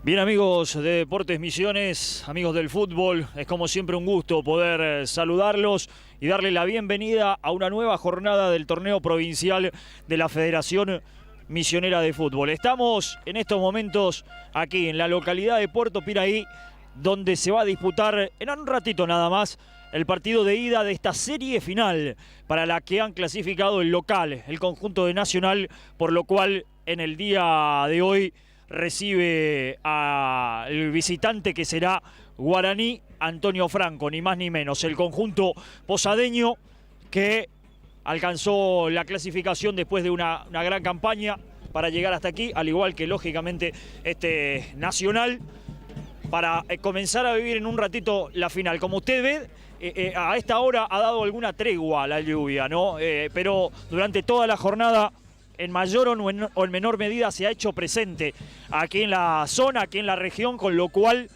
Bien, amigos de Deportes Misiones, amigos del fútbol, es como siempre un gusto poder saludarlos y darle la bienvenida a una nueva jornada del torneo provincial de la Federación Misionera de Fútbol. Estamos en estos momentos aquí en la localidad de Puerto Piraí, donde se va a disputar en un ratito nada más el partido de ida de esta serie final para la que han clasificado el local, el conjunto de Nacional, por lo cual en el día de hoy recibe al visitante que será Guaraní Antonio Franco, ni más ni menos. El conjunto posadeño que alcanzó la clasificación después de una gran campaña para llegar hasta aquí, al igual que lógicamente este Nacional, para comenzar a vivir en un ratito la final. Como usted ve, a esta hora ha dado alguna tregua la lluvia, ¿no? Pero durante toda la jornada, en mayor o en menor medida, se ha hecho presente aquí en la zona, aquí en la región, con lo cual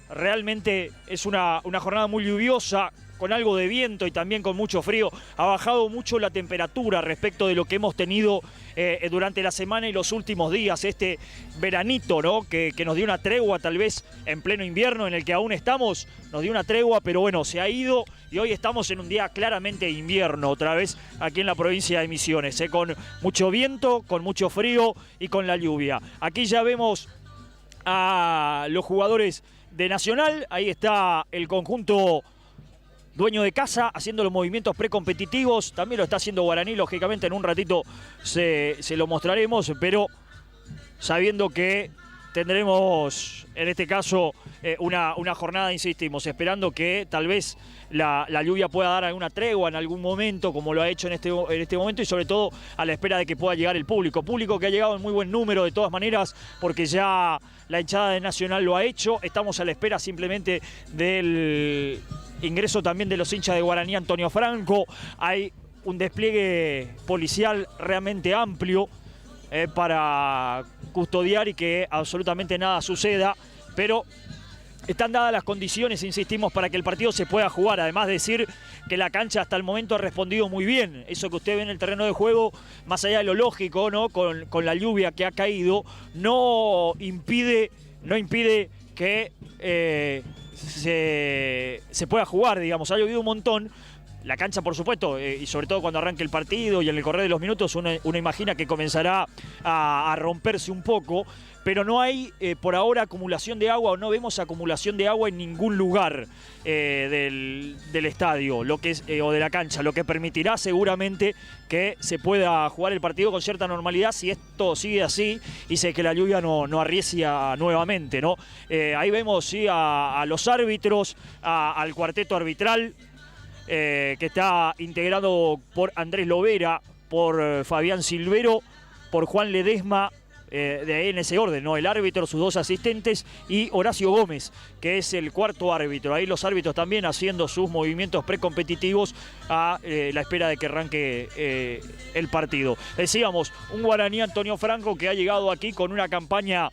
realmente es una jornada muy lluviosa, con algo de viento y también con mucho frío. Ha bajado mucho la temperatura respecto de lo que hemos tenido durante la semana y los últimos días. Este veranito, ¿no? que nos dio una tregua, tal vez en pleno invierno en el que aún estamos, nos dio una tregua, pero bueno, se ha ido y hoy estamos en un día claramente de invierno otra vez aquí en la provincia de Misiones, con mucho viento, con mucho frío y con la lluvia. Aquí ya vemos a los jugadores de Nacional, ahí está el conjunto dueño de casa haciendo los movimientos precompetitivos, también lo está haciendo Guaraní, lógicamente en un ratito se lo mostraremos, pero sabiendo que tendremos en este caso una jornada, insistimos, esperando que tal vez la lluvia pueda dar alguna tregua en algún momento, como lo ha hecho en este momento, y sobre todo a la espera de que pueda llegar el público que ha llegado en muy buen número de todas maneras, porque ya la hinchada de Nacional lo ha hecho. Estamos a la espera simplemente del ingreso también de los hinchas de Guaraní Antonio Franco. Hay un despliegue policial realmente amplio para custodiar y que absolutamente nada suceda, pero están dadas las condiciones, insistimos, para que el partido se pueda jugar. Además de decir que la cancha hasta el momento ha respondido muy bien. Eso que usted ve en el terreno de juego, más allá de lo lógico, ¿no? Con la lluvia que ha caído, no impide que se pueda jugar, digamos. Ha llovido un montón. La cancha, por supuesto, y sobre todo cuando arranque el partido y en el correr de los minutos, uno imagina que comenzará a romperse un poco, pero no hay por ahora acumulación de agua, o no vemos acumulación de agua en ningún lugar del estadio o de la cancha, lo que permitirá seguramente que se pueda jugar el partido con cierta normalidad si esto sigue así y si es que la lluvia no arrecia nuevamente, ¿no? Ahí vemos sí, a los árbitros, al cuarteto arbitral, que está integrado por Andrés Lovera, por Fabián Silvero, por Juan Ledesma, de ahí en ese orden, ¿no? El árbitro, sus dos asistentes, y Horacio Gómez, que es el cuarto árbitro. Ahí los árbitros también haciendo sus movimientos precompetitivos a la espera de que arranque el partido. Decíamos, un Guaraní Antonio Franco que ha llegado aquí con una campaña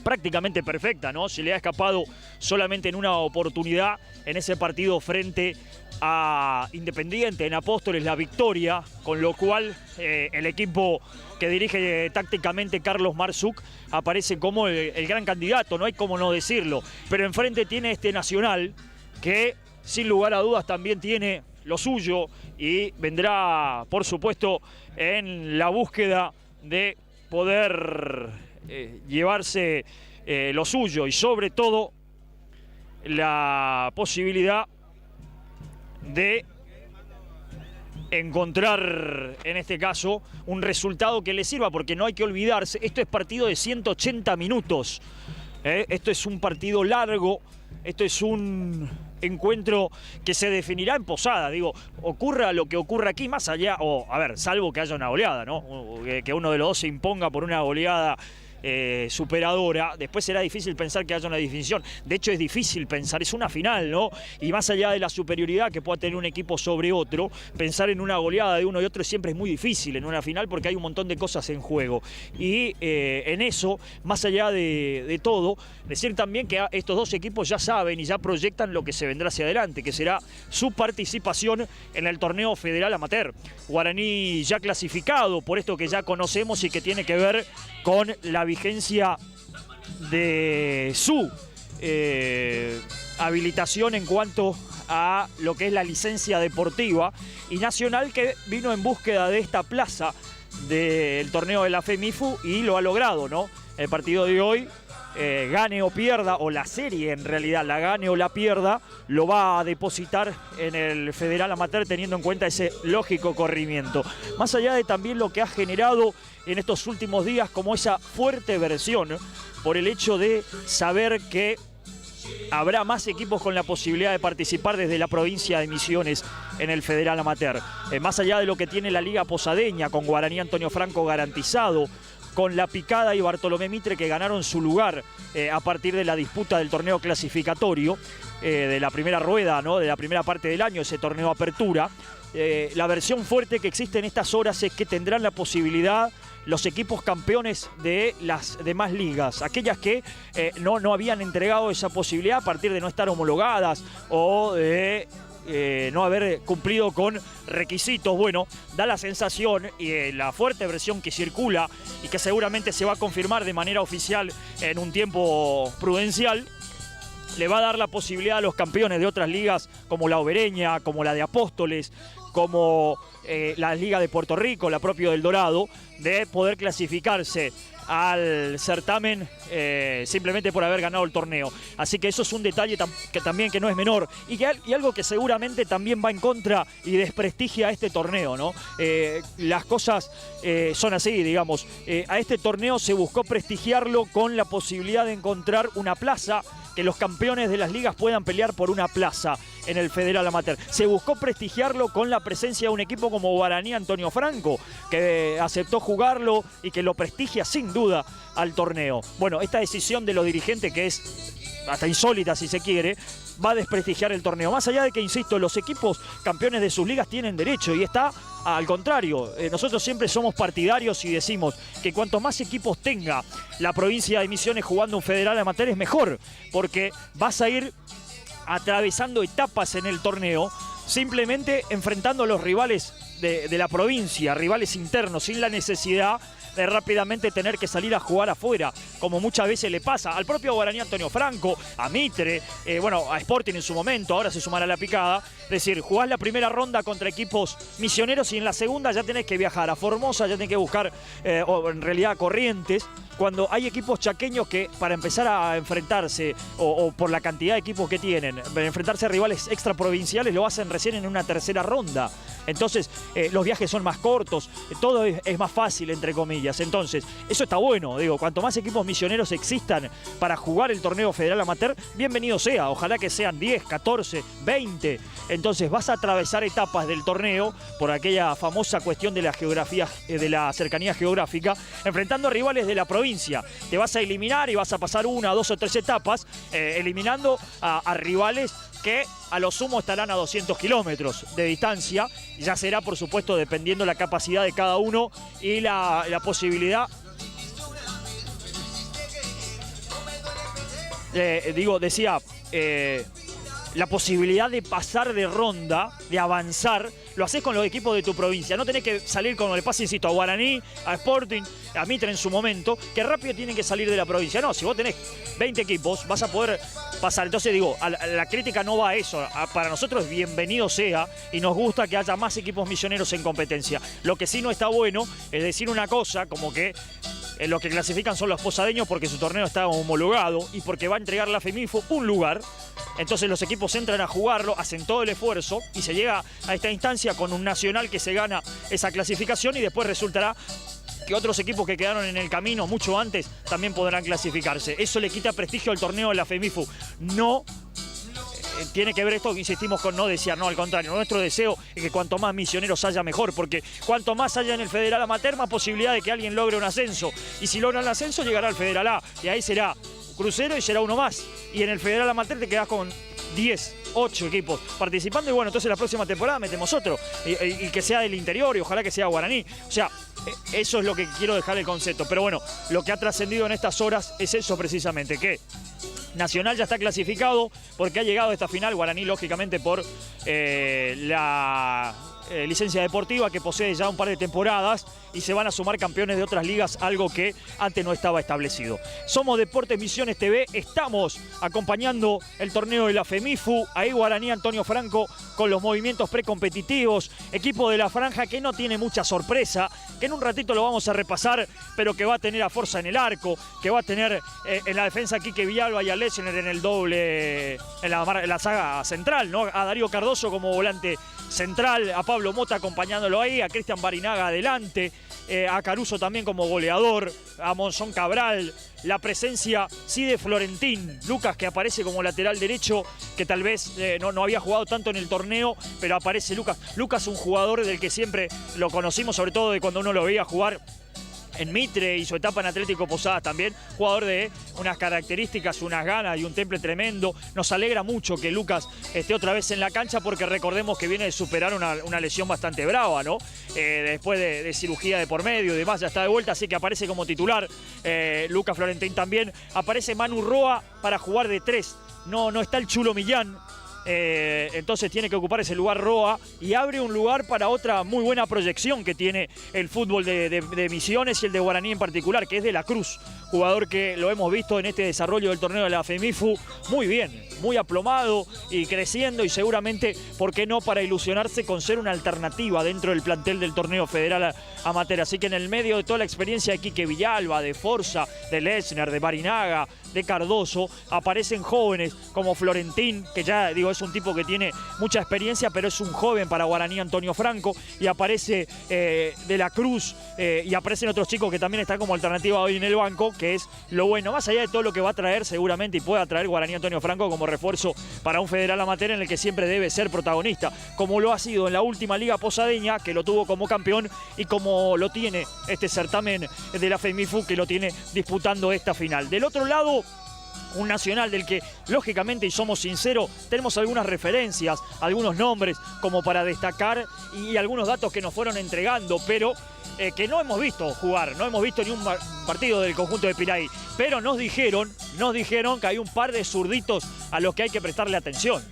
prácticamente perfecta, ¿no? Se le ha escapado solamente en una oportunidad en ese partido frente a Independiente en Apóstoles la victoria, con lo cual el equipo que dirige tácticamente Carlos Marzuk aparece como el gran candidato, no hay cómo no decirlo, pero enfrente tiene este Nacional que sin lugar a dudas también tiene lo suyo y vendrá por supuesto en la búsqueda de poder llevarse lo suyo y sobre todo la posibilidad de encontrar en este caso un resultado que le sirva, porque no hay que olvidarse, esto es partido de 180 minutos, esto es un partido largo, esto es un encuentro que se definirá en Posada, digo, ocurra lo que ocurra aquí, más allá, salvo que haya una goleada, ¿no? Que uno de los dos se imponga por una goleada superadora, después será difícil pensar que haya una definición. De hecho es difícil pensar, es una final, ¿no? Y más allá de la superioridad que pueda tener un equipo sobre otro, pensar en una goleada de uno y otro siempre es muy difícil en una final porque hay un montón de cosas en juego. Y en eso, más allá de todo, decir también que estos dos equipos ya saben y ya proyectan lo que se vendrá hacia adelante, que será su participación en el torneo federal amateur. Guaraní ya clasificado por esto que ya conocemos y que tiene que ver con la vigencia de su habilitación en cuanto a lo que es la licencia deportiva, y Nacional que vino en búsqueda de esta plaza del torneo de la FEMIFU y lo ha logrado, ¿no? El partido de hoy, gane o pierda, o la serie en realidad, la gane o la pierda, lo va a depositar en el Federal Amateur teniendo en cuenta ese lógico corrimiento. Más allá de también lo que ha generado en estos últimos días como esa fuerte versión por el hecho de saber que habrá más equipos con la posibilidad de participar desde la provincia de Misiones en el Federal Amateur. Más allá de lo que tiene la Liga Posadeña, con Guaraní Antonio Franco garantizado, con La Picada y Bartolomé Mitre que ganaron su lugar a partir de la disputa del torneo clasificatorio, de la primera rueda, ¿no? De la primera parte del año, ese torneo apertura. La versión fuerte que existe en estas horas es que tendrán la posibilidad los equipos campeones de las demás ligas, aquellas que no habían entregado esa posibilidad a partir de no estar homologadas o de no haber cumplido con requisitos. Bueno, da la sensación, y la fuerte versión que circula y que seguramente se va a confirmar de manera oficial en un tiempo prudencial, le va a dar la posibilidad a los campeones de otras ligas como la Obereña, como la de Apóstoles, como la Liga de Puerto Rico, la propia del Dorado, de poder clasificarse al certamen simplemente por haber ganado el torneo. Así que eso es un detalle que no es menor y algo que seguramente también va en contra y desprestigia a este torneo, ¿no? Las cosas son así, digamos. A este torneo se buscó prestigiarlo con la posibilidad de encontrar una plaza, que los campeones de las ligas puedan pelear por una plaza en el Federal Amateur. Se buscó prestigiarlo con la presencia de un equipo como Guaraní Antonio Franco, que aceptó jugarlo y que lo prestigia sin duda al torneo. Bueno, esta decisión de los dirigentes, que es hasta insólita si se quiere, va a desprestigiar el torneo. Más allá de que, insisto, los equipos campeones de sus ligas tienen derecho, y está al contrario. Nosotros siempre somos partidarios y decimos que cuanto más equipos tenga la provincia de Misiones jugando un Federal Amateur es mejor, porque vas a ir atravesando etapas en el torneo simplemente enfrentando a los rivales de la provincia, rivales internos, sin la necesidad de rápidamente tener que salir a jugar afuera, como muchas veces le pasa al propio Guaraní Antonio Franco, a Mitre, bueno, a Sporting en su momento, ahora se sumará La Picada. Es decir, jugás la primera ronda contra equipos misioneros y en la segunda ya tenés que viajar a Formosa, ya tenés que buscar, o en realidad a Corrientes, cuando hay equipos chaqueños que para empezar a enfrentarse, o por la cantidad de equipos que tienen, para enfrentarse a rivales extraprovinciales lo hacen recién en una tercera ronda. Entonces los viajes son más cortos, todo es más fácil, entre comillas. Entonces eso está bueno, digo, cuanto más equipos misioneros existan para jugar el torneo Federal Amateur, bienvenido sea. Ojalá que sean 10, 14, 20. Entonces vas a atravesar etapas del torneo por aquella famosa cuestión de la geografía, de la cercanía geográfica, enfrentando a rivales de la provincia. Te vas a eliminar y vas a pasar 1, 2 o 3 etapas eliminando a rivales que a lo sumo estarán a 200 kilómetros de distancia. Ya será, por supuesto, dependiendo la capacidad de cada uno y la posibilidad. Decía, la posibilidad de pasar de ronda, de avanzar, lo haces con los equipos de tu provincia. No tenés que salir, como le pasa, insisto, a Guaraní, a Sporting, a Mitre en su momento, que rápido tienen que salir de la provincia. No, si vos tenés 20 equipos, vas a poder pasar. Entonces digo, la crítica no va a eso. Para nosotros bienvenido sea y nos gusta que haya más equipos misioneros en competencia. Lo que sí no está bueno es decir una cosa como que los que clasifican son los posadeños porque su torneo está homologado y porque va a entregar la FEMIFU un lugar. Entonces los equipos entran a jugarlo, hacen todo el esfuerzo y se llega a esta instancia con un Nacional que se gana esa clasificación, y después resultará que otros equipos que quedaron en el camino mucho antes también podrán clasificarse. Eso le quita prestigio al torneo de la FEMIFU. No tiene que ver esto que insistimos con no desear, no, al contrario. Nuestro deseo es que cuanto más misioneros haya mejor, porque cuanto más haya en el Federal Amateur, más posibilidad de que alguien logre un ascenso. Y si logra el ascenso, llegará al Federal A, y ahí será crucero y será uno más. Y en el Federal Amateur te quedás con 10, 8 equipos participando, y bueno, entonces la próxima temporada metemos otro, y que sea del interior, y ojalá que sea Guaraní. O sea, eso es lo que quiero dejar el concepto. Pero bueno, lo que ha trascendido en estas horas es eso precisamente, que Nacional ya está clasificado porque ha llegado a esta final. Guaraní, lógicamente, por la licencia deportiva, que posee ya un par de temporadas y se van a sumar campeones de otras ligas, algo que antes no estaba establecido. Somos Deportes Misiones TV, estamos acompañando el torneo de la FEMIFU, ahí Guaraní Antonio Franco con los movimientos precompetitivos, equipo de la franja que no tiene mucha sorpresa, que en un ratito lo vamos a repasar, pero que va a tener a Forza en el arco, que va a tener en la defensa a Quique Villalba y a Lechner en el doble, en la saga central, ¿no? A Darío Cardoso como volante central, a Pablo Mota acompañándolo ahí, a Cristian Barinaga adelante, a Caruso también como goleador, a Monzón Cabral, la presencia sí de Florentín, Lucas que aparece como lateral derecho, que tal vez no había jugado tanto en el torneo, pero aparece Lucas. Lucas, un jugador del que siempre lo conocimos, sobre todo de cuando uno lo veía jugar en Mitre y su etapa en Atlético Posadas también, jugador de unas características, unas ganas y un temple tremendo. Nos alegra mucho que Lucas esté otra vez en la cancha porque recordemos que viene de superar una lesión bastante brava, ¿no? Después de cirugía de por medio y demás, ya está de vuelta, así que aparece como titular. Lucas Florentín también. Aparece Manu Roa para jugar de 3. No está el Chulo Millán. Entonces tiene que ocupar ese lugar Roa y abre un lugar para otra muy buena proyección que tiene el fútbol de Misiones y el de Guaraní en particular, que es De la Cruz, jugador que lo hemos visto en este desarrollo del torneo de la FEMIFU muy bien, muy aplomado y creciendo, y seguramente, ¿por qué no?, para ilusionarse con ser una alternativa dentro del plantel del torneo federal amateur. Así que en el medio de toda la experiencia de Quique Villalba, de Forza, de Lechner, de Barinaga, de Cardoso, aparecen jóvenes como Florentín, que ya digo es un tipo que tiene mucha experiencia, pero es un joven para Guaraní Antonio Franco, y aparece De la Cruz, y aparecen otros chicos que también están como alternativa hoy en el banco, que es lo bueno, más allá de todo lo que va a traer seguramente y pueda traer Guaraní Antonio Franco como refuerzo para un federal amateur en el que siempre debe ser protagonista, como lo ha sido en la última liga posadeña, que lo tuvo como campeón, y como lo tiene este certamen de la FEMIFU, que lo tiene disputando esta final. Del otro lado, un Nacional del que, lógicamente, y somos sinceros, tenemos algunas referencias, algunos nombres como para destacar y algunos datos que nos fueron entregando, pero que no hemos visto jugar, no hemos visto ni un partido del conjunto de Piraí, pero nos dijeron que hay un par de zurditos a los que hay que prestarle atención.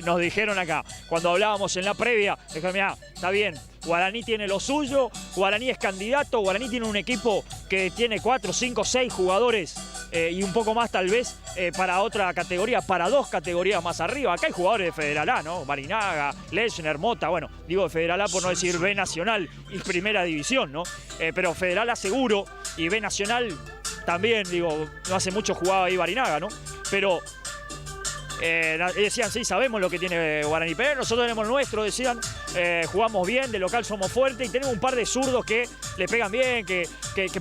Nos dijeron acá, cuando hablábamos en la previa, dijeron, mirá, está bien, Guaraní tiene lo suyo, Guaraní es candidato, Guaraní tiene un equipo que tiene 4, 5, 6 jugadores y un poco más tal vez para otra categoría, para 2 categorías más arriba. Acá hay jugadores de Federal A, ¿no? Barinaga, Lechner, Mota, bueno, digo de Federal A por no decir B Nacional y Primera División, ¿no? Pero Federal A seguro y B Nacional también, digo, no hace mucho jugaba ahí Barinaga, ¿no? Pero decían, sí, sabemos lo que tiene Guaraní, pero nosotros tenemos nuestro, decían, jugamos bien, de local somos fuertes y tenemos un par de zurdos que le pegan bien, que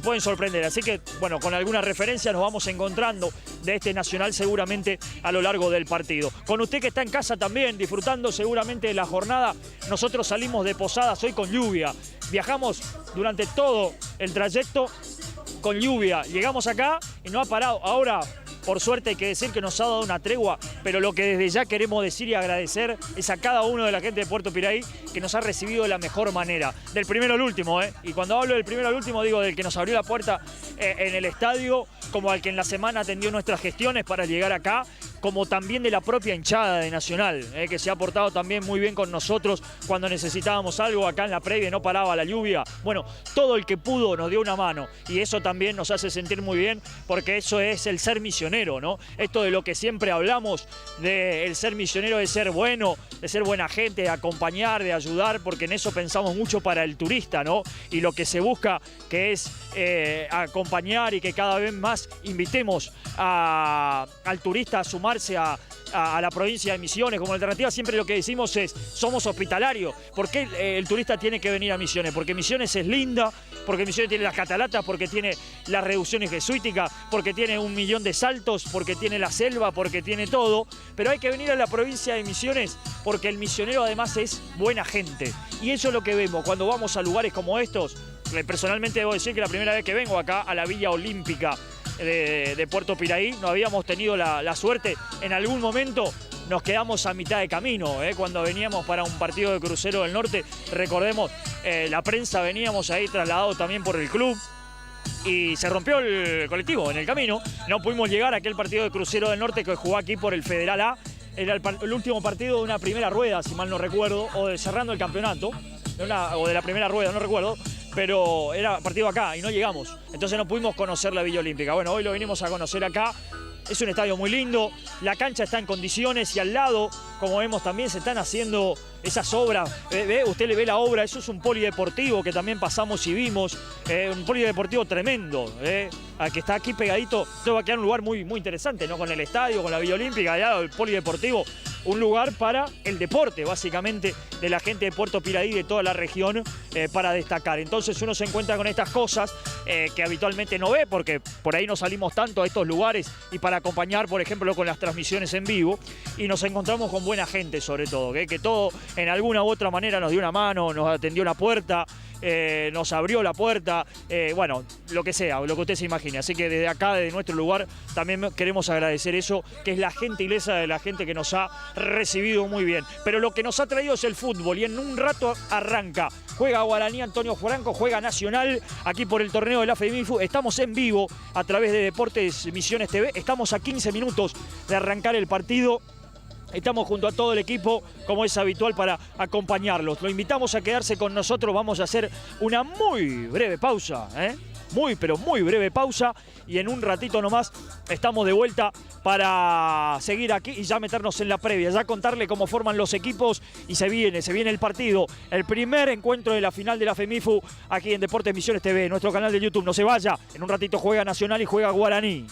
pueden sorprender. Así que, bueno, con alguna referencia nos vamos encontrando de este Nacional seguramente a lo largo del partido. Con usted que está en casa también, disfrutando seguramente de la jornada, nosotros salimos de Posadas hoy con lluvia. Viajamos durante todo el trayecto con lluvia. Llegamos acá y no ha parado. Ahora, por suerte, hay que decir que nos ha dado una tregua, pero lo que desde ya queremos decir y agradecer es a cada uno de la gente de Puerto Piraí que nos ha recibido de la mejor manera. Del primero al último, Y cuando hablo del primero al último, digo del que nos abrió la puerta en el estadio, como al que en la semana atendió nuestras gestiones para llegar acá, como también de la propia hinchada de Nacional, que se ha portado también muy bien con nosotros cuando necesitábamos algo acá en la previa y no paraba la lluvia. Bueno, todo el que pudo nos dio una mano y eso también nos hace sentir muy bien, porque eso es el ser misionero, ¿no? Esto de lo que siempre hablamos, de el ser misionero, de ser bueno, de ser buena gente, de acompañar, de ayudar, porque en eso pensamos mucho para el turista, ¿no? Y lo que se busca, que es acompañar y que cada vez más invitemos al turista a sumarse a la provincia de Misiones. Como alternativa siempre lo que decimos es, somos hospitalarios. ¿Por qué el turista tiene que venir a Misiones? Porque Misiones es linda, porque Misiones tiene las cataratas, porque tiene las reducciones jesuíticas, porque tiene 1 millón de saltos, porque tiene la selva, porque tiene todo. Pero hay que venir a la provincia de Misiones porque el misionero además es buena gente. Y eso es lo que vemos cuando vamos a lugares como estos. Personalmente debo decir que la primera vez que vengo acá a la Villa Olímpica de Puerto Piraí, no habíamos tenido la suerte. En algún momento nos quedamos a mitad de camino, cuando veníamos para un partido de Crucero del Norte. Recordemos, la prensa veníamos ahí trasladados también por el club y se rompió el colectivo en el camino. No pudimos llegar a aquel partido de Crucero del Norte que jugó aquí por el Federal A. Era el último partido de una primera rueda, si mal no recuerdo, o cerrando el campeonato. o de la primera rueda, no recuerdo, pero era partido acá y no llegamos. Entonces no pudimos conocer la Villa Olímpica. Bueno, hoy lo venimos a conocer acá. Es un estadio muy lindo, la cancha está en condiciones y al lado, como vemos también, se están haciendo esas obras. Usted le ve la obra, eso es un polideportivo que también pasamos y vimos. Un polideportivo tremendo, que está aquí pegadito. Esto va a quedar un lugar muy, muy interesante, ¿no? Con el estadio, con la Villa Olímpica, al lado del polideportivo. Un lugar para el deporte, básicamente, de la gente de Puerto Piradí, de toda la región, para destacar. Entonces uno se encuentra con estas cosas que habitualmente no ve, porque por ahí no salimos tanto a estos lugares y para acompañar, por ejemplo, con las transmisiones en vivo. Y nos encontramos con buena gente, sobre todo, que todo en alguna u otra manera nos dio una mano, nos atendió la puerta, nos abrió la puerta, bueno, lo que sea, lo que usted se imagine. Así que desde acá, desde nuestro lugar, también queremos agradecer eso, que es la gentileza de la gente que nos ha recibido muy bien. Pero lo que nos ha traído es el fútbol y en un rato arranca. Juega Guaraní Antonio Franco, juega Nacional aquí por el torneo de la FEMIFU. Estamos en vivo a través de Deportes Misiones TV. Estamos a 15 minutos de arrancar el partido. Estamos junto a todo el equipo, como es habitual, para acompañarlos. Lo invitamos a quedarse con nosotros. Vamos a hacer una muy breve pausa, muy, pero muy breve pausa. Y en un ratito nomás estamos de vuelta para seguir aquí y ya meternos en la previa, ya contarle cómo forman los equipos y se viene el partido. El primer encuentro de la final de la FEMIFU aquí en Deportes Misiones TV, nuestro canal de YouTube. No se vaya, en un ratito juega Nacional y juega Guaraní.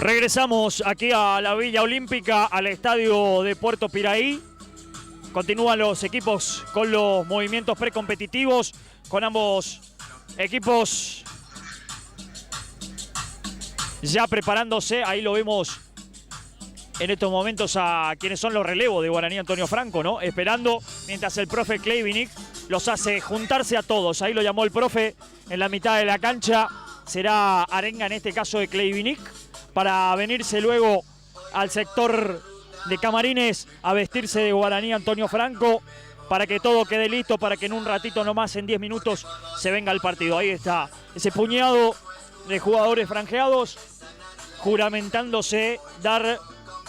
Regresamos aquí a la Villa Olímpica, al estadio de Puerto Piraí. Continúan los equipos con los movimientos precompetitivos, con ambos equipos ya preparándose. Ahí lo vemos en estos momentos a quienes son los relevos de Guaraní Antonio Franco, ¿no? Esperando mientras el profe Kleivinic los hace juntarse a todos. Ahí lo llamó el profe en la mitad de la cancha. Será arenga en este caso de Kleivinic, para venirse luego al sector de camarines a vestirse de Guaraní Antonio Franco, para que todo quede listo, para que en un ratito nomás, en 10 minutos, se venga el partido. Ahí está ese puñado de jugadores franjeados juramentándose dar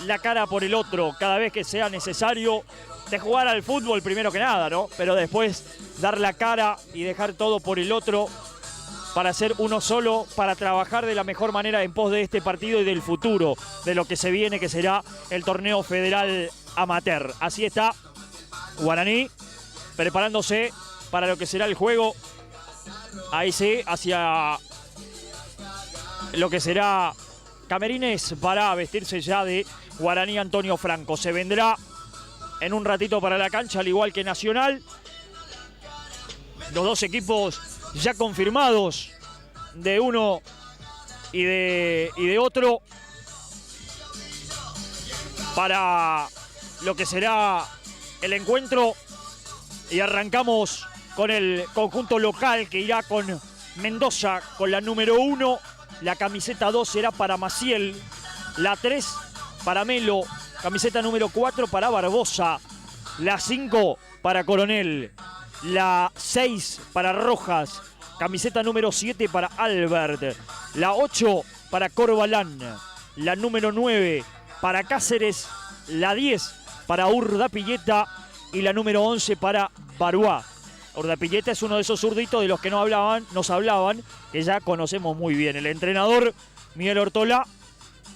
la cara por el otro cada vez que sea necesario, de jugar al fútbol primero que nada, ¿no? Pero después dar la cara y dejar todo por el otro, para ser uno solo, para trabajar de la mejor manera en pos de este partido y del futuro, de lo que se viene, que será el torneo federal amateur. Así está Guaraní preparándose para lo que será el juego. Ahí sí, hacia lo que será camerines, para vestirse ya de Guaraní Antonio Franco. Se vendrá en un ratito para la cancha, al igual que Nacional. Los dos equipos ya confirmados de uno y de otro para lo que será el encuentro. Y arrancamos con el conjunto local, que irá con Mendoza con la número 1. La camiseta 2 será para Maciel. La 3 para Melo. Camiseta número 4 para Barbosa. La 5 para Coronel. La 6 para Rojas. Camiseta número 7 para Albert. La 8 para Corbalán. La número 9 para Cáceres. La 10 para Urdapilleta. Y la número 11 para Baruá. Urdapilleta es uno de esos zurditos de los que nos hablaban, que ya conocemos muy bien. El entrenador Miguel Ortola.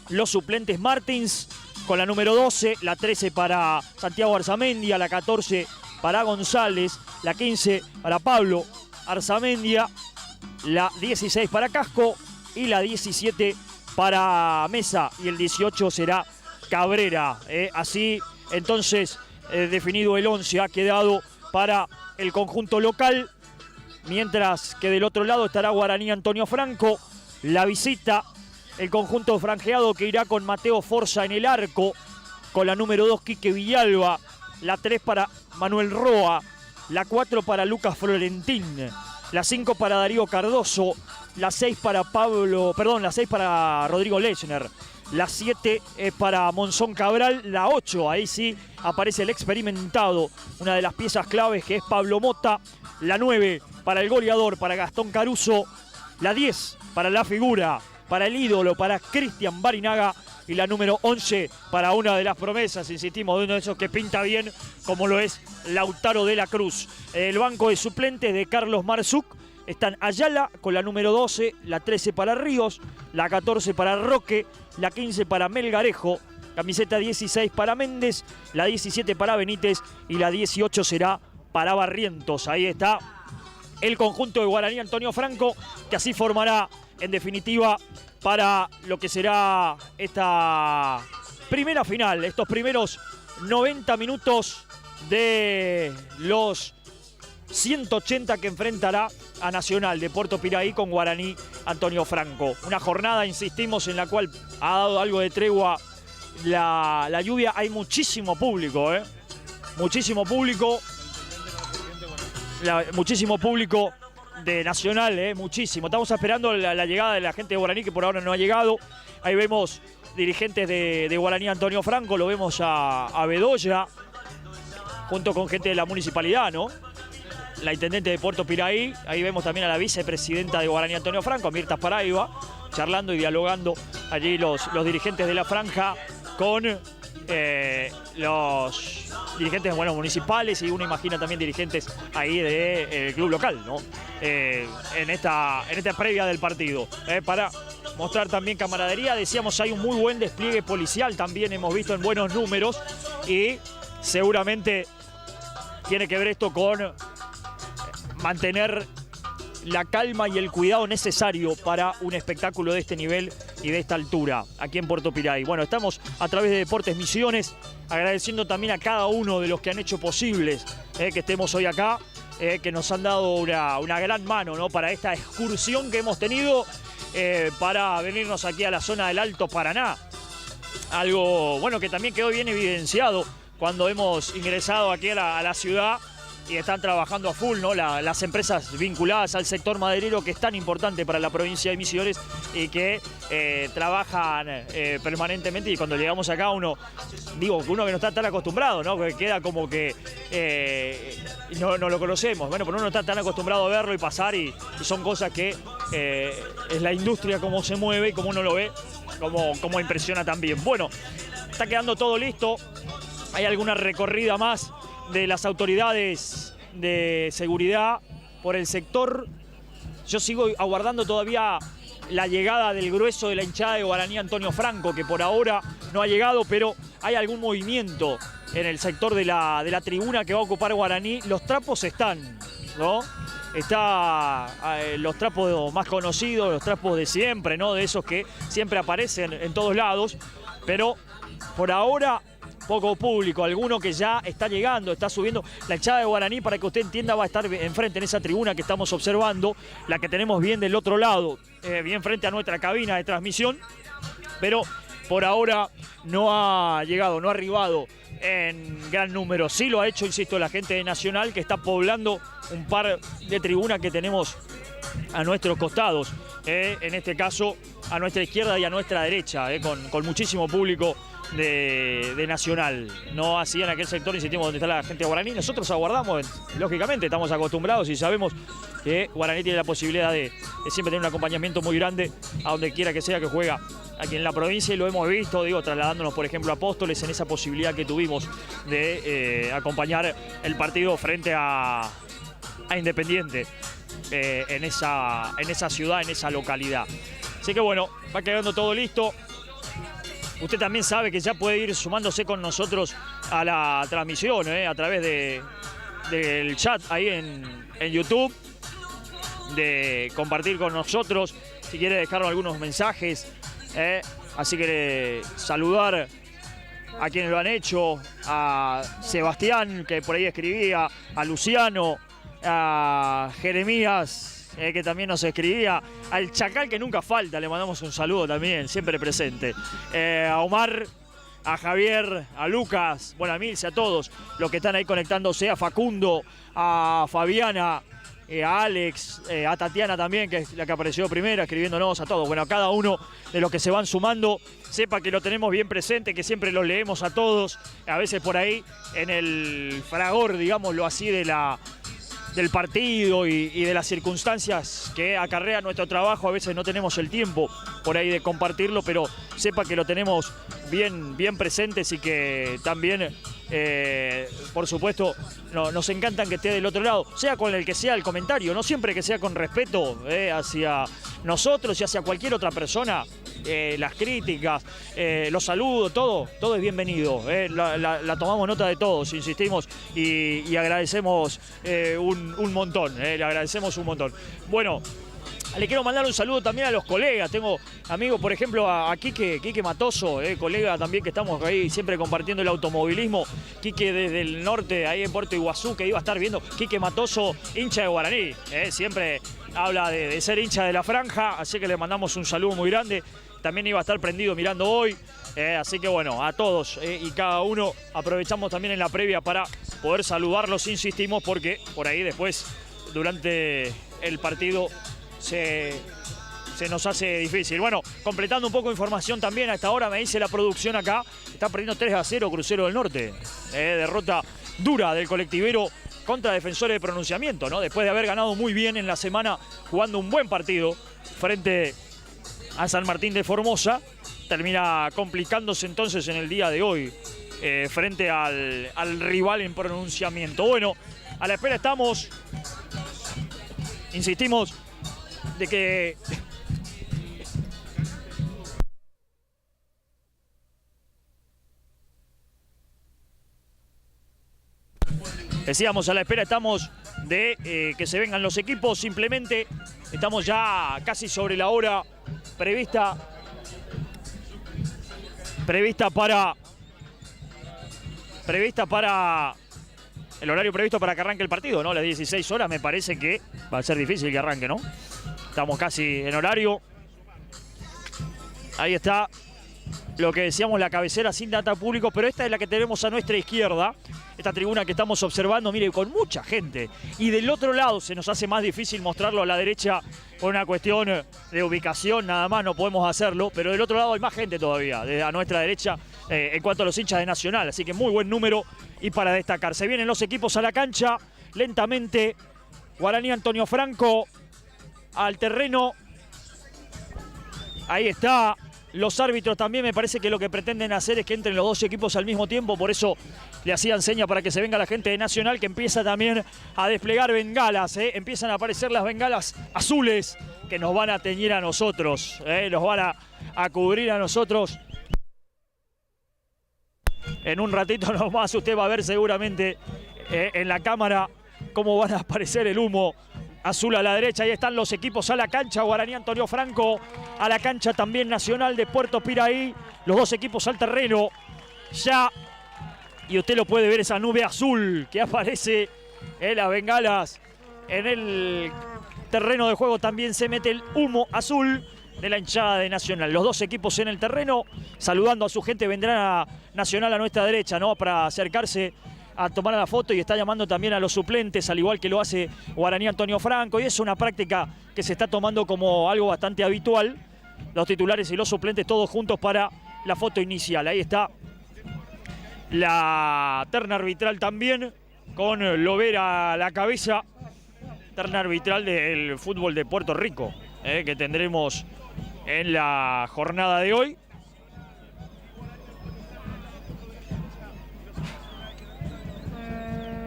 Los suplentes Martins con la número 12. La 13 para Santiago Arzamendia. La 14 para González. La 15 para Pablo Arzamendia. La 16 para Casco. Y la 17 para Mesa. Y el 18 será Cabrera. Así entonces definido el 11 ha quedado para el conjunto local. Mientras que del otro lado estará Guaraní Antonio Franco. La visita, el conjunto franjeado, que irá con Mateo Forza en el arco. Con la número 2 Quique Villalba. La 3 para Manuel Roa. La 4 para Lucas Florentín. La 5 para Darío Cardoso. La 6 para la 6 para Rodrigo Lechner. La 7 es para Monzón Cabral. La 8, ahí sí aparece el experimentado, una de las piezas claves, que es Pablo Mota. La 9 para el goleador, para Gastón Caruso. La 10 para la figura, para el ídolo, para Cristian Barinaga. Y la número 11 para una de las promesas, insistimos, de uno de esos que pinta bien, como lo es Lautaro de la Cruz. El banco de suplentes de Carlos Marzuk están Ayala con la número 12, la 13 para Ríos, la 14 para Roque, la 15 para Melgarejo, camiseta 16 para Méndez, la 17 para Benítez y la 18 será para Barrientos. Ahí está el conjunto de Guaraní Antonio Franco, que así formará en definitiva para lo que será esta primera final, estos primeros 90 minutos de los 180 que enfrentará a Nacional de Puerto Piraí con Guaraní Antonio Franco. Una jornada, insistimos, en la cual ha dado algo de tregua la lluvia. Hay muchísimo público, muchísimo público. Muchísimo público de Nacional, muchísimo. Estamos esperando la llegada de la gente de Guaraní, que por ahora no ha llegado. Ahí vemos dirigentes de Guaraní Antonio Franco, lo vemos a Bedoya, junto con gente de la municipalidad, ¿no? La intendente de Puerto Piraí. Ahí vemos también a la vicepresidenta de Guaraní Antonio Franco, Mirta Paraiba, charlando y dialogando allí los dirigentes de la franja con los dirigentes municipales, y uno imagina también dirigentes ahí del club local, ¿no? En esta previa del partido. Para mostrar también camaradería, decíamos, hay un muy buen despliegue policial, también hemos visto en buenos números, y seguramente tiene que ver esto con mantener la calma y el cuidado necesario para un espectáculo de este nivel y de esta altura, aquí en Puerto Piray. Bueno, estamos a través de Deportes Misiones, agradeciendo también a cada uno de los que han hecho posibles que estemos hoy acá, que nos han dado una gran mano, ¿no?, para esta excursión que hemos tenido para venirnos aquí a la zona del Alto Paraná. Algo, bueno, que también quedó bien evidenciado cuando hemos ingresado aquí a la ciudad y están trabajando a full, ¿no?, las empresas vinculadas al sector maderero, que es tan importante para la provincia de Misiones y que trabajan permanentemente. Y cuando llegamos acá, uno que no está tan acostumbrado, ¿no?, que queda como que no lo conocemos. Bueno, pero uno no está tan acostumbrado a verlo y pasar, y son cosas que es la industria cómo se mueve y cómo uno lo ve, cómo impresiona también. Bueno, está quedando todo listo. Hay alguna recorrida más de las autoridades de seguridad por el sector. Yo sigo aguardando todavía la llegada del grueso de la hinchada de Guaraní Antonio Franco, que por ahora no ha llegado, pero hay algún movimiento en el sector de la tribuna que va a ocupar Guaraní. Los trapos están, ¿no? Los trapos más conocidos, los trapos de siempre, ¿no?, de esos que siempre aparecen en todos lados, pero por ahora poco público. Alguno que ya está llegando, está subiendo. La hinchada de Guaraní, para que usted entienda, va a estar enfrente en esa tribuna que estamos observando, la que tenemos bien del otro lado, bien frente a nuestra cabina de transmisión, pero por ahora no ha llegado, no ha arribado en gran número. Sí lo ha hecho, insisto, la gente de Nacional, que está poblando un par de tribunas que tenemos a nuestros costados, en este caso a nuestra izquierda y a nuestra derecha, con muchísimo público de Nacional. No así en aquel sector, insistimos, donde está la gente de Guaraní. Nosotros aguardamos, lógicamente, estamos acostumbrados y sabemos que Guaraní tiene la posibilidad de siempre tener un acompañamiento muy grande a donde quiera que sea que juega aquí en la provincia, y lo hemos visto, trasladándonos, por ejemplo, a Apóstoles, en esa posibilidad que tuvimos de acompañar el partido frente a Independiente en esa ciudad, en esa localidad. Así que bueno, va quedando todo listo. Usted también sabe que ya puede ir sumándose con nosotros a la transmisión, a través del chat ahí en YouTube, de compartir con nosotros, si quiere dejarnos algunos mensajes. Así que saludar a quienes lo han hecho, a Sebastián, que por ahí escribía, a Luciano, a Jeremías, que también nos escribía, al Chacal, que nunca falta, le mandamos un saludo también, siempre presente, a Omar, a Javier, a Lucas, bueno, a Milce, a todos los que están ahí conectándose, a Facundo, a Fabiana, a Alex, a Tatiana también, que es la que apareció primero, escribiéndonos, a todos. Bueno, a cada uno de los que se van sumando, sepa que lo tenemos bien presente, que siempre los leemos a todos, a veces por ahí en el fragor, digámoslo así, del partido y de las circunstancias que acarrea nuestro trabajo. A veces no tenemos el tiempo por ahí de compartirlo, pero sepa que lo tenemos bien presentes, y que también, por supuesto, nos encantan que esté del otro lado, sea con el que sea el comentario, no siempre que sea con respeto hacia nosotros y hacia cualquier otra persona. Las críticas, los saludos, todo es bienvenido. La tomamos nota de todos, insistimos, y agradecemos un montón. Le agradecemos un montón. Bueno, le quiero mandar un saludo también a los colegas. Tengo amigos, por ejemplo, a Quique Matoso, colega también, que estamos ahí siempre compartiendo el automovilismo. Quique desde el norte, ahí en Puerto Iguazú, que iba a estar viendo. Quique Matoso, hincha de Guaraní, siempre habla de ser hincha de la franja, así que le mandamos un saludo muy grande. También iba a estar prendido mirando hoy, así que bueno, a todos y cada uno aprovechamos también en la previa para poder saludarlos, insistimos, porque por ahí después, durante el partido, se nos hace difícil. Bueno, completando un poco de información también, a esta hora me dice la producción acá, está perdiendo 3-0 Crucero del Norte. Derrota dura del colectivero contra Defensores de Pronunciamiento, ¿no? Después de haber ganado muy bien en la semana, jugando un buen partido frente a San Martín de Formosa, termina complicándose entonces en el día de hoy frente al rival en Pronunciamiento. Bueno, a la espera estamos, insistimos, de que decíamos, a la espera estamos de que se vengan los equipos. Simplemente estamos ya casi sobre la hora prevista prevista para el horario previsto para que arranque el partido, ¿no? Las 16 horas me parece que va a ser difícil que arranque, ¿no? Estamos casi en horario. Ahí está lo que decíamos, la cabecera sin data público, pero esta es la que tenemos a nuestra izquierda. Esta tribuna que estamos observando, mire, con mucha gente. Y del otro lado se nos hace más difícil mostrarlo a la derecha por una cuestión de ubicación, nada más no podemos hacerlo. Pero del otro lado hay más gente todavía, a nuestra derecha, en cuanto a los hinchas de Nacional. Así que muy buen número y para destacar. Se vienen los equipos a la cancha, lentamente. Guaraní Antonio Franco al terreno. Ahí está. Los árbitros también me parece que lo que pretenden hacer es que entren los dos equipos al mismo tiempo, por eso le hacían seña para que se venga la gente de Nacional, que empieza también a desplegar bengalas, empiezan a aparecer las bengalas azules que nos van a teñir a nosotros, nos van a cubrir a nosotros. En un ratito nomás usted va a ver seguramente en la cámara cómo van a aparecer el humo azul a la derecha. Ahí están los equipos a la cancha. Guaraní Antonio Franco a la cancha también, Nacional de Puerto Piraí. Los dos equipos al terreno ya. Y usted lo puede ver, esa nube azul que aparece en las bengalas. En el terreno de juego también se mete el humo azul de la hinchada de Nacional. Los dos equipos en el terreno saludando a su gente. Vendrán a Nacional a nuestra derecha, ¿no? Para acercarse a tomar la foto, y está llamando también a los suplentes, al igual que lo hace Guaraní Antonio Franco, y es una práctica que se está tomando como algo bastante habitual, los titulares y los suplentes todos juntos para la foto inicial. Ahí está la terna arbitral también, con Lovera a la cabeza, terna arbitral del fútbol de Puerto Rico, que tendremos en la jornada de hoy.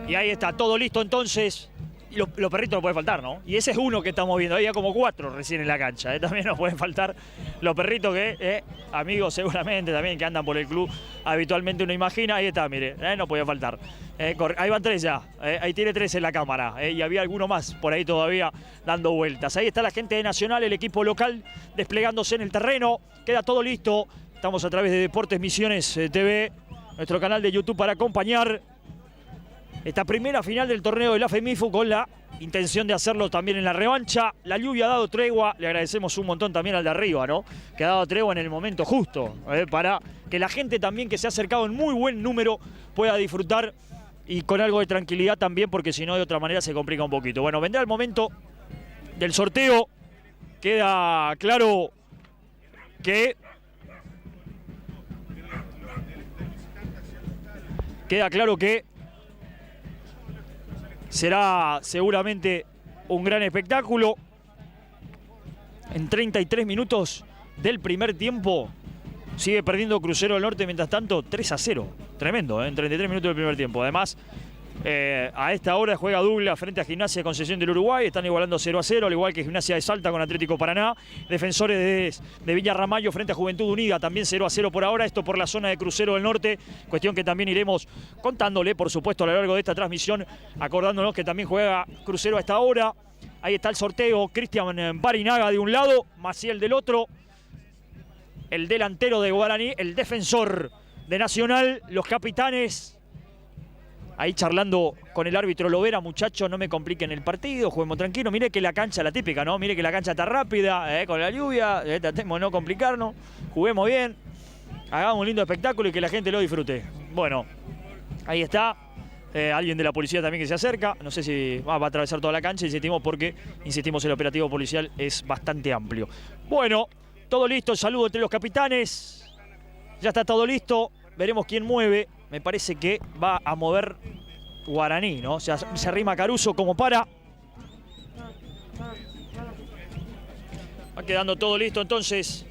Y ahí está, todo listo entonces. Y los perritos no pueden faltar, ¿no? Y ese es uno que estamos viendo. Había como 4 recién en la cancha. También nos pueden faltar los perritos que, amigos seguramente también que andan por el club, habitualmente uno imagina. Ahí está, mire, no podía faltar. Ahí van 3 ya. Ahí tiene 3 en la cámara. Y había alguno más por ahí todavía dando vueltas. Ahí está la gente de Nacional, el equipo local, desplegándose en el terreno. Queda todo listo. Estamos a través de Deportes Misiones TV, nuestro canal de YouTube, para acompañar esta primera final del torneo de la FEMIFU, con la intención de hacerlo también en la revancha. La lluvia ha dado tregua, le agradecemos un montón también al de arriba, ¿no? Que ha dado tregua en el momento justo, para que la gente también que se ha acercado en muy buen número pueda disfrutar, y con algo de tranquilidad también, porque si no de otra manera se complica un poquito. Bueno, vendrá el momento del sorteo. Queda claro que será seguramente un gran espectáculo. En 33 minutos del primer tiempo sigue perdiendo Crucero del Norte, mientras tanto 3-0. Tremendo, en 33 minutos del primer tiempo. Además, a esta hora juega Douglas frente a Gimnasia de Concepción del Uruguay. Están igualando 0-0, al igual que Gimnasia de Salta con Atlético Paraná. Defensores de Villa Ramallo frente a Juventud Unida, también 0-0 por ahora. Esto por la zona de Crucero del Norte. Cuestión que también iremos contándole, por supuesto, a lo largo de esta transmisión, acordándonos que también juega Crucero a esta hora. Ahí está el sorteo. Cristian Barinaga de un lado, Maciel del otro. El delantero de Guaraní, el defensor de Nacional, los capitanes. Ahí charlando con el árbitro Lovera: muchachos, no me compliquen el partido, juguemos tranquilo. Mire que la cancha, la típica, ¿no? Mire que la cancha está rápida, con la lluvia, tratemos de no complicarnos, juguemos bien, hagamos un lindo espectáculo y que la gente lo disfrute. Bueno, ahí está. Alguien de la policía también que se acerca, no sé si va a atravesar toda la cancha, insistimos porque, el operativo policial es bastante amplio. Bueno, todo listo, saludo entre los capitanes, ya está todo listo, veremos quién mueve. Me parece que va a mover Guaraní, ¿no? O sea, se arrima Caruso como para. Va quedando todo listo entonces.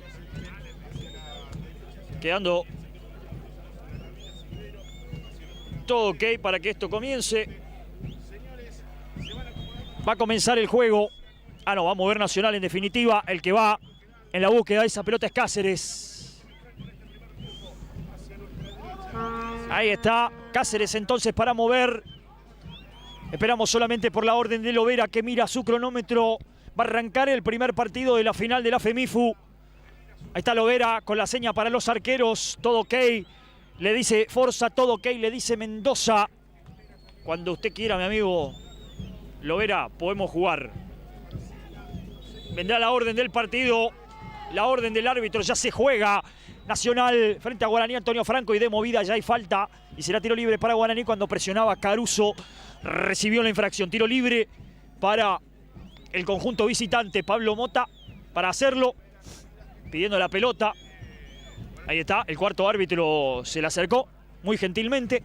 Quedando todo ok para que esto comience. Va a comenzar el juego. Ah, no, va a mover Nacional en definitiva. El que va en la búsqueda de esa pelota es Cáceres. Ahí está Cáceres entonces para mover. Esperamos solamente por la orden de Lovera, que mira su cronómetro. Va a arrancar el primer partido de la final de la FEMIFU. Ahí está Lovera con la seña para los arqueros. Todo ok. Le dice Forza, todo ok. Le dice Mendoza. Cuando usted quiera, mi amigo Lovera, podemos jugar. Vendrá la orden del partido. La orden del árbitro. Ya se juega. Nacional frente a Guaraní, Antonio Franco, y de movida ya hay falta. Y será tiro libre para Guaraní cuando presionaba Caruso. Recibió la infracción. Tiro libre para el conjunto visitante. Pablo Mota para hacerlo. Pidiendo la pelota. Ahí está. El cuarto árbitro se le acercó muy gentilmente.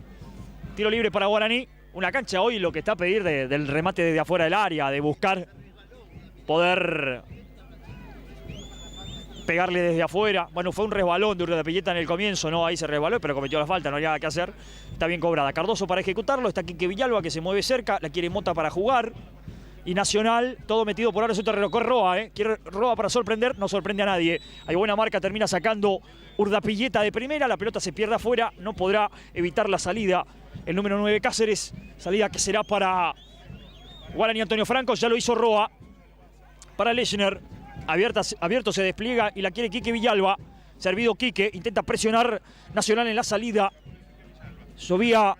Tiro libre para Guaraní. Una cancha hoy lo que está a pedir del remate desde afuera del área. De buscar poder pegarle desde afuera. Bueno, fue un resbalón de Urdapilleta en el comienzo, ¿no? Ahí se resbaló, pero cometió la falta, no había nada que hacer. Está bien cobrada. Cardoso para ejecutarlo. Está Quique Villalba que se mueve cerca. La quiere Mota para jugar. Y Nacional, todo metido por ahora en su terreno. Corre Roa, ¿eh? Quiere Roa para sorprender. No sorprende a nadie. Hay buena marca, termina sacando Urdapilleta de primera. La pelota se pierde afuera. No podrá evitar la salida. El número 9 Cáceres. Salida que será para Guaraní, Antonio Franco. Ya lo hizo Roa. Para Lechner. Abierto se despliega y la quiere Quique Villalba. Servido Quique. Intenta presionar Nacional en la salida. Subía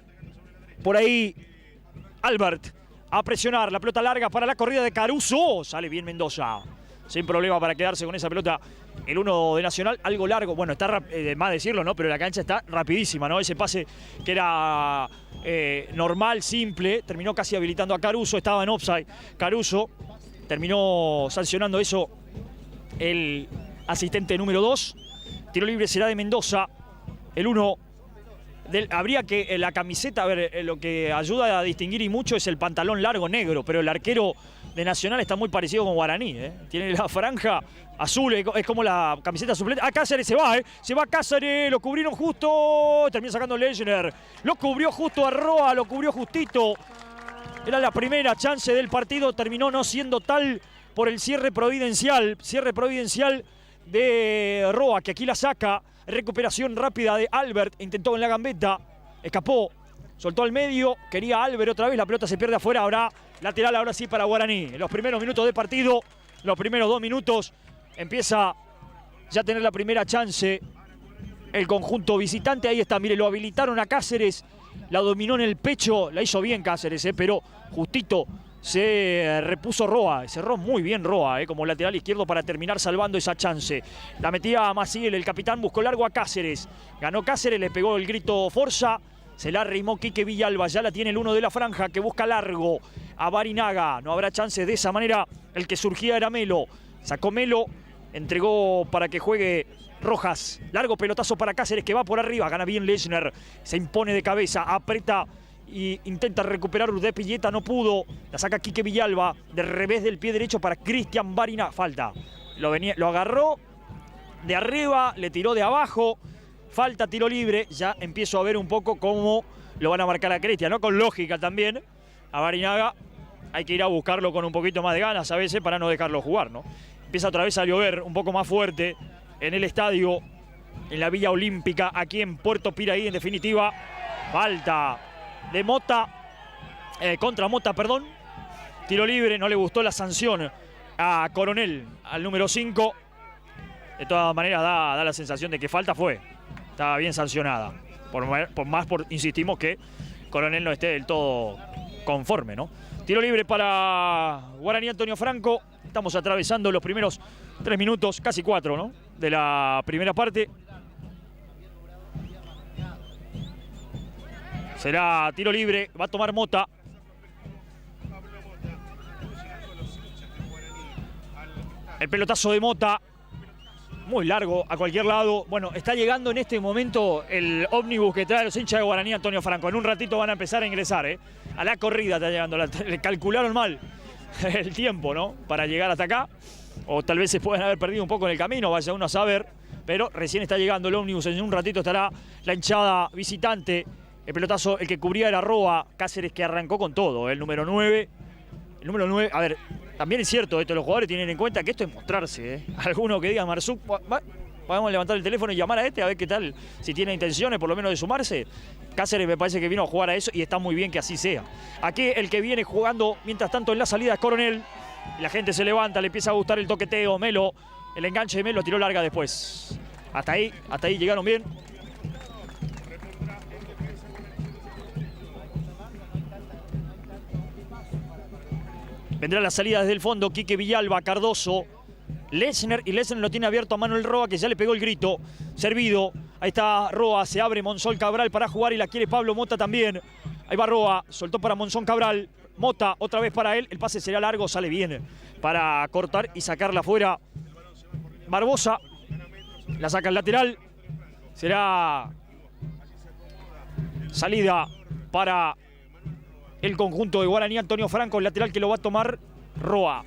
por ahí Albert a presionar. La pelota larga para la corrida de Caruso. Sale bien Mendoza. Sin problema para quedarse con esa pelota. El 1 de Nacional, algo largo. Bueno, está más decirlo, ¿no? Pero la cancha está rapidísima, ¿no? Ese pase que era normal, simple. Terminó casi habilitando a Caruso. Estaba en offside. Caruso terminó sancionando eso el asistente número 2. Tiro libre será de Mendoza. El 1. Habría que la camiseta, a ver, lo que ayuda a distinguir y mucho es el pantalón largo negro, pero el arquero de Nacional está muy parecido con Guaraní, ¿eh? Tiene la franja azul, es como la camiseta suplente. Ah, Cáceres se va, ¿eh? Se va Cáceres, lo cubrieron justo. Termina sacando Lechner. Lo cubrió justo a Roa, lo cubrió justito. Era la primera chance del partido, terminó no siendo tal por el cierre providencial. Cierre providencial de Roa, que aquí la saca. Recuperación rápida de Albert, intentó en la gambeta, escapó, soltó al medio, quería Albert otra vez, la pelota se pierde afuera, habrá lateral ahora sí para Guaraní. En los primeros minutos de partido, los primeros 2 minutos, empieza ya a tener la primera chance el conjunto visitante. Ahí está, mire, lo habilitaron a Cáceres, la dominó en el pecho, la hizo bien Cáceres, pero justito se repuso Roa, cerró muy bien Roa, como lateral izquierdo para terminar salvando esa chance. La metía a Maciel, el capitán buscó largo a Cáceres. Ganó Cáceres, le pegó el grito Forza, se la arrimó Quique Villalba, ya la tiene el 1 de la franja que busca largo a Barinaga. No habrá chance de esa manera, el que surgía era Melo. Sacó Melo, entregó para que juegue Rojas. Largo pelotazo para Cáceres que va por arriba, gana bien Lechner, se impone de cabeza, aprieta y intenta recuperar Urdapilleta, no pudo. La saca Quique Villalba de revés del pie derecho para Cristian Barina. Falta. Lo agarró de arriba, le tiró de abajo. Falta, tiro libre. Ya empiezo a ver un poco cómo lo van a marcar a Cristian, ¿no? Con lógica también. A Barinaga hay que ir a buscarlo con un poquito más de ganas a veces para no dejarlo jugar, ¿no? Empieza otra vez a llover un poco más fuerte en el estadio, en la Villa Olímpica, aquí en Puerto Piraí, en definitiva. Falta de Mota, contra Mota, perdón. Tiro libre, no le gustó la sanción a Coronel, al número 5. De todas maneras da la sensación de que falta fue. Estaba bien sancionada. Insistimos que Coronel no esté del todo conforme, ¿no? Tiro libre para Guaraní, Antonio Franco. Estamos atravesando los primeros 3 minutos, casi 4, ¿no? De la primera parte. Será tiro libre, va a tomar Mota. El pelotazo de Mota, muy largo, a cualquier lado. Bueno, está llegando en este momento el ómnibus que trae a los hinchas de Guaraní, Antonio Franco. En un ratito van a empezar a ingresar, ¿eh? A la corrida está llegando. Le calcularon mal el tiempo, ¿no? Para llegar hasta acá. O tal vez se pueden haber perdido un poco en el camino, vaya uno a saber. Pero recién está llegando el ómnibus. En un ratito estará la hinchada visitante. El pelotazo, el que cubría era Roa. Cáceres que arrancó con todo, el número 9. El número 9, a ver, también es cierto, los jugadores tienen en cuenta que esto es mostrarse, ¿eh? Alguno que diga, Marsuk, podemos levantar el teléfono y llamar a este a ver qué tal, si tiene intenciones por lo menos de sumarse. Cáceres me parece que vino a jugar a eso y está muy bien que así sea. Aquí el que viene jugando mientras tanto en la salida es Coronel. La gente se levanta, le empieza a gustar el toqueteo. Melo El enganche de Melo, tiró larga después. Hasta ahí llegaron bien. Vendrá la salida desde el fondo, Quique Villalba, Cardoso, Lechner, y Lechner lo tiene abierto a Manuel Roa, que ya le pegó el grito. Servido, ahí está Roa, se abre Monzón Cabral para jugar y la quiere Pablo Mota también. Ahí va Roa, soltó para Monzón Cabral. Mota, otra vez para él, el pase será largo, sale bien para cortar y sacarla afuera. Barbosa, la saca al lateral. Será salida para el conjunto de Guaraní. Antonio Franco, el lateral que lo va a tomar Roa.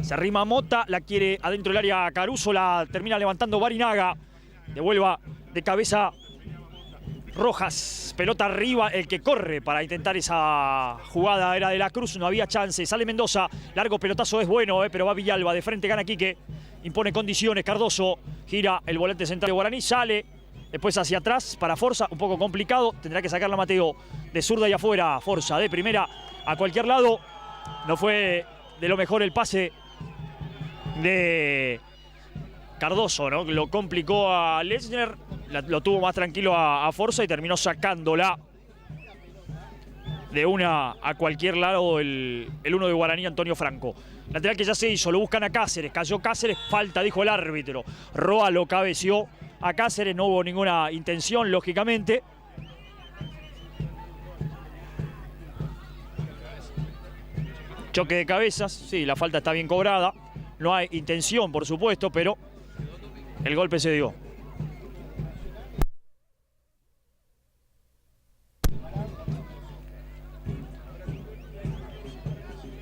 Se arrima Mota, la quiere adentro del área Caruso, la termina levantando Barinaga. Devuelva de cabeza Rojas, pelota arriba, el que corre para intentar esa jugada era de la Cruz, no había chance. Sale Mendoza, largo pelotazo es bueno, pero va Villalba, de frente gana Quique. Impone condiciones, Cardoso, gira el volante central de Guaraní, sale. Después hacia atrás para Forza, un poco complicado. Tendrá que sacarla Mateo de zurda y afuera. Forza de primera a cualquier lado. No fue de lo mejor el pase de Cardoso, ¿no? Lo complicó a Lechner. Lo tuvo más tranquilo a Forza y terminó sacándola de una a cualquier lado el uno de Guaraní, Antonio Franco. Lateral que ya se hizo, lo buscan a Cáceres. Cayó Cáceres, falta, dijo el árbitro. Roa lo cabeció a Cáceres, no hubo ninguna intención, lógicamente. Choque de cabezas, sí, la falta está bien cobrada. No hay intención, por supuesto, pero el golpe se dio.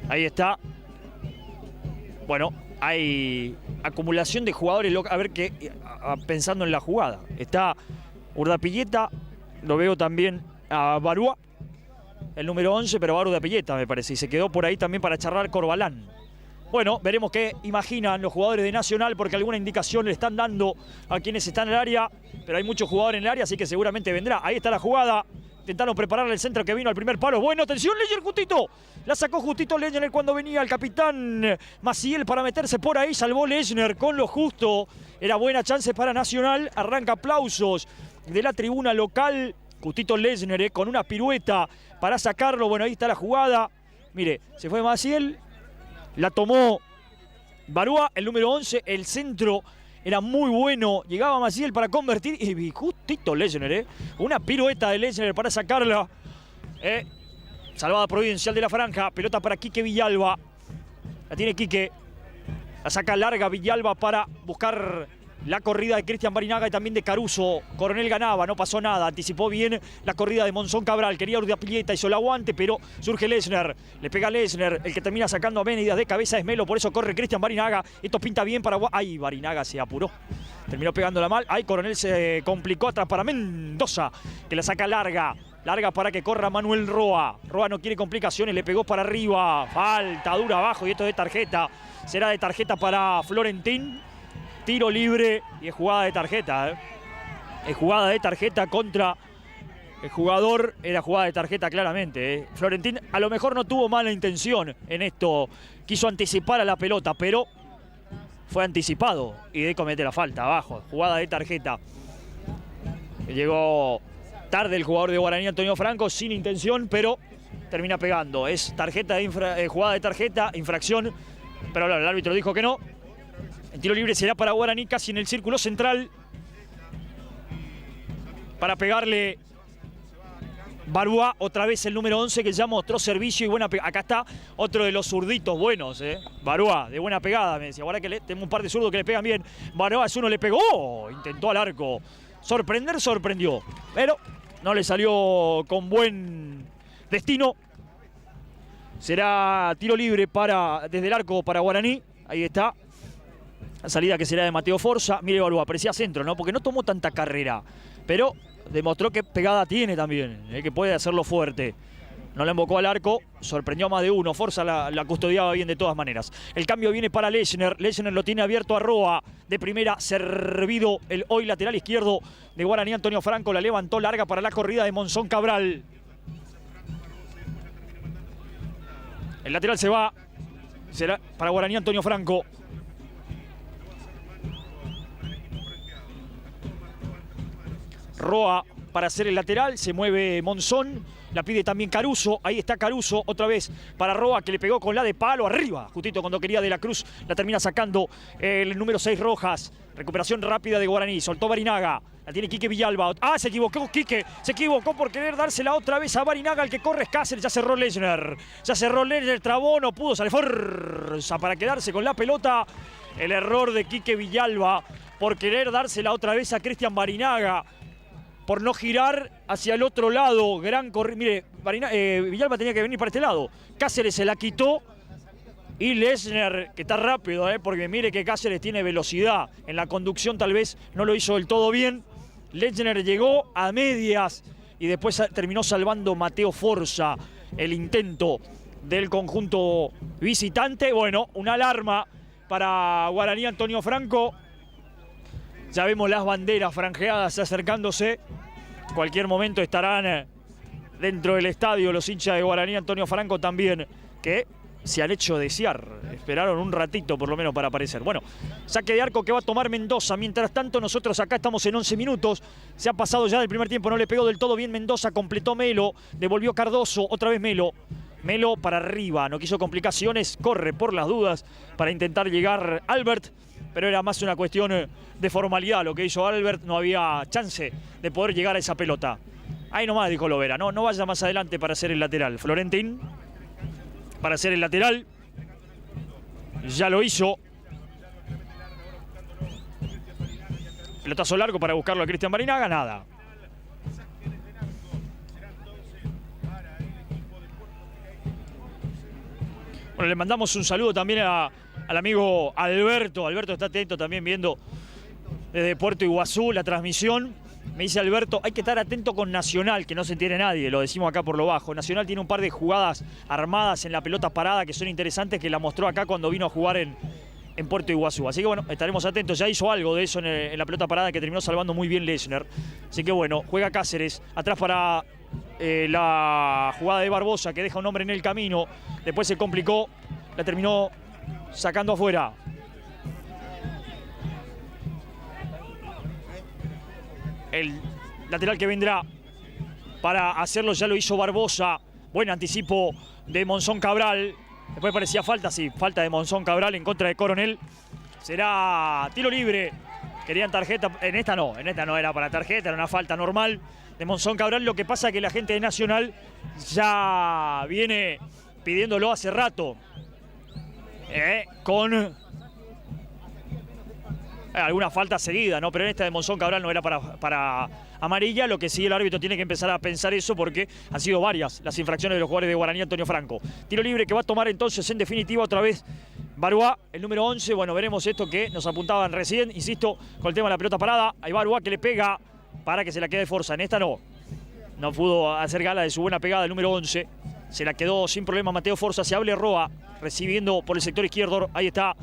Ahí está. Bueno, hay acumulación de jugadores. A ver qué, pensando en la jugada. Está Urdapilleta, lo veo también a Barúa, el número 11, pero va Urdapilleta me parece. Y se quedó por ahí también para charlar Corbalán. Bueno, veremos qué imaginan los jugadores de Nacional, porque alguna indicación le están dando a quienes están en el área. Pero hay muchos jugadores en el área, así que seguramente vendrá. Ahí está la jugada. Intentaron prepararle el centro que vino al primer palo. Bueno, atención, Leyer justito. La sacó justito Lechner cuando venía el capitán Maciel para meterse por ahí. Salvó Lechner con lo justo. Era buena chance para Nacional. Arranca aplausos de la tribuna local. Justito Lechner con una pirueta para sacarlo. Bueno, ahí está la jugada. Mire, se fue Maciel. La tomó Barúa, el número 11. El centro era muy bueno. Llegaba Maciel para convertir. Y justito Lechner, una pirueta de Lechner para sacarla. Salvada providencial de la franja. Pelota para Quique Villalba. La tiene Quique. La saca larga Villalba para buscar la corrida de Cristian Barinaga y también de Caruso. Coronel ganaba, no pasó nada. Anticipó bien la corrida de Monzón Cabral. Quería Urdapilleta, hizo el aguante, pero surge Lechner. Le pega Lechner. El que termina sacando a medidas de cabeza es Melo. Por eso corre Cristian Barinaga. Esto pinta bien para... ¡Ay! Barinaga se apuró. Terminó pegándola mal. ¡Ay! Coronel se complicó atrás para Mendoza, que la saca larga. Larga para que corra Manuel Roa. Roa no quiere complicaciones, le pegó para arriba. Falta dura abajo y esto es de tarjeta. Será de tarjeta para Florentín. Tiro libre y es jugada de tarjeta. Es jugada de tarjeta contra el jugador. Era jugada de tarjeta claramente. Florentín a lo mejor no tuvo mala intención en esto. Quiso anticipar a la pelota, pero fue anticipado y de comete la falta abajo. Jugada de tarjeta. Llegó tarde el jugador de Guaraní, Antonio Franco, sin intención, pero termina pegando. Es tarjeta de jugada de tarjeta, infracción, pero el árbitro dijo que no. El tiro libre será para Guaraní, casi en el círculo central. Para pegarle Barúa, otra vez el número 11 que ya mostró servicio y buena pegada. Acá está otro de los zurditos buenos, Barúa, de buena pegada, me decía. Ahora que tengo un par de zurdos que le pegan bien. Barúa es uno, le pegó, intentó al arco. Sorprender, sorprendió, pero no le salió con buen destino. Será tiro libre desde el arco para Guaraní. Ahí está. La salida que será de Mateo Forza. Mire Barúa, parecía centro, ¿no? Porque no tomó tanta carrera. Pero demostró que pegada tiene también, que puede hacerlo fuerte. No la embocó al arco, sorprendió a más de uno. Forza la custodiaba bien de todas maneras. El cambio viene para Lechner. Lechner lo tiene abierto a Roa. De primera, servido el hoy lateral izquierdo de Guaraní, Antonio Franco. La levantó larga para la corrida de Monzón Cabral. El lateral se va. Será para Guaraní, Antonio Franco. Roa para hacer el lateral, se mueve Monzón, la pide también Caruso, ahí está Caruso, otra vez para Roa que le pegó con la de palo arriba, justito cuando quería De la Cruz, la termina sacando el número 6 Rojas, recuperación rápida de Guaraní, soltó Barinaga, la tiene Quique Villalba, se equivocó Quique, se equivocó por querer dársela otra vez a Barinaga, el que corre es Cáceres, ya cerró Lechner, trabó, no pudo, sale fuerza para quedarse con la pelota, el error de Quique Villalba por querer dársela otra vez a Cristian Barinaga, por no girar hacia el otro lado, gran corrida. Mire, Villalba tenía que venir para este lado. Cáceres se la quitó y Lechner, que está rápido, porque mire que Cáceres tiene velocidad. En la conducción tal vez no lo hizo del todo bien. Lechner llegó a medias y después terminó salvando Mateo Forza el intento del conjunto visitante. Bueno, una alarma para Guaraní Antonio Franco. Ya vemos las banderas franjeadas acercándose. En cualquier momento estarán dentro del estadio los hinchas de Guaraní Antonio Franco también, que se han hecho desear. Esperaron un ratito por lo menos para aparecer. Bueno, saque de arco que va a tomar Mendoza. Mientras tanto nosotros acá estamos en 11 minutos. Se ha pasado ya del primer tiempo, no le pegó del todo bien Mendoza. Completó Melo, devolvió Cardoso, otra vez Melo. Melo para arriba, no quiso complicaciones, corre por las dudas para intentar llegar Albert. Pero era más una cuestión de formalidad lo que hizo Albert, no había chance de poder llegar a esa pelota. Ahí nomás dijo Lovera, no vaya más adelante para hacer el lateral. Florentín para hacer el lateral, ya lo hizo. Pelotazo largo para buscarlo a Cristian Barinaga, nada. Bueno, le mandamos un saludo también al amigo Alberto. Alberto está atento también viendo desde Puerto Iguazú la transmisión. Me dice Alberto, hay que estar atento con Nacional, que no se entiende nadie, lo decimos acá por lo bajo. Nacional tiene un par de jugadas armadas en la pelota parada que son interesantes, que la mostró acá cuando vino a jugar en Puerto Iguazú. Así que bueno, estaremos atentos. Ya hizo algo de eso en la pelota parada que terminó salvando muy bien Lechner. Así que bueno, juega Cáceres. Atrás para la jugada de Barbosa, que deja un hombre en el camino. Después se complicó, la terminó sacando afuera. El lateral que vendrá para hacerlo ya lo hizo Barbosa. Buen anticipo de Monzón Cabral. Después parecía falta, sí, falta de Monzón Cabral en contra de Coronel. Será tiro libre. Querían tarjeta, en esta no era para tarjeta, era una falta normal de Monzón Cabral. Lo que pasa es que la gente de Nacional ya viene pidiéndolo hace rato. Con alguna falta seguida, ¿no? Pero en esta de Monzón Cabral no era para amarilla. Lo que sí, el árbitro tiene que empezar a pensar eso porque han sido varias las infracciones de los jugadores de Guaraní Antonio Franco. Tiro libre que va a tomar entonces en definitiva otra vez Baruá, el número 11. Bueno, veremos esto que nos apuntaban recién, insisto, con el tema de la pelota parada. Hay Baruá que le pega para que se la quede Forza. En esta no pudo hacer gala de su buena pegada el número 11. Se la quedó sin problema Mateo Forza. Se hable Roa recibiendo por el sector izquierdo. Ahí está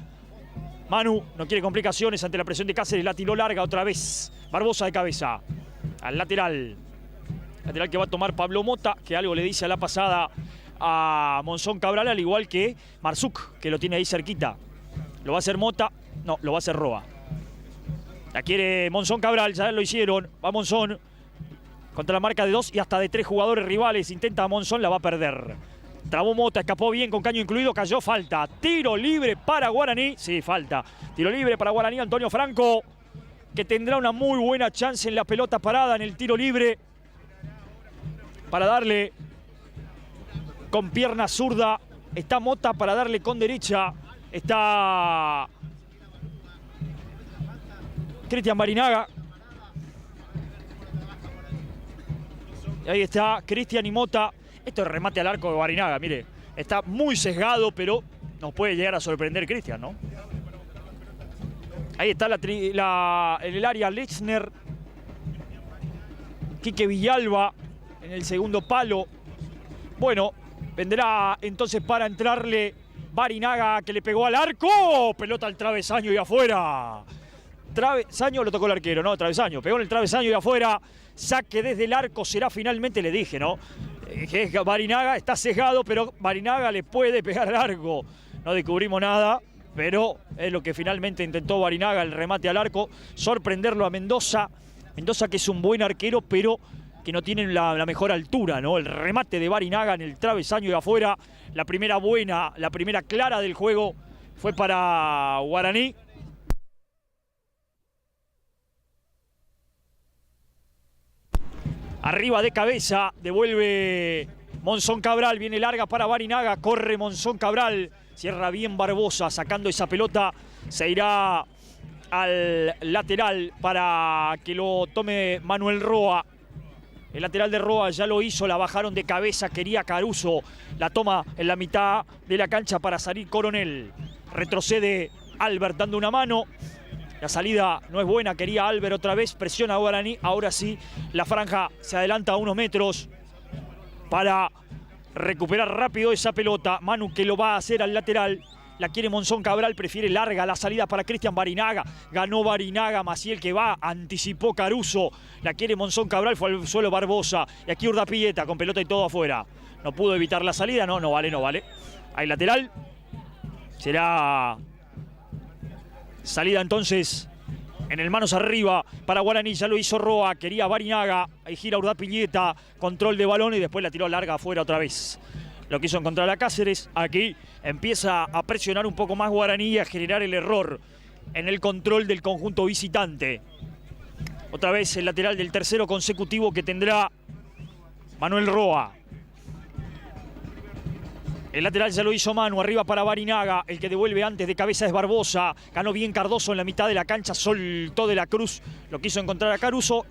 Manu, no quiere complicaciones ante la presión de Cáceres. La tiró larga otra vez. Barbosa de cabeza. Al lateral. Lateral que va a tomar Pablo Mota, que algo le dice a la pasada a Monzón Cabral, al igual que Marzuk, que lo tiene ahí cerquita. ¿Lo va a hacer Mota? No, lo va a hacer Roa. La quiere Monzón Cabral, ya lo hicieron. Va Monzón contra la marca de 2 y hasta de 3 jugadores rivales. Intenta Monzón, la va a perder. Trabó Mota, escapó bien con caño incluido, cayó, falta. Tiro libre para Guaraní. Sí, falta. Tiro libre para Guaraní Antonio Franco, que tendrá una muy buena chance en la pelota parada, en el tiro libre, para darle con pierna zurda. Está Mota para darle con derecha. Está Cristian Barinaga. Y ahí está Cristian y Mota. Esto es remate al arco de Barinaga, mire. Está muy sesgado, pero nos puede llegar a sorprender Cristian, ¿no? Ahí está en el área Lechner. Quique Villalba en el segundo palo. Bueno, vendrá entonces para entrarle Barinaga, que le pegó al arco. Pelota al travesaño y afuera. Travesaño lo tocó el arquero, no, travesaño. Pegó en el travesaño y afuera. Saque desde el arco será finalmente, le dije, ¿no? Que Barinaga está sesgado, pero Barinaga le puede pegar al arco. No descubrimos nada, pero es lo que finalmente intentó Barinaga, el remate al arco. Sorprenderlo a Mendoza Mendoza, que es un buen arquero, pero que no tienen la mejor altura, ¿no? El remate de Barinaga en el travesaño de afuera. La primera buena, la primera clara del juego fue para Guaraní. Arriba de cabeza, devuelve Monzón Cabral, viene larga para Barinaga, corre Monzón Cabral, cierra bien Barbosa, sacando esa pelota, se irá al lateral para que lo tome Manuel Roa. El lateral de Roa ya lo hizo, la bajaron de cabeza, quería Caruso, la toma en la mitad de la cancha para salir Coronel. Retrocede Albert dando una mano. La salida no es buena, quería Albert otra vez, presiona a Guaraní. Ahora sí, la franja se adelanta a unos metros para recuperar rápido esa pelota. Manu, que lo va a hacer al lateral. La quiere Monzón Cabral, prefiere larga la salida para Cristian Barinaga. Ganó Barinaga, Maciel que va, anticipó Caruso. La quiere Monzón Cabral, fue al suelo Barbosa. Y aquí Urdapilleta con pelota y todo afuera. No pudo evitar la salida, no vale. Hay lateral. Será salida entonces en el manos arriba para Guaraní. Ya lo hizo Roa, quería Barinaga. Ahí gira Urdapilleta, control de balón y después la tiró larga afuera otra vez. Lo quiso encontrar a Cáceres. Aquí empieza a presionar un poco más Guaraní y a generar el error en el control del conjunto visitante. Otra vez el lateral del tercero consecutivo que tendrá Manuel Roa. El lateral ya lo hizo Manu, arriba para Barinaga. El que devuelve antes de cabeza es Barbosa. Ganó bien Cardoso en la mitad de la cancha, soltó de la Cruz. Lo quiso encontrar a Caruso.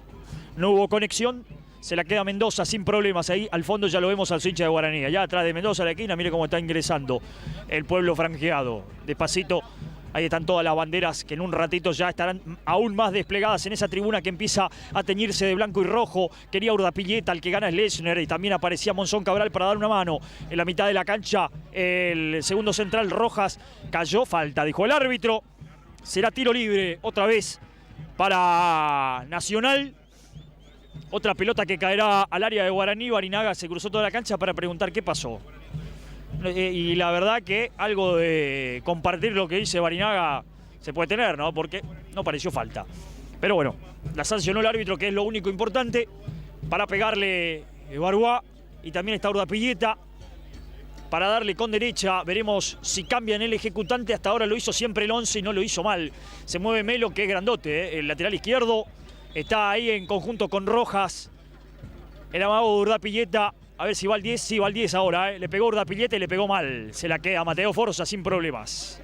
No hubo conexión. Se la queda Mendoza sin problemas. Ahí al fondo ya lo vemos al hincha de Guaraní. Allá atrás de Mendoza, la esquina, mire cómo está ingresando el pueblo franjeado. Despacito, ahí están todas las banderas que en un ratito ya estarán aún más desplegadas en esa tribuna que empieza a teñirse de blanco y rojo. Quería Urdapilleta, el que gana es Lechner y también aparecía Monzón Cabral para dar una mano. En la mitad de la cancha, el segundo central Rojas cayó, falta, dijo el árbitro. Será tiro libre otra vez para Nacional. Otra pelota que caerá al área de Guaraní. Barinaga se cruzó toda la cancha para preguntar qué pasó. Y la verdad que algo de compartir lo que dice Barinaga se puede tener, ¿no? Porque no pareció falta. Pero bueno, la sancionó el árbitro, que es lo único importante, para pegarle Barboa. Y también está Urdapilleta para darle con derecha. Veremos si cambian el ejecutante. Hasta ahora lo hizo siempre el 11 y no lo hizo mal. Se mueve Melo, que es grandote, el lateral izquierdo. Está ahí en conjunto con Rojas. El amago de Urdapilleta. A ver si va al 10. Sí, va al 10 ahora. Le pegó Urdapilleta y le pegó mal. Se la queda Mateo Forza sin problemas.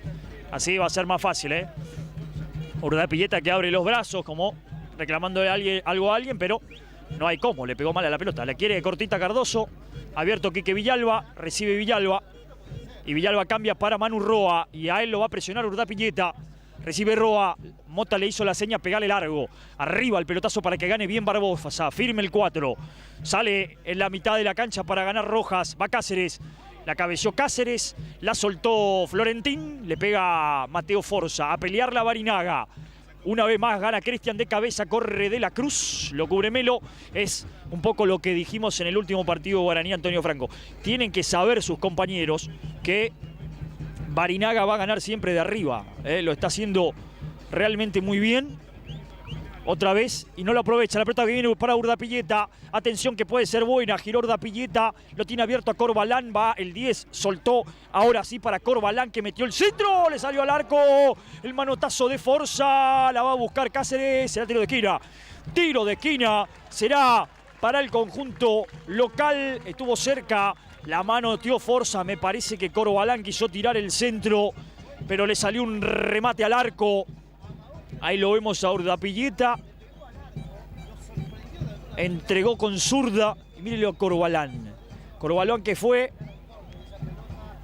Así va a ser más fácil, Urdapilleta que abre los brazos como reclamándole algo a alguien, pero no hay cómo. Le pegó mal a la pelota. La quiere cortita Cardoso. Abierto Quique Villalba. Recibe Villalba. Y Villalba cambia para Manu Roa. Y a él lo va a presionar Urdapilleta. Recibe Roa, Mota le hizo la seña, pegale largo. Arriba el pelotazo para que gane bien Barbosa, firme el 4. Sale en la mitad de la cancha para ganar Rojas, va Cáceres. La cabeció Cáceres, la soltó Florentín, le pega Mateo Forza. A pelear la Barinaga. Una vez más gana Cristian de cabeza, corre de la Cruz, lo cubre Melo. Es un poco lo que dijimos en el último partido Guaraní Antonio Franco. Tienen que saber sus compañeros que Barinaga va a ganar siempre de arriba. Lo está haciendo realmente muy bien. Otra vez, y no lo aprovecha. La pelota que viene para Urdapilleta. Atención que puede ser buena. Giró Urdapilleta. Lo tiene abierto a Corbalán. Va el 10. Soltó ahora sí para Corbalán, que metió el centro. Le salió al arco. El manotazo de Forza. La va a buscar Cáceres. Será tiro de esquina. Tiro de esquina. Será para el conjunto local. Estuvo cerca. La mano de Tío Forza. Me parece que Corbalán quiso tirar el centro, pero le salió un remate al arco. Ahí lo vemos a Urdapilleta. Entregó con zurda. Y mírenlo a Corbalán. Corbalán que fue...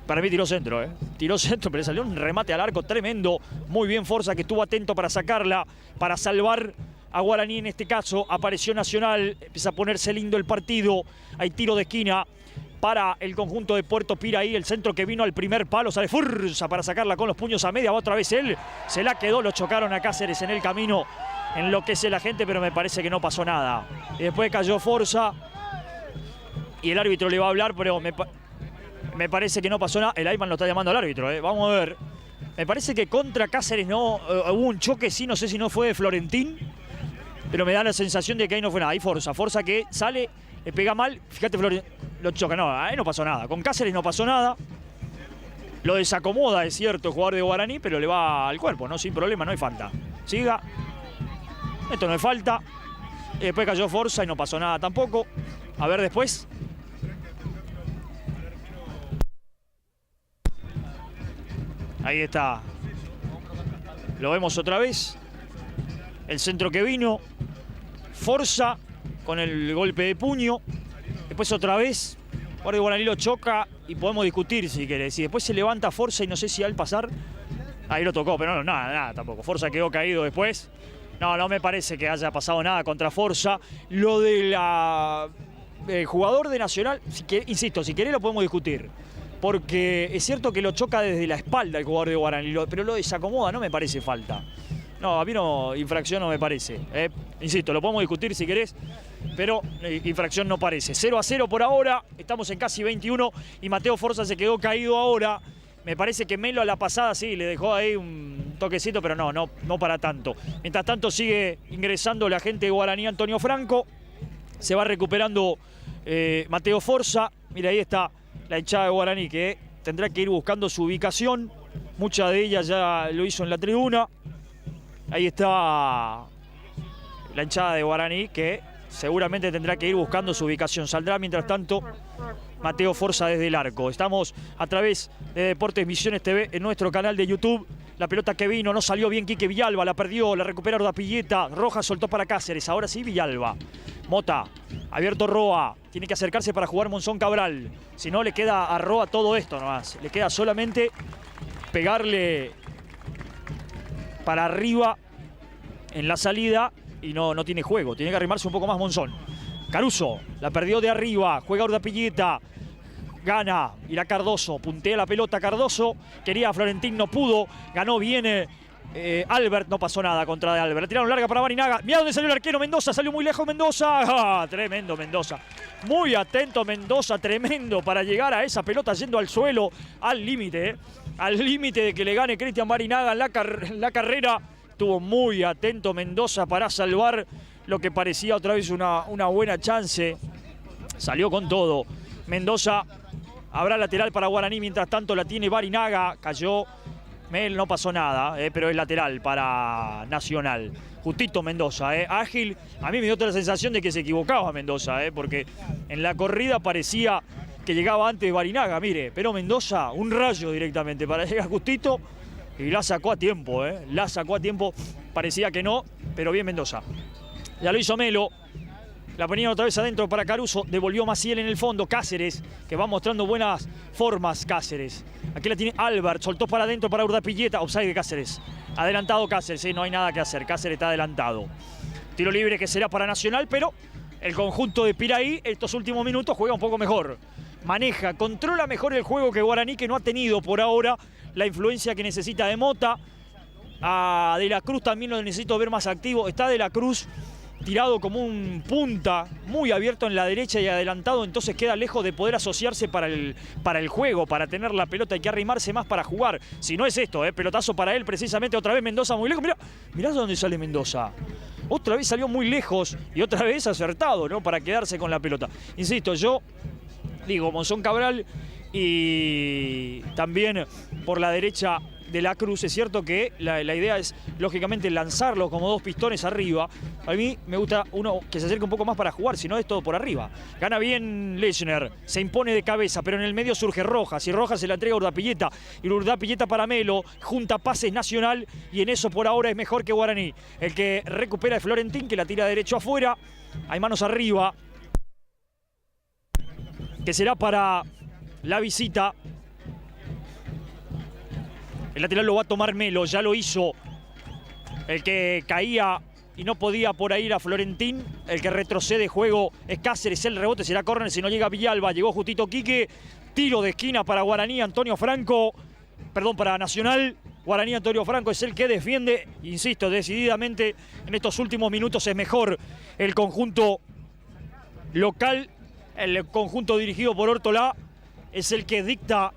Para mí tiró centro, Tiró centro, pero le salió un remate al arco tremendo. Muy bien Forza, que estuvo atento para sacarla, para salvar a Guaraní en este caso. Apareció Nacional. Empieza a ponerse lindo el partido. Hay tiro de esquina para el conjunto de Puerto Pira. Ahí el centro que vino al primer palo, sale Forza para sacarla con los puños a media, va otra vez él, se la quedó, lo chocaron a Cáceres en el camino, enloquece la gente, pero me parece que no pasó nada. Y después cayó Forza y el árbitro le va a hablar, pero me parece que no pasó nada. El Ayman lo está llamando al árbitro, vamos a ver. Me parece que contra Cáceres no hubo un choque, sí, no sé si no fue de Florentín. pero me da la sensación de que ahí no fue nada. Ahí Forza que sale, le pega mal, fíjate Flores, lo choca, no, ahí no pasó nada. Con Cáceres no pasó nada. Lo desacomoda, es cierto, el jugador de Guaraní, pero le va al cuerpo, ¿no? Sin problema, no hay falta. Siga. Esto no es falta. Después cayó Forza y no pasó nada tampoco. A ver después. Ahí está. Lo vemos otra vez. El centro que vino. Forza con el golpe de puño. Después otra vez. Guardia Guaraní lo choca y podemos discutir si querés. Y después se levanta Forza y no sé si al pasar. Ahí lo tocó, pero no, nada tampoco. Forza quedó caído después. No me parece que haya pasado nada contra Forza. Lo de el jugador de Nacional, insisto, si querés lo podemos discutir. Porque es cierto que lo choca desde la espalda el jugador de Guaraní, pero lo desacomoda, no me parece falta. No, a mí no, infracción no me parece. Insisto, lo podemos discutir si querés, pero infracción no parece. 0-0 por ahora, estamos en casi 21 y Mateo Forza se quedó caído ahora. Me parece que Melo a la pasada sí, le dejó ahí un toquecito, pero no para tanto. Mientras tanto sigue ingresando la gente de Guaraní, Antonio Franco. Se va recuperando Mateo Forza. Mira, ahí está la hinchada de Guaraní que tendrá que ir buscando su ubicación. Mucha de ella ya lo hizo en la tribuna. Ahí está la hinchada de Guaraní que seguramente tendrá que ir buscando su ubicación. Saldrá mientras tanto Mateo Forza desde el arco. Estamos a través de Deportes Misiones TV en nuestro canal de YouTube. La pelota que vino, no salió bien Quique Villalba, la perdió, la recupera Urdapilleta. Rojas soltó para Cáceres, ahora sí Villalba. Mota, abierto Roa, tiene que acercarse para jugar Monzón Cabral. Si no, le queda a Roa todo esto nomás. Le queda solamente pegarle para arriba en la salida y no tiene juego. Tiene que arrimarse un poco más Monzón. Caruso, la perdió de arriba, juega Urdapilleta, gana, irá Cardoso, puntea la pelota Cardoso, quería Florentín, no pudo, ganó bien Albert, no pasó nada contra de Albert. La tiraron larga para Barinaga, mirá dónde salió el arquero Mendoza, salió muy lejos Mendoza, tremendo Mendoza. Muy atento Mendoza, tremendo para llegar a esa pelota yendo al suelo, al límite de que le gane Cristian Barinaga en la carrera. Estuvo muy atento Mendoza para salvar lo que parecía otra vez una buena chance. Salió con todo. Mendoza, habrá lateral para Guaraní, mientras tanto la tiene Barinaga. Cayó, no pasó nada, pero es lateral para Nacional. Justito Mendoza, ágil. A mí me dio otra sensación de que se equivocaba Mendoza, porque en la corrida parecía que llegaba antes Barinaga, mire. Pero Mendoza, un rayo directamente para llegar justito. Y la sacó a tiempo, la sacó a tiempo. Parecía que no, pero bien Mendoza. Ya lo hizo Melo. La ponía otra vez adentro para Caruso. Devolvió Maciel en el fondo. Cáceres, que va mostrando buenas formas Cáceres. Aquí la tiene Albert. Soltó para adentro para Urdapilleta. Offside de Cáceres. Adelantado Cáceres, no hay nada que hacer. Cáceres está adelantado. Tiro libre que será para Nacional, pero el conjunto de Piraí estos últimos minutos juega un poco mejor. Maneja, controla mejor el juego que Guaraní, que no ha tenido por ahora la influencia que necesita de Mota. A De la Cruz también lo necesito ver más activo. Está De la Cruz tirado como un punta, muy abierto en la derecha y adelantado, entonces queda lejos de poder asociarse para el juego, para tener la pelota. Hay que arrimarse más para jugar. Si no es esto, pelotazo para él precisamente. Otra vez Mendoza muy lejos. Mirá dónde sale Mendoza. Otra vez salió muy lejos y otra vez acertado, ¿no? Para quedarse con la pelota. Insisto, yo digo, Monzón Cabral y también por la derecha De la Cruz. Es cierto que la idea es, lógicamente, lanzarlo como dos pistones arriba. A mí me gusta uno que se acerque un poco más para jugar, si no es todo por arriba. Gana bien Lechner, se impone de cabeza, pero en el medio surge Rojas, y Rojas se la entrega a Urdapilleta. Y Urdapilleta para Melo, junta pases Nacional, y en eso por ahora es mejor que Guaraní. El que recupera es Florentín, que la tira derecho afuera. Hay manos arriba, que será para la visita. El lateral lo va a tomar Melo, ya lo hizo. El que caía y no podía por ahí era Florentín. El que retrocede juego es Cáceres. El rebote será córner si no llega Villalba. Llegó justito Quique. Tiro de esquina para Guaraní, Antonio Franco. Perdón, para Nacional. Guaraní, Antonio Franco es el que defiende. Insisto, decididamente en estos últimos minutos es mejor el conjunto local. El conjunto dirigido por Ortolá es el que dicta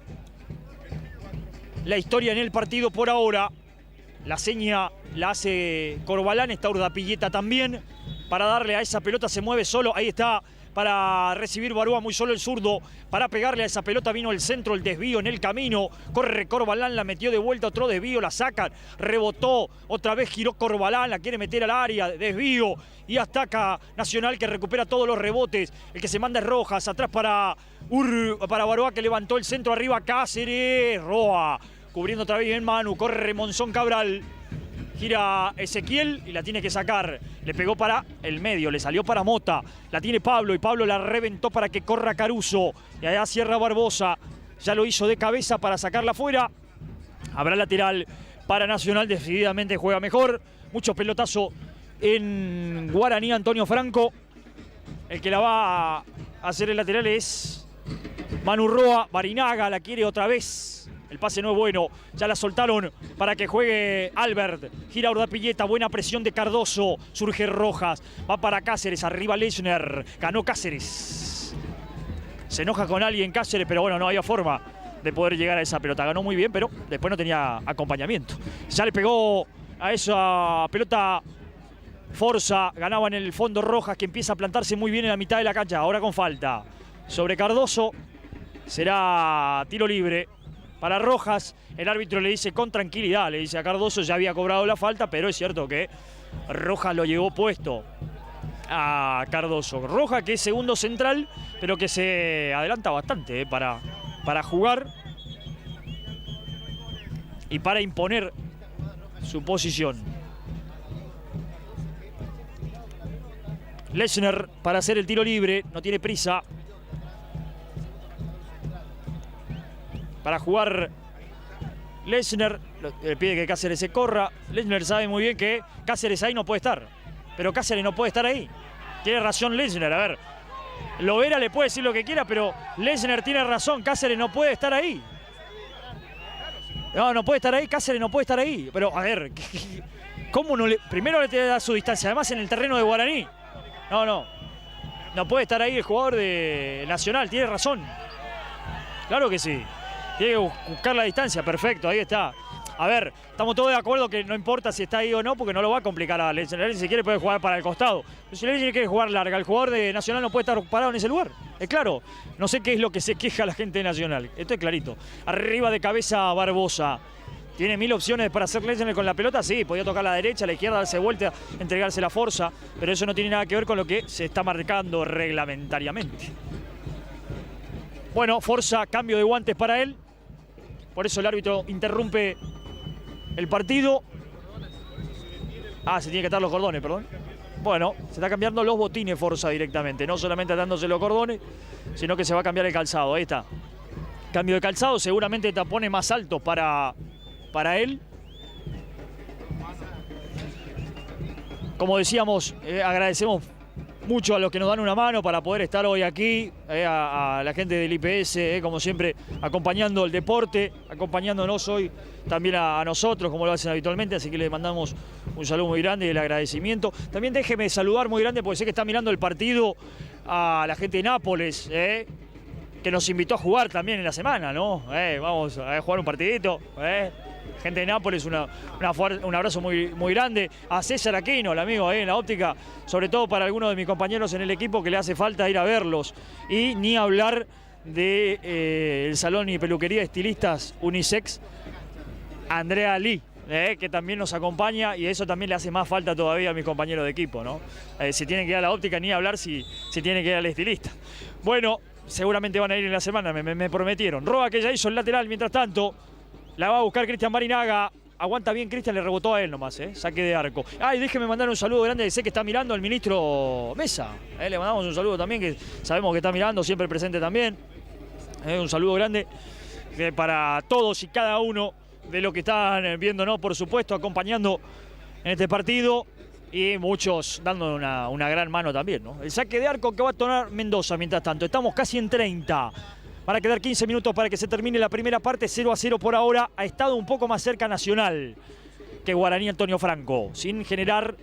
la historia en el partido por ahora. La seña la hace Corbalán, está Urdapilleta también. Para darle a esa pelota se mueve solo, ahí está. Para recibir Barúa muy solo el zurdo, para pegarle a esa pelota vino el centro, el desvío en el camino, corre Corbalán, la metió de vuelta, otro desvío, la sacan, rebotó, otra vez giró Corbalán, la quiere meter al área, desvío y ataca Nacional que recupera todos los rebotes, el que se manda es Rojas, atrás para Barúa que levantó el centro, arriba Cáceres, Roa, cubriendo otra vez bien Manu, corre Monzón Cabral. Gira Ezequiel y la tiene que sacar. Le pegó para el medio, le salió para Mota. La tiene Pablo y Pablo la reventó para que corra Caruso. Y allá cierra Barbosa. Ya lo hizo de cabeza para sacarla afuera. Habrá lateral para Nacional. Decididamente juega mejor. Mucho pelotazo en Guaraní, Antonio Franco. El que la va a hacer el lateral es Manu Roa. Barinaga la quiere otra vez. El pase no es bueno, ya la soltaron para que juegue Albert. Gira Urdapilleta, buena presión de Cardoso. Surge Rojas, va para Cáceres, arriba Lechner. Ganó Cáceres. Se enoja con alguien Cáceres, pero bueno, no había forma de poder llegar a esa pelota. Ganó muy bien, pero después no tenía acompañamiento. Ya le pegó a esa pelota Forza. Ganaba en el fondo Rojas, que empieza a plantarse muy bien en la mitad de la cancha. Ahora con falta sobre Cardoso. Será tiro libre para Rojas. El árbitro le dice con tranquilidad, le dice a Cardoso, ya había cobrado la falta, pero es cierto que Rojas lo llevó puesto a Cardoso. Rojas que es segundo central, pero que se adelanta bastante para jugar y para imponer su posición. Lechner para hacer el tiro libre, no tiene prisa. Para jugar Lechner, le pide que Cáceres se corra. Lechner sabe muy bien que Cáceres ahí no puede estar. Pero Cáceres no puede estar ahí. Tiene razón Lechner, a ver. Lovera le puede decir lo que quiera, pero Lechner tiene razón. Cáceres no puede estar ahí. No puede estar ahí, Cáceres no puede estar ahí. Pero, a ver, ¿cómo no le...? Primero le tiene que dar su distancia, además en el terreno de Guaraní. No puede estar ahí el jugador de Nacional, tiene razón. Claro que sí. Tiene que buscar la distancia, perfecto, ahí está. A ver, estamos todos de acuerdo que no importa si está ahí o no, porque no lo va a complicar a Lechner. Si quiere puede jugar para el costado. Pero si Lechner quiere jugar larga, el jugador de Nacional no puede estar parado en ese lugar. Es claro, no sé qué es lo que se queja la gente de Nacional. Esto es clarito. Arriba de cabeza Barbosa. ¿Tiene 1000 opciones para hacer Lechner con la pelota? Sí, podía tocar a la derecha, a la izquierda, darse vuelta, entregarse la fuerza. Pero eso no tiene nada que ver con lo que se está marcando reglamentariamente. Bueno, Forza, cambio de guantes para él. Por eso el árbitro interrumpe el partido. Se tiene que atar los cordones, perdón. Bueno, se está cambiando los botines Forza directamente. No solamente atándose los cordones, sino que se va a cambiar el calzado. Ahí está. Cambio de calzado, seguramente tapones más altos para él. Como decíamos, agradecemos mucho a los que nos dan una mano para poder estar hoy aquí, a la gente del IPS, como siempre, acompañando el deporte, acompañándonos hoy también a nosotros, como lo hacen habitualmente, así que les mandamos un saludo muy grande y el agradecimiento. También déjeme saludar muy grande, porque sé que está mirando el partido, a la gente de Nápoles, que nos invitó a jugar también en la semana, ¿no? Vamos a jugar un partidito, Gente de Nápoles, un abrazo muy grande. A César Aquino, el amigo en la óptica, sobre todo para algunos de mis compañeros en el equipo que le hace falta ir a verlos. Y ni hablar del salón y peluquería de estilistas unisex, Andrea Lee, que también nos acompaña, y eso también le hace más falta todavía a mis compañeros de equipo, ¿no? Si tienen que ir a la óptica, ni hablar si tienen que ir al estilista. Bueno, seguramente van a ir en la semana, me prometieron. Roa que ya hizo el lateral, mientras tanto la va a buscar Cristian Barinaga. Aguanta bien Cristian, le rebotó a él nomás, saque de arco. Y déjeme mandar un saludo grande, sé que está mirando el ministro Mesa. Le mandamos un saludo también, que sabemos que está mirando, siempre presente también. Un saludo grande para todos y cada uno de los que están viéndonos, por supuesto, acompañando en este partido. Y muchos dando una gran mano también, ¿no? El saque de arco que va a tomar Mendoza, mientras tanto. Estamos casi en 30. Van a quedar 15 minutos para que se termine la primera parte. 0-0 por ahora. Ha estado un poco más cerca Nacional que Guaraní Antonio Franco, sin generar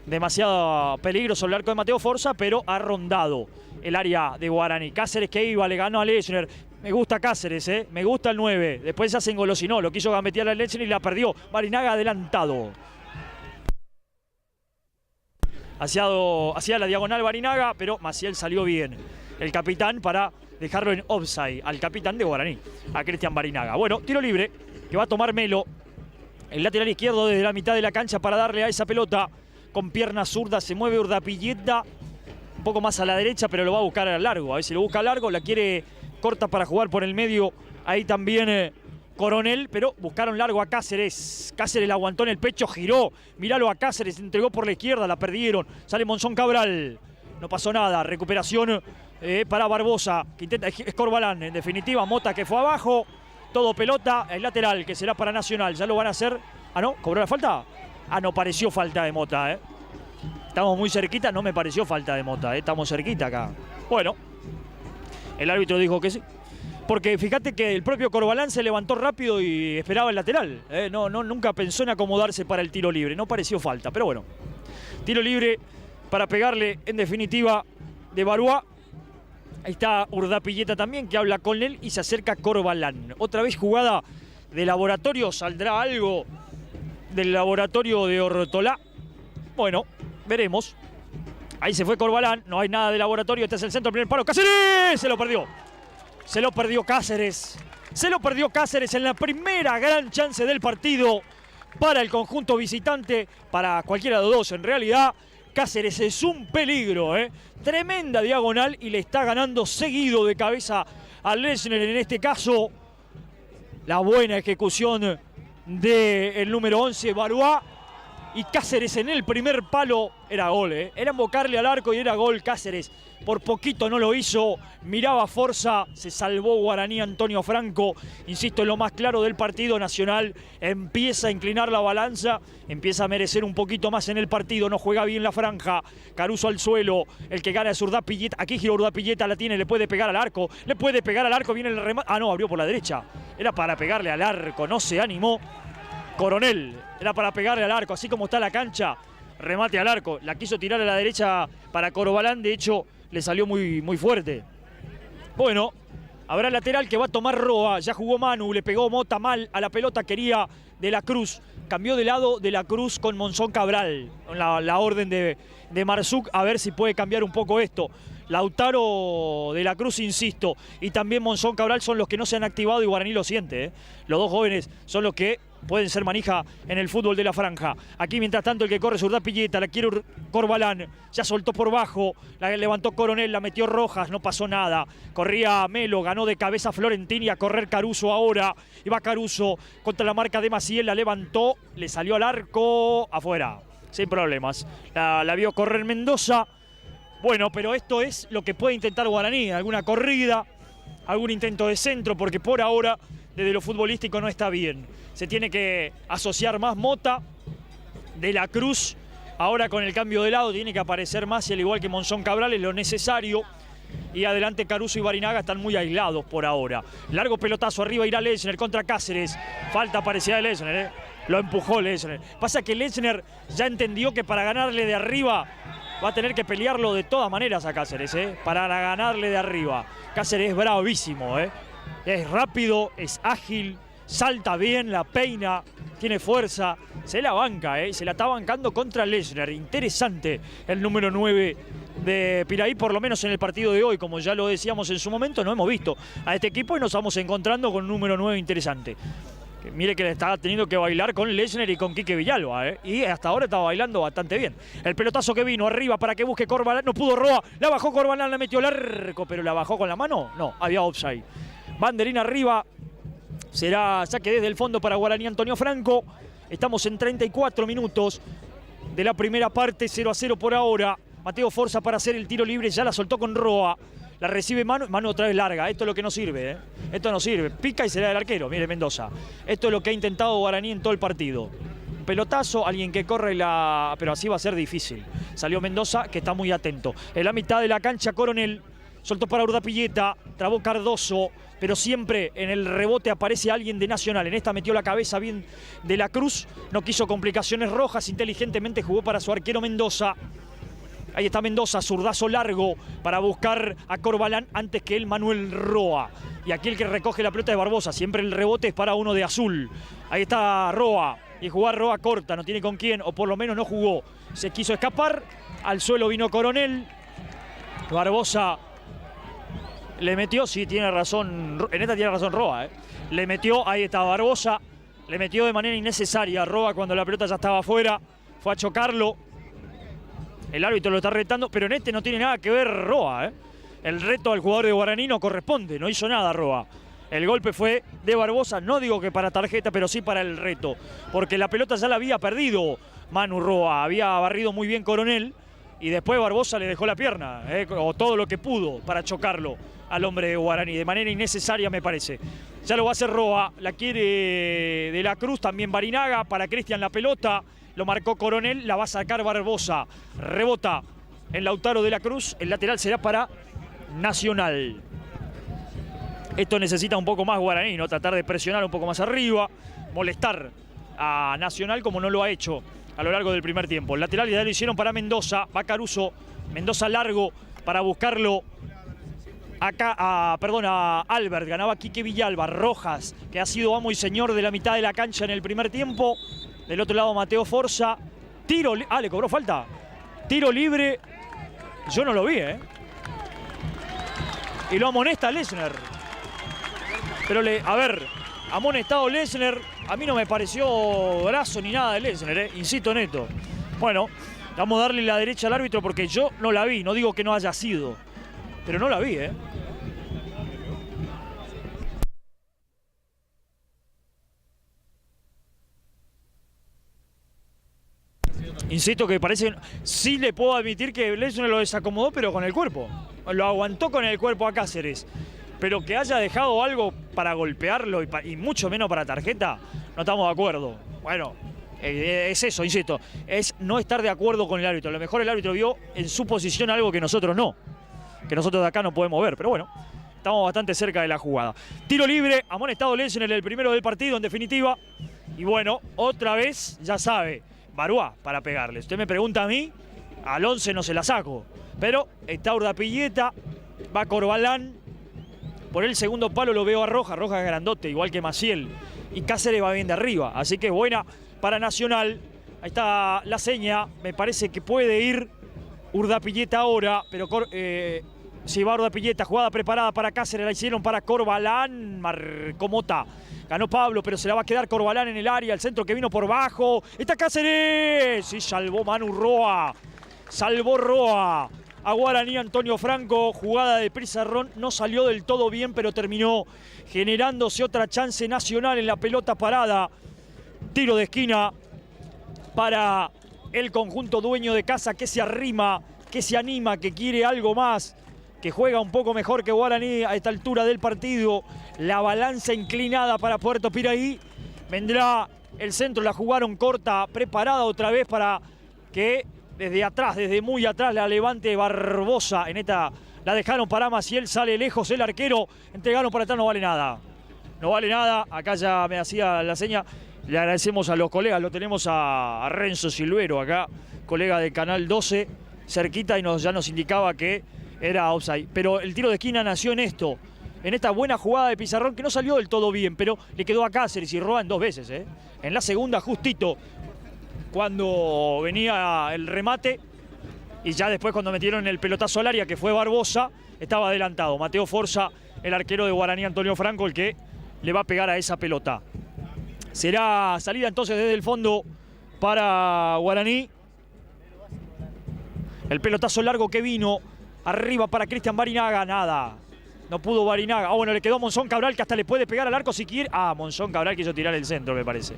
demasiado peligro sobre el arco de Mateo Forza, pero ha rondado el área de Guaraní. Cáceres que iba, le ganó a Lechner. Me gusta Cáceres, me gusta el 9. Después se engolosinó, lo quiso gambetear a Lechner y la perdió. Barinaga adelantado. Hacía la diagonal Barinaga, pero Maciel salió bien. El capitán para dejarlo en offside al capitán de Guaraní, a Cristian Barinaga. Bueno, tiro libre que va a tomar Melo. El lateral izquierdo desde la mitad de la cancha para darle a esa pelota. Con pierna zurda se mueve Urdapilleta. Un poco más a la derecha, pero lo va a buscar a largo. A ver si lo busca a largo, la quiere corta para jugar por el medio. Ahí también Coronel, pero buscaron largo a Cáceres. Cáceres la aguantó en el pecho, giró. Míralo a Cáceres, entregó por la izquierda, la perdieron. Sale Monzón Cabral. No pasó nada. Recuperación para Barbosa, que intenta, es Corbalán. En definitiva, Mota que fue abajo. Todo pelota. El lateral que será para Nacional. Ya lo van a hacer. Ah, no, ¿cobró la falta? Ah, no pareció falta de Mota, Estamos muy cerquita, no me pareció falta de Mota, Estamos cerquita acá. Bueno, el árbitro dijo que sí. Porque fíjate que el propio Corbalán se levantó rápido y esperaba el lateral. Nunca pensó en acomodarse para el tiro libre. No pareció falta, pero bueno. Tiro libre para pegarle, en definitiva, de Baruá. Ahí está Urdapilleta también, que habla con él y se acerca Corbalán. Otra vez jugada de laboratorio. ¿Saldrá algo del laboratorio de Ortolá? Bueno, veremos. Ahí se fue Corbalán. No hay nada de laboratorio. Este es el centro, el primer palo. ¡Cáceres! Se lo perdió. Se lo perdió Cáceres. Se lo perdió Cáceres en la primera gran chance del partido para el conjunto visitante, para cualquiera de los dos en realidad. Cáceres es un peligro, Tremenda diagonal y le está ganando seguido de cabeza a Lechner en este caso. La buena ejecución del número 11, Baruá. Y Cáceres en el primer palo era gol, Era embocarle al arco y era gol Cáceres. Por poquito no lo hizo, miraba Forza, se salvó Guaraní Antonio Franco. Insisto, en lo más claro del partido. Nacional empieza a inclinar la balanza, empieza a merecer un poquito más en el partido, no juega bien la franja. Caruso al suelo, el que gana es Urdapilleta. Aquí gira Urdapilleta, la tiene, le puede pegar al arco, viene el remate. Ah, no, abrió por la derecha. Era para pegarle al arco, no se animó. Coronel, era para pegarle al arco, así como está la cancha, remate al arco. La quiso tirar a la derecha para Corbalán, de hecho le salió muy fuerte. Bueno, habrá lateral que va a tomar Roa, ya jugó Manu, le pegó Mota mal a la pelota, quería De la Cruz. Cambió de lado De la Cruz con Monzón Cabral, con la orden de Marzuk, a ver si puede cambiar un poco esto. Lautaro De la Cruz, insisto, y también Monzón Cabral son los que no se han activado y Guaraní lo siente, Los dos jóvenes son los que pueden ser manija en el fútbol de la franja. Aquí, mientras tanto, el que corre es Urdapilleta, la quiere Corbalán, ya soltó por bajo, la levantó Coronel, la metió Rojas, no pasó nada. Corría Melo, ganó de cabeza Florentini, a correr Caruso ahora. Y va Caruso contra la marca de Maciel, la levantó, le salió al arco, afuera, sin problemas. La vio correr Mendoza. Bueno, pero esto es lo que puede intentar Guaraní, alguna corrida, algún intento de centro, porque por ahora, desde lo futbolístico, no está bien. Se tiene que asociar más Mota, De la Cruz. Ahora con el cambio de lado tiene que aparecer más, y al igual que Monzón Cabral, es lo necesario. Y adelante Caruso y Barinaga están muy aislados por ahora. Largo pelotazo, arriba irá Lechner contra Cáceres. Falta parecida de Lechner, Lo empujó Lechner. Pasa que Lechner ya entendió que para ganarle de arriba va a tener que pelearlo de todas maneras a Cáceres, para ganarle de arriba. Cáceres es bravísimo, Es rápido, es ágil, salta bien, la peina, tiene fuerza, se la banca, se la está bancando contra Lechner. Interesante el número 9 de Piraí, por lo menos en el partido de hoy, como ya lo decíamos en su momento, no hemos visto a este equipo y nos vamos encontrando con un número 9 interesante. Mire que le está teniendo que bailar con Lechner y con Quique Villalba, y hasta ahora está bailando bastante bien. El pelotazo que vino arriba para que busque Corbalán, no pudo Roa, la bajó Corbalán, la metió al arco, pero la bajó con la mano, no, había offside. Banderín arriba, será saque desde el fondo para Guaraní Antonio Franco. Estamos en 34 minutos de la primera parte, 0-0 por ahora. Mateo Forza para hacer el tiro libre, ya la soltó con Roa. La recibe Manu, Manu otra vez larga. Esto es lo que no sirve, Esto no sirve. Pica y será el arquero, mire Mendoza. Esto es lo que ha intentado Guaraní en todo el partido. Un pelotazo, alguien que corre pero así va a ser difícil. Salió Mendoza, que está muy atento. En la mitad de la cancha, Coronel soltó para Urdapilleta, trabó Cardoso, pero siempre en el rebote aparece alguien de Nacional. En esta metió la cabeza bien De la Cruz, no quiso complicaciones Rojas, inteligentemente jugó para su arquero Mendoza. Ahí está Mendoza, zurdazo largo para buscar a Corbalán antes que él Manuel Roa. Y aquí el que recoge la pelota es Barbosa. Siempre el rebote es para uno de azul. Ahí está Roa. Y jugar Roa corta, no tiene con quién, o por lo menos no jugó. Se quiso escapar. Al suelo vino Coronel. Barbosa le metió, sí, tiene razón. En esta tiene razón Roa, Le metió, ahí está Barbosa. Le metió de manera innecesaria a Roa cuando la pelota ya estaba afuera. Fue a chocarlo. El árbitro lo está retando, pero en este no tiene nada que ver Roa, El reto al jugador de Guaraní no corresponde, no hizo nada Roa. El golpe fue de Barbosa, no digo que para tarjeta, pero sí para el reto. Porque la pelota ya la había perdido Manu Roa, había barrido muy bien Coronel. Y después Barbosa le dejó la pierna, o todo lo que pudo para chocarlo al hombre de Guaraní. De manera innecesaria me parece. Ya lo va a hacer Roa, la quiere de la Cruz, también Barinaga, para Cristian la pelota. Lo marcó Coronel, la va a sacar Barbosa. Rebota en Lautaro de la Cruz. El lateral será para Nacional. Esto necesita un poco más Guaraní, ¿no? Tratar de presionar un poco más arriba. Molestar a Nacional como no lo ha hecho a lo largo del primer tiempo. El lateral ya lo hicieron para Mendoza. Va Caruso. Mendoza largo para buscarlo. Acá, a Albert. Ganaba Quique Villalba. Rojas, que ha sido amo y señor de la mitad de la cancha en el primer tiempo. Del otro lado Mateo Forza. Tiro. Le cobró falta. Tiro libre. Yo no lo vi, Y lo amonesta Lesner. Pero amonestado Lesner. A mí no me pareció brazo ni nada de Lesner, Insisto en esto. Bueno, vamos a darle la derecha al árbitro porque yo no la vi. No digo que no haya sido. Pero no la vi, Insisto que parece... Sí le puedo admitir que Lesner lo desacomodó, pero con el cuerpo. Lo aguantó con el cuerpo a Cáceres. Pero que haya dejado algo para golpearlo y mucho menos para tarjeta, no estamos de acuerdo. Bueno, es eso, insisto. Es no estar de acuerdo con el árbitro. A lo mejor el árbitro vio en su posición algo que nosotros no. Que nosotros de acá no podemos ver. Pero bueno, estamos bastante cerca de la jugada. Tiro libre, amonestado Lesner, el primero del partido, en definitiva. Y bueno, otra vez, ya sabe... Baruá para pegarle. Usted me pregunta a mí, al 11 no se la saco. Pero está Urdapilleta, va Corbalán. Por el segundo palo lo veo a Rojas. Rojas es grandote, igual que Maciel. Y Cáceres va bien de arriba. Así que buena para Nacional. Ahí está la seña. Me parece que puede ir Urdapilleta ahora. Pero si va Urdapilleta, jugada preparada para Cáceres. La hicieron para Corbalán. Marcó Mota. Ganó Pablo, pero se la va a quedar Corbalán en el área. El centro que vino por bajo. ¡Está Cáceres! Sí, salvó Manu Roa. Salvó Roa. A Guaraní Antonio Franco. Jugada de Pizarrón. No salió del todo bien, pero terminó generándose otra chance Nacional en la pelota parada. Tiro de esquina para el conjunto dueño de casa que se arrima, que se anima, que quiere algo más, que juega un poco mejor que Guaraní a esta altura del partido. La balanza inclinada para Puerto Piraí. Vendrá el centro, la jugaron corta, preparada otra vez para que desde atrás, desde muy atrás, la levante Barbosa. En esta la dejaron para Maciel, sale lejos el arquero. Entregaron para atrás, no vale nada. No vale nada, acá ya me hacía la seña. Le agradecemos a los colegas, lo tenemos a Renzo Silvero acá, colega de Canal 12, cerquita, y ya nos indicaba que era offside. Pero el tiro de esquina nació en esto, en esta buena jugada de Pizarrón, que no salió del todo bien, pero le quedó a Cáceres y Roa en 2 veces. En la segunda justito, cuando venía el remate, y ya después cuando metieron el pelotazo al área, que fue Barbosa, estaba adelantado. Mateo Forza, el arquero de Guaraní Antonio Franco, el que le va a pegar a esa pelota. Será salida entonces desde el fondo para Guaraní. El pelotazo largo que vino arriba para Cristian Barinaga, nada. No pudo Barinaga. Bueno, le quedó Monzón Cabral, que hasta le puede pegar al arco si quiere. Monzón Cabral quiso tirar el centro, me parece.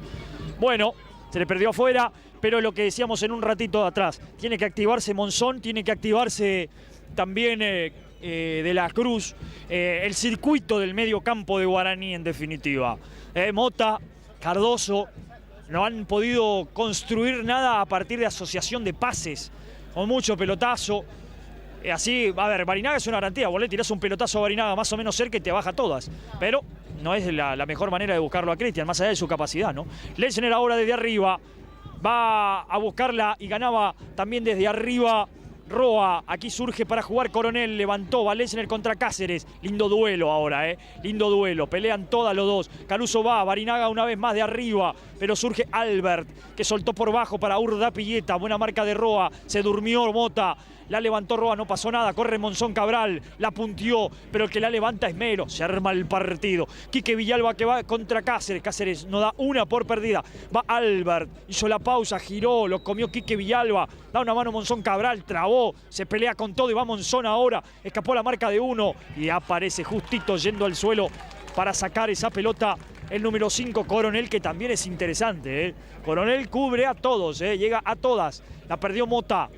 Bueno, se le perdió afuera, pero lo que decíamos en un ratito atrás. Tiene que activarse Monzón, tiene que activarse también de la Cruz. El circuito del medio campo de Guaraní, en definitiva. Mota, Cardoso, no han podido construir nada a partir de asociación de pases, con mucho pelotazo. Así, a ver, Barinaga es una garantía. Vos le tirás un pelotazo a Barinaga más o menos cerca y te baja todas. Pero no es la mejor manera de buscarlo a Cristian, más allá de su capacidad, ¿no? Lesner ahora desde arriba va a buscarla y ganaba también desde arriba Roa, aquí surge para jugar Coronel, levantó, va Lechner contra Cáceres, lindo duelo ahora, lindo duelo, pelean todas los dos, Caruso va, Barinaga una vez más de arriba, pero surge Albert, que soltó por bajo para Urdapilleta, buena marca de Roa, se durmió Mota, la levantó Roa, no pasó nada, corre Monzón Cabral, la puntió, pero el que la levanta es Melo, se arma el partido. Quique Villalba que va contra Cáceres, Cáceres no da una por perdida, va Albert, hizo la pausa, giró, lo comió Quique Villalba, da una mano Monzón Cabral, trabó, se pelea con todo y va Monzón ahora, escapó la marca de uno y aparece justito yendo al suelo para sacar esa pelota el número 5, Coronel, que también es interesante. Coronel cubre a todos, llega a todas, la perdió Mota.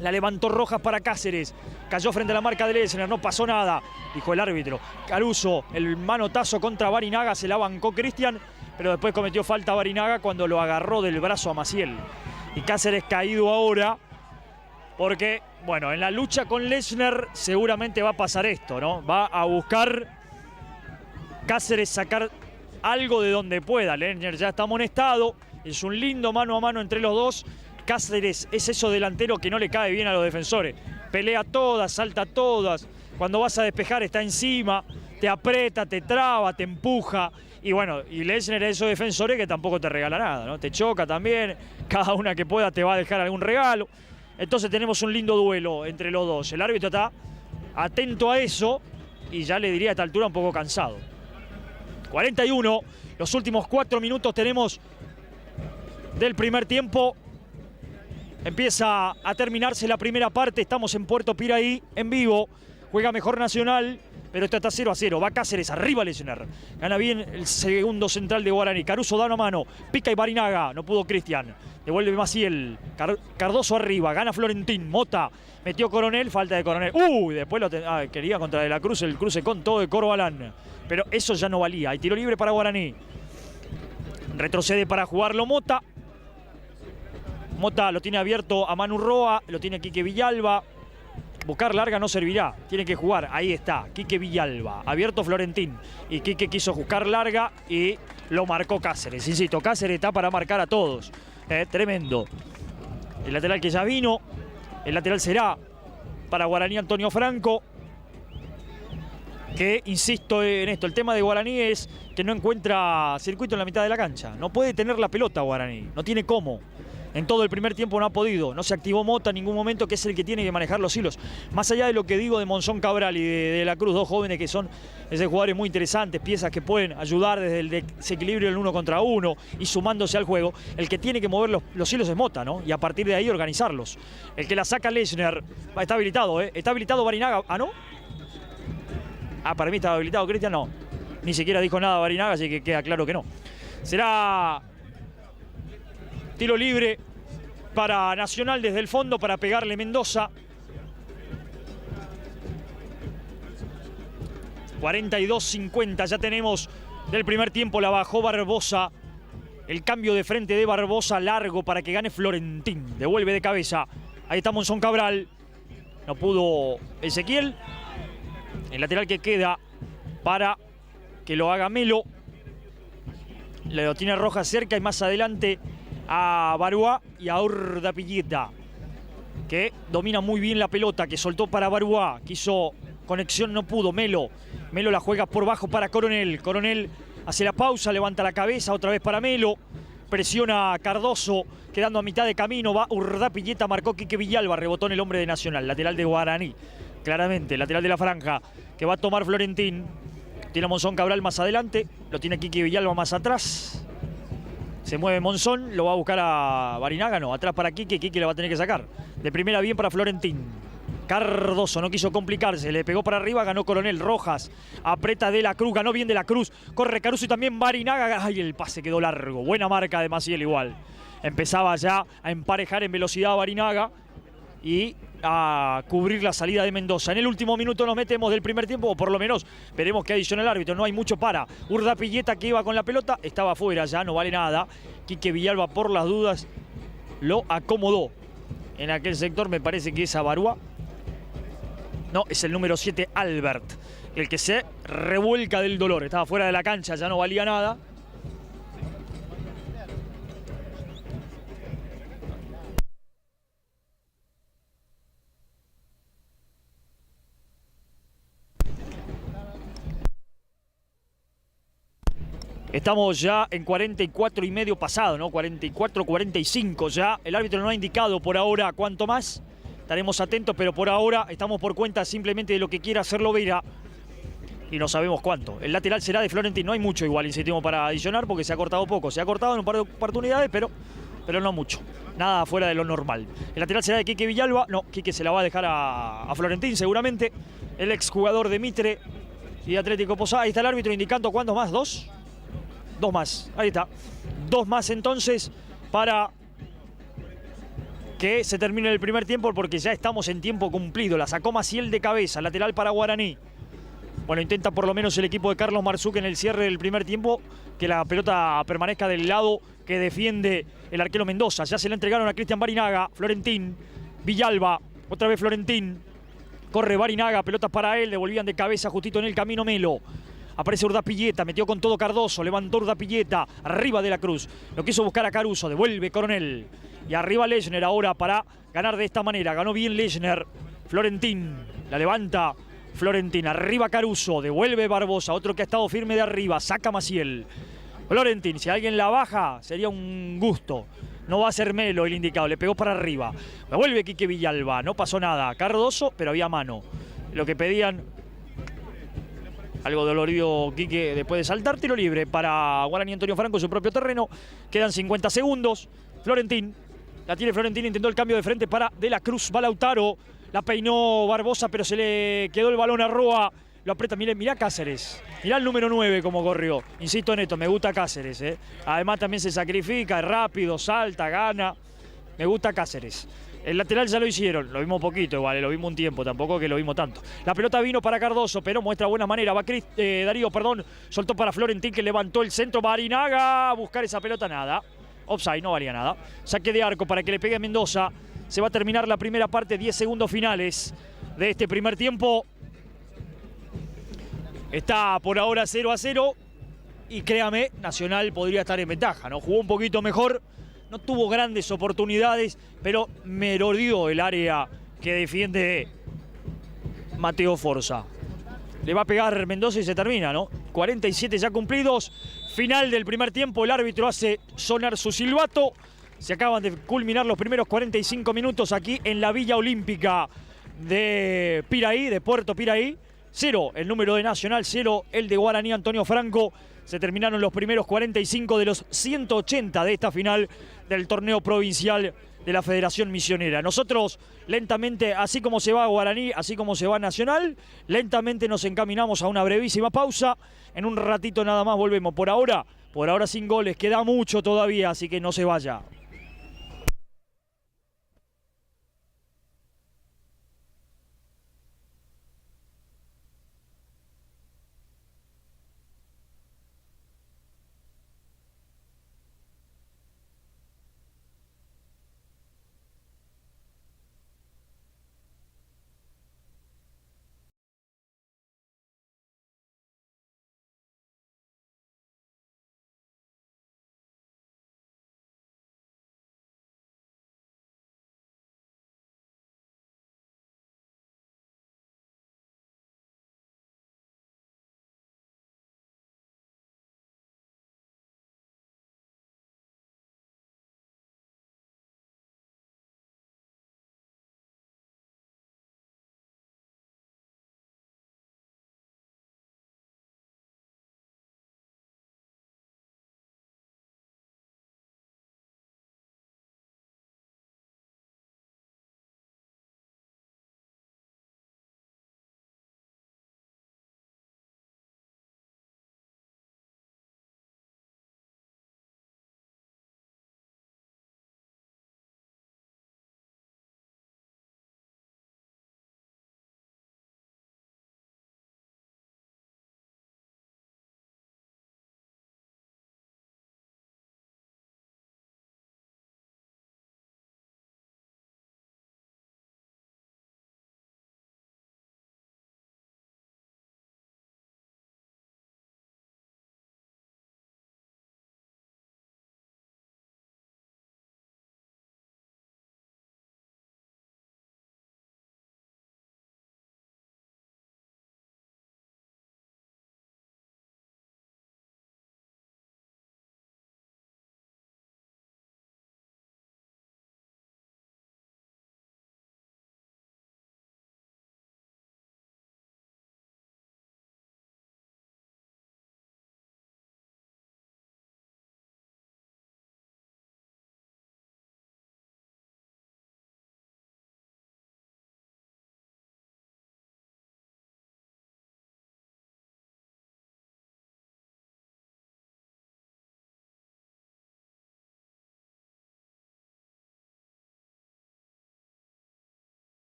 La levantó Rojas para Cáceres. Cayó frente a la marca de Lechner. No pasó nada, dijo el árbitro. Caruso, el manotazo contra Barinaga. Se la bancó Cristian, pero después cometió falta Barinaga cuando lo agarró del brazo a Maciel. Y Cáceres caído ahora porque, bueno, en la lucha con Lechner seguramente va a pasar esto, ¿no? Va a buscar Cáceres sacar algo de donde pueda. Lechner ya está amonestado. Es un lindo mano a mano entre los dos. Cáceres es eso delantero que no le cae bien a los defensores. Pelea todas, salta todas. Cuando vas a despejar está encima, te aprieta, te traba, te empuja. Y bueno, y Lechner es esos defensores que tampoco te regala nada, ¿no? Te choca también, cada una que pueda te va a dejar algún regalo. Entonces tenemos un lindo duelo entre los dos. El árbitro está atento a eso y ya le diría a esta altura un poco cansado. 41, los últimos 4 minutos tenemos del primer tiempo. Empieza a terminarse la primera parte, estamos en Puerto Piraí, en vivo, juega mejor Nacional, pero esto está 0-0, va Cáceres, arriba Lechner, gana bien el segundo central de Guaraní, Caruso da una mano, pica y Barinaga, no pudo Cristian, devuelve Maciel, Cardoso arriba, gana Florentín, Mota, metió Coronel, falta de Coronel, después quería contra De la Cruz, el cruce con todo de Corbalán, pero eso ya no valía, hay tiro libre para Guaraní, retrocede para jugarlo Mota. Mota lo tiene abierto a Manu Roa, lo tiene Quique Villalba. Buscar larga no servirá, tiene que jugar, ahí está, Quique Villalba. Abierto Florentín y Quique quiso buscar larga y lo marcó Cáceres. Insisto, Cáceres está para marcar a todos. Tremendo. El lateral que ya vino, el lateral será para Guaraní Antonio Franco. Que, insisto en esto, el tema de Guaraní es que no encuentra circuito en la mitad de la cancha. No puede tener la pelota Guaraní, no tiene cómo. En todo el primer tiempo no ha podido, no se activó Mota en ningún momento, que es el que tiene que manejar los hilos. Más allá de lo que digo de Monzón Cabral y de la Cruz, dos jóvenes que son jugadores muy interesantes, piezas que pueden ayudar desde el desequilibrio del 1 contra 1 y sumándose al juego, el que tiene que mover los hilos es Mota, ¿no? Y a partir de ahí organizarlos. El que la saca Lechner, está habilitado, está habilitado Barinaga, ¿no? Para mí estaba habilitado Cristian, no. Ni siquiera dijo nada Barinaga, así que queda claro que no. Será tiro libre para Nacional desde el fondo para pegarle Mendoza. 42-50, ya tenemos del primer tiempo, la bajó Barbosa. El cambio de frente de Barbosa largo para que gane Florentín. Devuelve de cabeza. Ahí está Monzón Cabral. No pudo Ezequiel. El lateral que queda para que lo haga Melo. Lo tiene Rojas cerca y más adelante a Baruá y a Urdapilleta, que domina muy bien la pelota, que soltó para Baruá, quiso conexión, no pudo. Melo la juega por bajo para Coronel. Coronel hace la pausa, levanta la cabeza, otra vez para Melo, presiona a Cardoso, quedando a mitad de camino, va Urdapilleta, marcó Quique Villalba, rebotó en el hombre de Nacional, lateral de Guaraní, claramente, lateral de la franja, que va a tomar Florentín. Tiene a Monzón Cabral más adelante, lo tiene Quique Villalba más atrás. Se mueve Monzón, lo va a buscar a Barinaga, no, atrás para Quique, Quique le va a tener que sacar. De primera bien para Florentín. Cardoso no quiso complicarse, le pegó para arriba, ganó Coronel. Rojas, aprieta De la Cruz, ganó bien De la Cruz, corre Caruso y también Barinaga. Ay, el pase quedó largo, buena marca de Maciel igual. Empezaba ya a emparejar en velocidad a Barinaga y a cubrir la salida de Mendoza. En el último minuto nos metemos del primer tiempo, o por lo menos veremos qué adiciona el árbitro. No hay mucho para. Urdapilleta, que iba con la pelota, estaba afuera, ya no vale nada. Quique Villalba, por las dudas, lo acomodó. En aquel sector me parece que es a Baruá. No, es el número 7, Albert, el que se revuelca del dolor. Estaba fuera de la cancha, ya no valía nada. Estamos ya en 44 y medio pasado, ¿no? 44, 45 ya. El árbitro no ha indicado por ahora cuánto más. Estaremos atentos, pero por ahora estamos por cuenta simplemente de lo que quiera hacer Lovera. Y no sabemos cuánto. El lateral será de Florentín. No hay mucho igual, insistimos, para adicionar porque se ha cortado poco. Se ha cortado en un par de oportunidades, pero no mucho. Nada fuera de lo normal. El lateral será de Quique Villalba. No, Quique se la va a dejar a Florentín seguramente. El exjugador de Mitre y Atlético Posada. Ahí está el árbitro indicando cuántos más. ¿Dos? Dos más. Ahí está. Dos más entonces para que se termine el primer tiempo porque ya estamos en tiempo cumplido. La sacó Maciel de cabeza. Lateral para Guaraní. Bueno, intenta por lo menos el equipo de Carlos Marzuk en el cierre del primer tiempo que la pelota permanezca del lado que defiende el arquero Mendoza. Ya se la entregaron a Cristian Barinaga, Florentín, Villalba, otra vez Florentín. Corre Barinaga, pelotas para él, devolvían de cabeza justito en el camino Melo. Aparece Urdapilleta, metió con todo Cardoso, levantó Urdapilleta, arriba de la Cruz. Lo quiso buscar a Caruso, devuelve Coronel. Y arriba Lechner ahora para ganar de esta manera. Ganó bien Lechner, Florentín, la levanta Florentín, arriba Caruso, devuelve Barbosa, otro que ha estado firme de arriba, saca Maciel. Florentín, si alguien la baja, sería un gusto. No va a ser Melo el indicado, le pegó para arriba. Devuelve Quique Villalba, no pasó nada. Cardoso, pero había mano. Lo que pedían, algo dolorido Quique después de saltar, tiro libre para Guaraní Antonio Franco en su propio terreno. Quedan 50 segundos. Florentín, la tiene Florentín, intentó el cambio de frente para De la Cruz, va Lautaro. La peinó Barbosa, pero se le quedó el balón a Roa. Lo aprieta, mirá Cáceres. Mirá el número 9 como corrió. Insisto en esto, me gusta Cáceres. Además también se sacrifica, es rápido, salta, gana. Me gusta Cáceres. El lateral ya lo hicieron, lo vimos poquito, vale, lo vimos un tiempo, tampoco que lo vimos tanto. La pelota vino para Cardoso, pero muestra buena manera. Va Darío, soltó para Florentín que levantó el centro. Barinaga a buscar esa pelota, nada. Offside, no valía nada. Saque de arco para que le pegue a Mendoza. Se va a terminar la primera parte, 10 segundos finales de este primer tiempo. Está por ahora 0-0 y créame, Nacional podría estar en ventaja, ¿no? Jugó un poquito mejor, no tuvo grandes oportunidades, pero merodeó el área que defiende Mateo Forza. Le va a pegar Mendoza y se termina, ¿no? 47 ya cumplidos, final del primer tiempo, el árbitro hace sonar su silbato. Se acaban de culminar los primeros 45 minutos aquí en la Villa Olímpica de Piraí, de Puerto Piraí. 0 el número de Nacional, 0 el de Guaraní Antonio Franco. Se terminaron los primeros 45 de los 180 de esta final del torneo provincial de la Federación Misionera. Nosotros lentamente, así como se va Guaraní, así como se va Nacional, lentamente nos encaminamos a una brevísima pausa. En un ratito nada más volvemos. Por ahora sin goles, queda mucho todavía, así que no se vaya.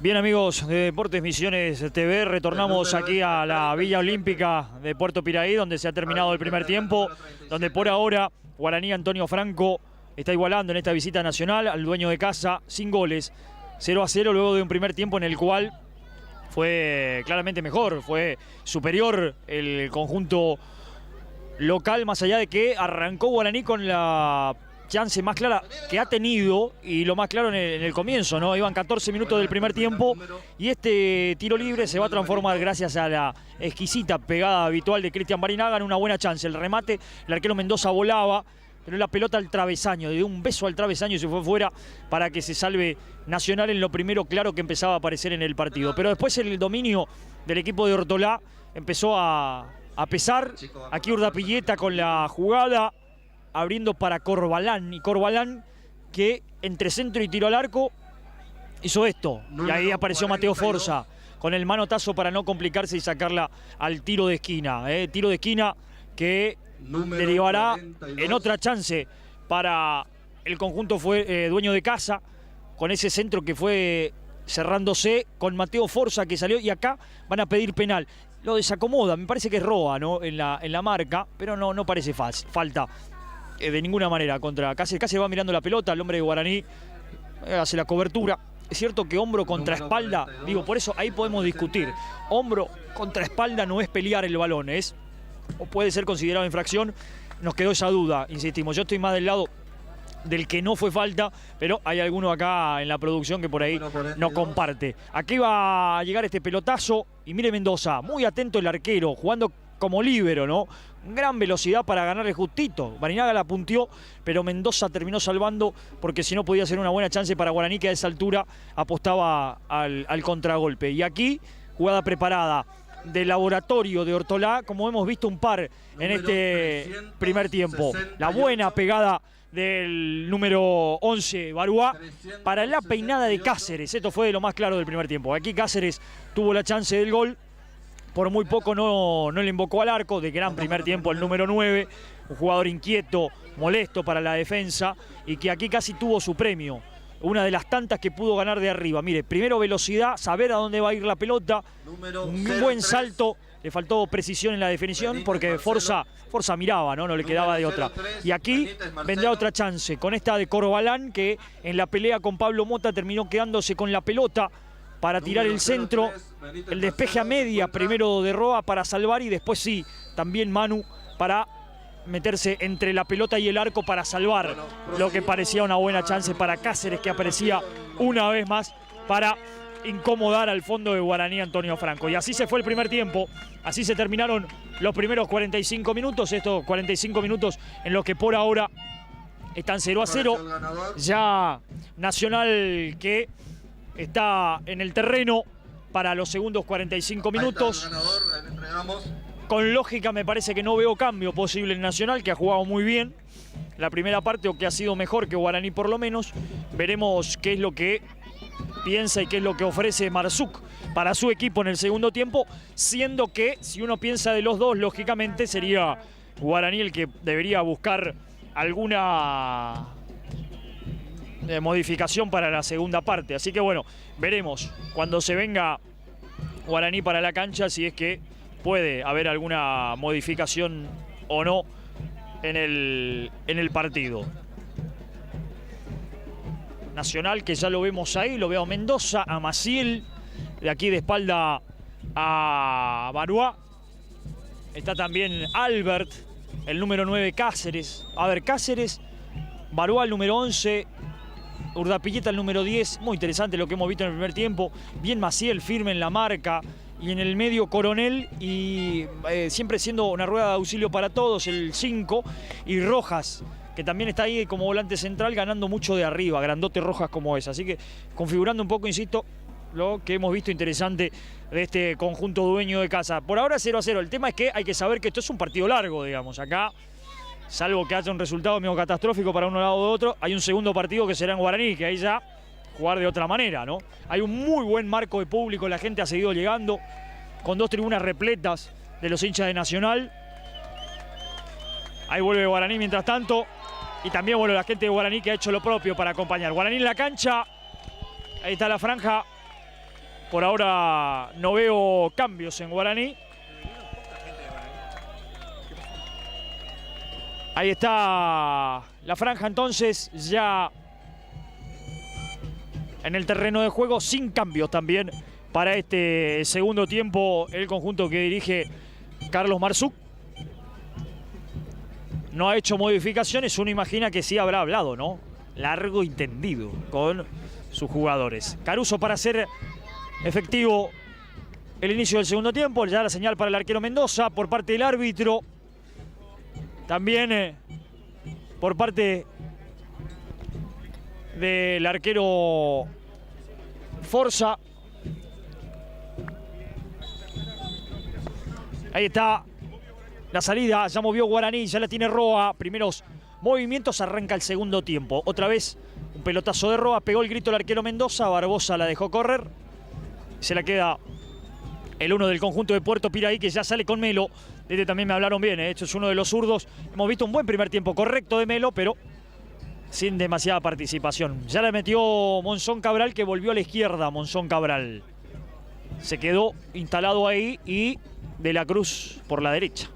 Bien, amigos de Deportes Misiones TV, retornamos aquí a la Villa Olímpica de Puerto Piraí, donde se ha terminado el primer tiempo, donde por ahora Guaraní Antonio Franco está igualando en esta visita nacional al dueño de casa sin goles, 0-0 luego de un primer tiempo en el cual fue claramente mejor, fue superior el conjunto local, más allá de que arrancó Guaraní con la chance más clara que ha tenido, y lo más claro en el comienzo, ¿no? Iban 14 minutos del primer tiempo y este tiro libre se va a transformar gracias a la exquisita pegada habitual de Cristian Barinaga en una buena chance. El remate, el arquero Mendoza volaba, pero la pelota al travesaño, dio un beso al travesaño y se fue fuera para que se salve Nacional en lo primero claro que empezaba a aparecer en el partido. Pero después el dominio del equipo de Ortolá empezó a pesar. Aquí Urdapilleta con la jugada, abriendo para Corbalán, y Corbalán que entre centro y tiro al arco hizo esto, y ahí apareció Mateo Forza con el manotazo para no complicarse y sacarla al tiro de esquina, tiro de esquina que derivará en otra chance para el conjunto dueño de casa, con ese centro que fue cerrándose con Mateo Forza que salió, y acá van a pedir penal. Lo desacomoda, me parece que es roba, ¿no? en la marca, pero no parece falta de ninguna manera contra Cáceres. Cáceres va mirando la pelota, el hombre de Guaraní hace la cobertura. Es cierto que hombro contra espalda, digo, por eso ahí podemos discutir. Hombro contra espalda no es pelear el balón, o puede ser considerado infracción. Nos quedó esa duda, insistimos. Yo estoy más del lado del que no fue falta, pero hay alguno acá en la producción que por ahí no comparte. Aquí va a llegar este pelotazo y mire Mendoza, muy atento el arquero, jugando como líbero, ¿no? Gran velocidad para ganarle justito. Barinaga la punteó, pero Mendoza terminó salvando porque si no podía ser una buena chance para Guaraní, que a esa altura apostaba al contragolpe. Y aquí, jugada preparada de laboratorio de Ortolá, como hemos visto un par en este primer tiempo. La buena pegada del número 11, Baruá, para la peinada de Cáceres. Esto fue de lo más claro del primer tiempo. Aquí Cáceres tuvo la chance del gol. Por muy poco no le invocó al arco. De gran primer tiempo el número 9, un jugador inquieto, molesto para la defensa, y que aquí casi tuvo su premio. Una de las tantas que pudo ganar de arriba. Mire, primero velocidad, saber a dónde va a ir la pelota, un buen salto. Le faltó precisión en la definición porque Forza miraba, no le quedaba de otra. Y aquí vendrá otra chance con esta de Corbalán, que en la pelea con Pablo Mota terminó quedándose con la pelota para tirar el centro, el despeje a media, primero de Roa para salvar, y después sí, también Manu para meterse entre la pelota y el arco para salvar lo que parecía una buena chance para Cáceres, que aparecía una vez más para incomodar al fondo de Guaraní Antonio Franco. Y así se fue el primer tiempo, así se terminaron los primeros 45 minutos, estos 45 minutos en los que por ahora están 0-0. Ya Nacional que está en el terreno para los segundos 45 minutos. Con lógica me parece que no veo cambio posible en Nacional, que ha jugado muy bien la primera parte, o que ha sido mejor que Guaraní por lo menos. Veremos qué es lo que piensa y qué es lo que ofrece Marzuk para su equipo en el segundo tiempo, siendo que si uno piensa de los dos, lógicamente sería Guaraní el que debería buscar alguna modificación para la segunda parte. Así que bueno, veremos cuando se venga Guaraní para la cancha si es que puede haber alguna modificación o no en el partido. Nacional, que ya lo vemos ahí, lo veo a Mendoza, a Maciel, de aquí de espalda a Baruá. Está también Albert, el número 9, Cáceres. A ver, Cáceres, Baruá el número 11, Urdapilleta el número 10. Muy interesante lo que hemos visto en el primer tiempo. Bien Maciel, firme en la marca. Y en el medio Coronel, y siempre siendo una rueda de auxilio para todos, el 5. Y Rojas, que también está ahí como volante central, ganando mucho de arriba. Grandote Rojas como es. Así que configurando un poco, insisto, lo que hemos visto interesante de este conjunto dueño de casa. Por ahora 0-0. El tema es que hay que saber que esto es un partido largo, digamos. Acá, salvo que haya un resultado medio catastrófico para uno lado o de otro, hay un segundo partido que será en Guaraní, que ahí ya jugar de otra manera, ¿no? Hay un muy buen marco de público, la gente ha seguido llegando, con 2 tribunas repletas de los hinchas de Nacional. Ahí vuelve Guaraní mientras tanto, y también, bueno, la gente de Guaraní que ha hecho lo propio para acompañar. Guaraní en la cancha, ahí está la franja Por ahora no veo cambios en Guaraní. Ahí está la franja entonces ya en el terreno de juego, sin cambios también para este segundo tiempo el conjunto que dirige Carlos Marzuk. No ha hecho modificaciones, uno imagina que sí habrá hablado, ¿no? Largo y tendido con sus jugadores. Caruso para hacer efectivo el inicio del segundo tiempo, ya la señal para el arquero Mendoza por parte del árbitro. También por parte del arquero Forza. Ahí está la salida, ya movió Guaraní, ya la tiene Roa. Primeros movimientos, arranca el segundo tiempo. Otra vez un pelotazo de Roa, pegó el grito el arquero Mendoza, Barbosa la dejó correr. Se la queda el uno del conjunto de Puerto Piraí, que ya sale con Melo. De este también me hablaron bien, esto es uno de los zurdos. Hemos visto un buen primer tiempo correcto de Melo, pero sin demasiada participación. Ya le metió Monzón Cabral, que volvió a la izquierda. Monzón Cabral se quedó instalado ahí y De la Cruz por la derecha.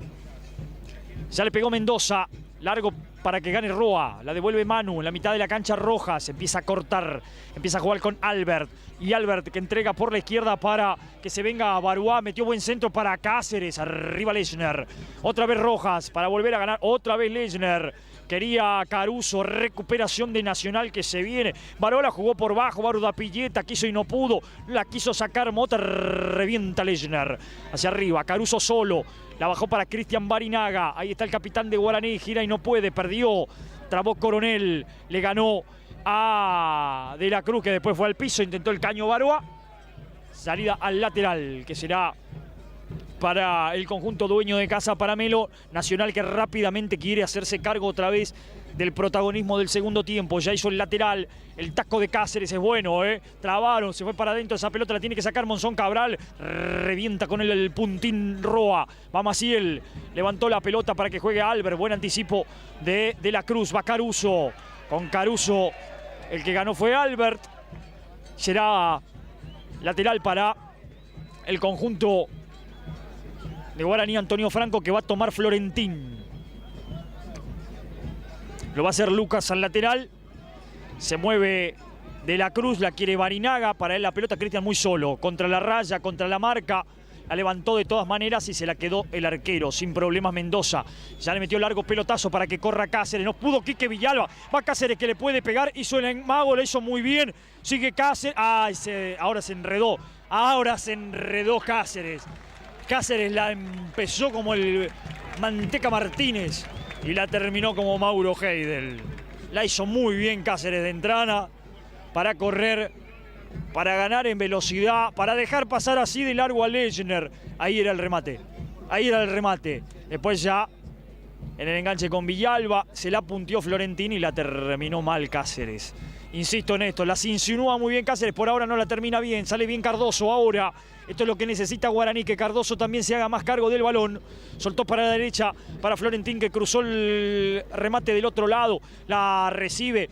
Ya le pegó Mendoza, largo para que gane Roa. La devuelve Manu en la mitad de la cancha roja. Se empieza a cortar, empieza a jugar con Albert. Y Albert que entrega por la izquierda para que se venga Baruá. Metió buen centro para Cáceres. Arriba Lechner. Otra vez Rojas para volver a ganar. Otra vez Lechner. Quería Caruso, recuperación de Nacional que se viene. Barola jugó por bajo, Baruda Pilleta quiso y no pudo. La quiso sacar Mota, revienta Lechner. Hacia arriba, Caruso solo. La bajó para Cristian Barinaga. Ahí está el capitán de Guaraní, gira y no puede, perdió. Trabó Coronel, le ganó a De la Cruz, que después fue al piso, intentó el caño Baroa. Salida al lateral, que será para el conjunto dueño de casa, para Melo. Nacional que rápidamente quiere hacerse cargo otra vez del protagonismo del segundo tiempo. Ya hizo el lateral, el taco de Cáceres es bueno, trabaron, se fue para adentro, esa pelota la tiene que sacar Monzón Cabral, revienta con el puntín Roa. Va Maciel, levantó la pelota para que juegue Albert, buen anticipo de la Cruz. Va Caruso, con Caruso el que ganó fue Albert. Será lateral para el conjunto de Guaraní, Antonio Franco, que va a tomar Florentín. Lo va a hacer Lucas al lateral. Se mueve De la Cruz, la quiere Barinaga. Para él la pelota, Cristian muy solo. Contra la raya, contra la marca. La levantó de todas maneras y se la quedó el arquero. Sin problemas Mendoza. Ya le metió largo pelotazo para que corra Cáceres. No pudo Quique Villalba. Va Cáceres que le puede pegar. Hizo el mago, le hizo muy bien. Sigue Cáceres. Ay, ahora se enredó. Ahora se enredó Cáceres. Cáceres la empezó como el Manteca Martínez y la terminó como Mauro Heidel. La hizo muy bien Cáceres de entrada para correr, para ganar en velocidad, para dejar pasar así de largo a Lechner. Ahí era el remate. Ahí era el remate. Después ya en el enganche con Villalba se la punteó Florentín y la terminó mal Cáceres. Insisto en esto, las insinúa muy bien Cáceres, por ahora no la termina bien, sale bien Cardoso ahora. Esto es lo que necesita Guaraní, que Cardoso también se haga más cargo del balón. Soltó para la derecha, para Florentín, que cruzó el remate del otro lado. La recibe,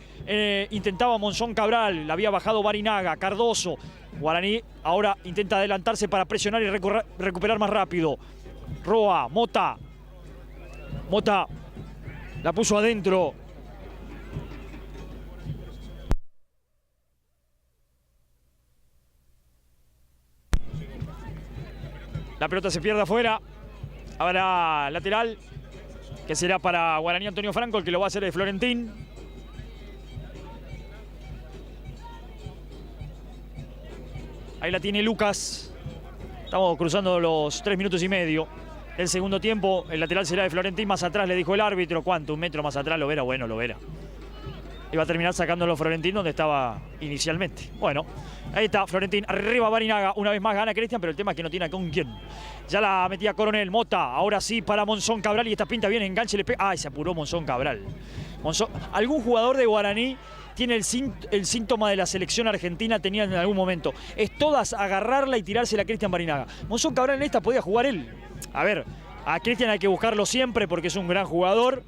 intentaba Monzón Cabral, la había bajado Barinaga, Cardoso. Guaraní ahora intenta adelantarse para presionar y recuperar más rápido. Roa, Mota. Mota la puso adentro. La pelota se pierde afuera. Ahora lateral, que será para Guaraní Antonio Franco, el que lo va a hacer de Florentín. Ahí la tiene Lucas. Estamos cruzando los 3 minutos y medio del segundo tiempo. El lateral será de Florentín. Más atrás le dijo el árbitro. ¿Cuánto? ¿Un metro más atrás? ¿Lo verá? Bueno, lo verá. Iba a terminar sacándolo Florentín donde estaba inicialmente. Bueno, ahí está Florentín. Arriba Barinaga. Una vez más gana Cristian, pero el tema es que no tiene con quién. Ya la metía Coronel. Mota. Ahora sí para Monzón Cabral. Y esta pinta bien. Enganche. Le pega. ¡Ay! Se apuró Monzón Cabral. Algún jugador de Guaraní tiene el síntoma de la selección argentina, tenía en algún momento. Es todas agarrarla y tirársela a Cristian Barinaga. Monzón Cabral en esta podía jugar él. A ver, a Cristian hay que buscarlo siempre porque es un gran jugador.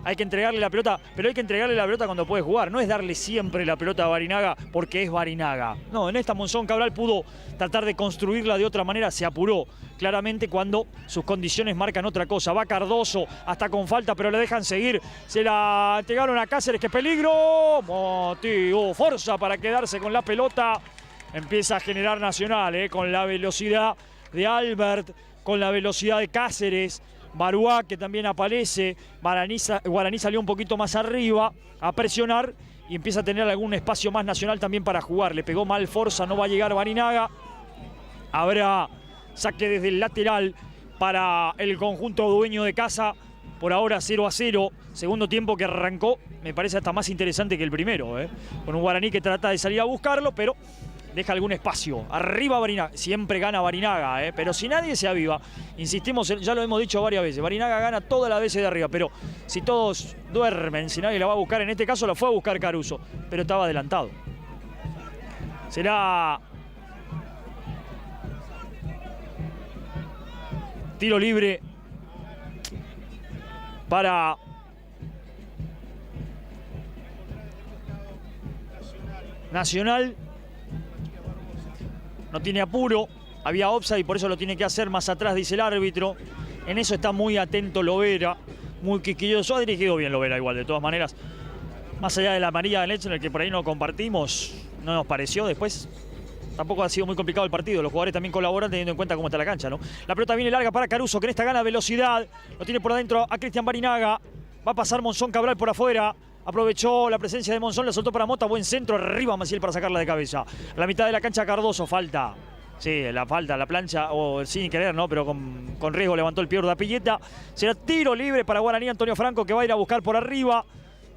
hay que entregarle la pelota, pero hay que entregarle la pelota cuando puede jugar. No es darle siempre la pelota a Barinaga porque es Barinaga. No, en esta Monzón Cabral pudo tratar de construirla de otra manera, se apuró claramente cuando sus condiciones marcan otra cosa. Va Cardoso, hasta con falta, pero le dejan seguir. Se la entregaron a Cáceres, ¡qué peligro! Motivo, fuerza para quedarse con la pelota. Empieza a generar Nacional, con la velocidad de Albert, con la velocidad de Cáceres. Baruá, que también aparece. Guaraní salió un poquito más arriba a presionar y empieza a tener algún espacio más Nacional también para jugar. Le pegó mal Forza, no va a llegar Barinaga. Habrá saque desde el lateral para el conjunto dueño de casa. Por ahora 0-0. Segundo tiempo que arrancó, me parece hasta más interesante que el primero. Con un Guaraní que trata de salir a buscarlo, pero deja algún espacio. Arriba Barinaga. Siempre gana Barinaga, pero si nadie se aviva, insistimos, ya lo hemos dicho varias veces, Barinaga gana todas las veces de arriba, pero si todos duermen, si nadie la va a buscar, en este caso la fue a buscar Caruso, pero estaba adelantado. Será tiro libre para Nacional. No tiene apuro, había offside y por eso lo tiene que hacer más atrás, dice el árbitro. En eso está muy atento Lovera, muy quisquilloso. Ha dirigido bien Lovera igual, de todas maneras. Más allá de la amarilla de Lechner, que por ahí no compartimos, no nos pareció. Después tampoco ha sido muy complicado el partido. Los jugadores también colaboran teniendo en cuenta cómo está la cancha, ¿no? La pelota viene larga para Caruso, que en esta gana velocidad. Lo tiene por adentro a Cristian Barinaga. Va a pasar Monzón Cabral por afuera. Aprovechó la presencia de Monzón, la soltó para Mota, buen centro, arriba Maciel para sacarla de cabeza. A la mitad de la cancha Cardoso, falta. Sí, la falta, la plancha, o sin querer, ¿no? Pero con riesgo levantó el pie Urdapilleta. Será tiro libre para Guaraní. Antonio Franco, que va a ir a buscar por arriba.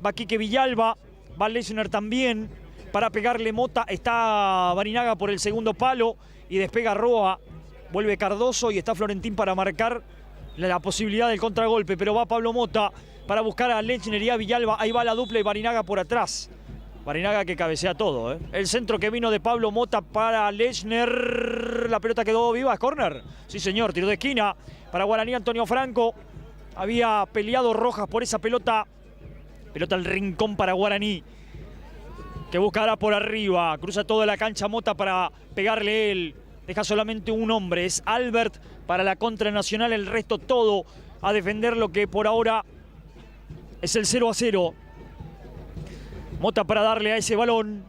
Va Quique Villalba, va Lechner también para pegarle Mota. Está Barinaga por el segundo palo y despega Roa. Vuelve Cardoso y está Florentín para marcar la posibilidad del contragolpe, pero va Pablo Mota para buscar a Lechner y a Villalba. Ahí va la dupla y Barinaga por atrás. Barinaga que cabecea todo, El centro que vino de Pablo Mota para Lechner. La pelota quedó viva, es córner. Sí, señor, tiro de esquina para Guaraní. Antonio Franco había peleado Rojas por esa pelota. Pelota al rincón para Guaraní, que buscará por arriba. Cruza toda la cancha Mota para pegarle él. Deja solamente un hombre, es Albert para la contra Nacional. El resto todo a defender lo que por ahora es el 0-0. Mota para darle a ese balón.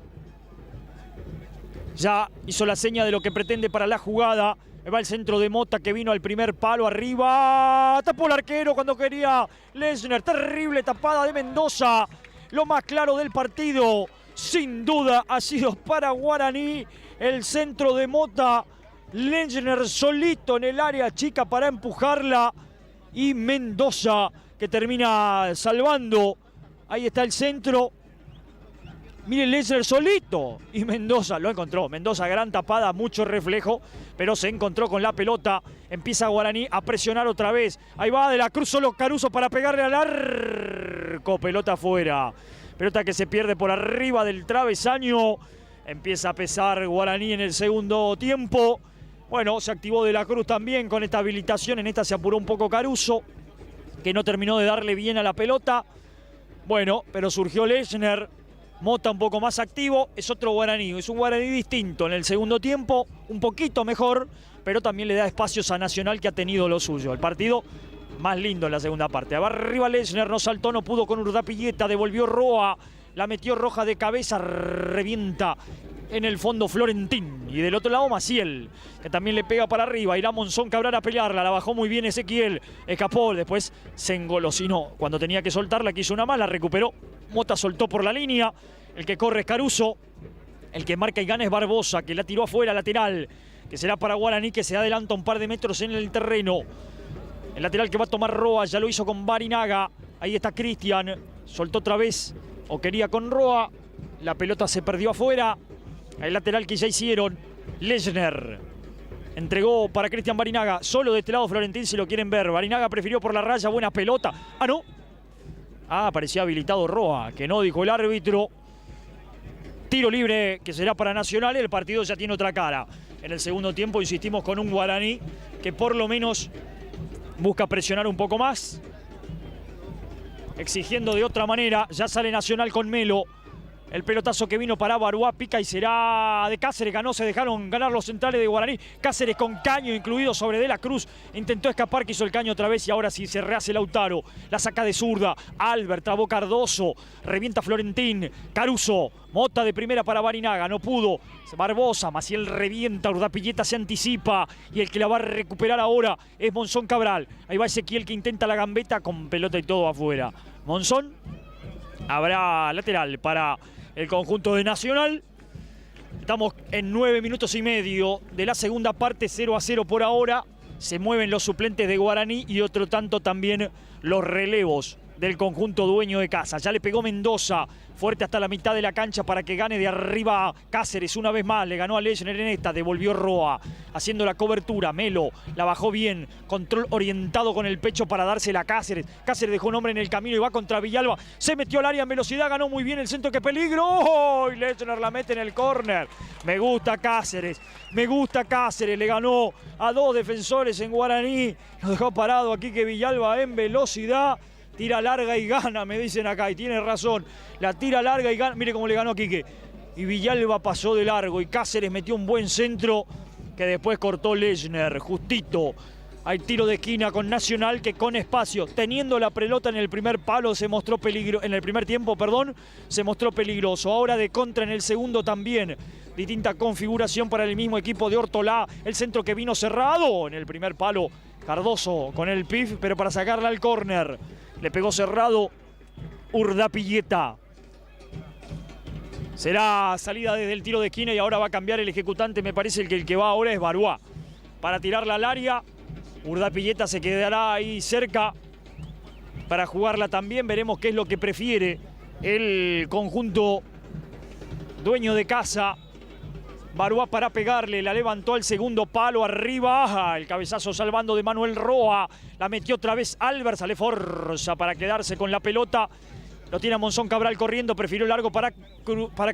Ya hizo la seña de lo que pretende para la jugada. Va el centro de Mota, que vino al primer palo arriba. Tapó el arquero cuando quería Lechner. Terrible tapada de Mendoza. Lo más claro del partido, sin duda, ha sido para Guaraní. El centro de Mota. Lechner solito en el área chica para empujarla. Y Mendoza, que termina salvando. Ahí está el centro. Miren, Lechner solito y Mendoza lo encontró. Mendoza, gran tapada, mucho reflejo, pero se encontró con la pelota. Empieza Guaraní a presionar otra vez. Ahí va de la Cruz, solo Caruso para pegarle al arco. Pelota afuera. Pelota que se pierde por arriba del travesaño. Empieza a pesar Guaraní en el segundo tiempo. Bueno, se activó de la Cruz también con esta habilitación. En esta se apuró un poco Caruso, que no terminó de darle bien a la pelota. Bueno, pero surgió Lechner. Mota un poco más activo, es otro Guaraní, es un Guaraní distinto en el segundo tiempo, un poquito mejor, pero también le da espacios a Nacional, que ha tenido lo suyo. El partido más lindo en la segunda parte. Arriba Lechner, no saltó, no pudo con Urdapilleta, devolvió Roa, la metió Roja de cabeza, revienta en el fondo Florentín. Y del otro lado Maciel, que también le pega para arriba. Irá Monzón Cabral a pelearla, la bajó muy bien Ezequiel, escapó, después se engolosinó. Cuando tenía que soltarla, quiso una más, la recuperó. Mota soltó por la línea, el que corre es Caruso, el que marca y gana es Barbosa, que la tiró afuera, lateral, que será para Guaraní, que se adelanta un par de metros en el terreno. El lateral que va a tomar Roa, ya lo hizo con Barinaga. Ahí está Cristian, soltó otra vez, o quería con Roa, la pelota se perdió afuera. El lateral que ya hicieron, Lechner entregó para Cristian Barinaga, solo de este lado Florentín si lo quieren ver. Barinaga prefirió por la raya, buena pelota. Ah, no. Ah, parecía habilitado Roa, que no, dijo el árbitro. Tiro libre que será para Nacional. El partido ya tiene otra cara. En el segundo tiempo insistimos con un Guaraní que por lo menos busca presionar un poco más. exigiendo de otra manera. Ya sale Nacional con Melo. El pelotazo que vino para Baruá, pica y será de Cáceres. Ganó, se dejaron ganar los centrales de Guaraní. Cáceres con caño incluido sobre De la Cruz. Intentó escapar, quiso el caño otra vez y ahora sí se rehace Lautaro. La saca de zurda. Albert, trabó Cardoso. Revienta Florentín. Caruso. Mota de primera para Barinaga, no pudo. Barbosa, Maciel revienta, Urdapilleta se anticipa. Y el que la va a recuperar ahora es Monzón Cabral. Ahí va Ezequiel que intenta la gambeta con pelota y todo afuera. Monzón. Habrá lateral para el conjunto de Nacional. Estamos en 9 minutos y medio de la segunda parte, 0-0 por ahora. Se mueven los suplentes de Guaraní y otro tanto también los relevos del conjunto dueño de casa. Ya le pegó Mendoza, fuerte hasta la mitad de la cancha para que gane de arriba Cáceres una vez más. Le ganó a Lechner en esta, devolvió Roa, haciendo la cobertura. Melo la bajó bien, control orientado con el pecho para dársela a Cáceres. Cáceres dejó un hombre en el camino y va contra Villalba. Se metió al área en velocidad, ganó muy bien el centro, ¡qué peligro! ¡Oh! Y Lechner la mete en el córner. Me gusta Cáceres, le ganó a 2 defensores en Guaraní. Lo dejó parado aquí que Villalba en velocidad. Tira larga y gana, me dicen acá, y tiene razón. La tira larga y gana. Mire cómo le ganó a Quique. Y Villalba pasó de largo y Cáceres metió un buen centro que después cortó Lechner, justito. Hay tiro de esquina con Nacional que con espacio, teniendo la pelota en el primer palo, se mostró peligro, en el primer tiempo, perdón, se mostró peligroso. Ahora de contra en el segundo también. Distinta configuración para el mismo equipo de Ortolá. El centro que vino cerrado en el primer palo. Cardoso con el pif, pero para sacarla al córner. Le pegó cerrado Urdapilleta. Será salida desde el tiro de esquina y ahora va a cambiar el ejecutante. Me parece que el que va ahora es Baruá. Para tirarla al área. Urdapilleta se quedará ahí cerca para jugarla también. Veremos qué es lo que prefiere el conjunto dueño de casa. Baruá para pegarle, la levantó al segundo palo, arriba, el cabezazo salvando de Manuel Roa, la metió otra vez Albert, sale Forza para quedarse con la pelota, lo tiene a Monzón Cabral corriendo, prefirió largo para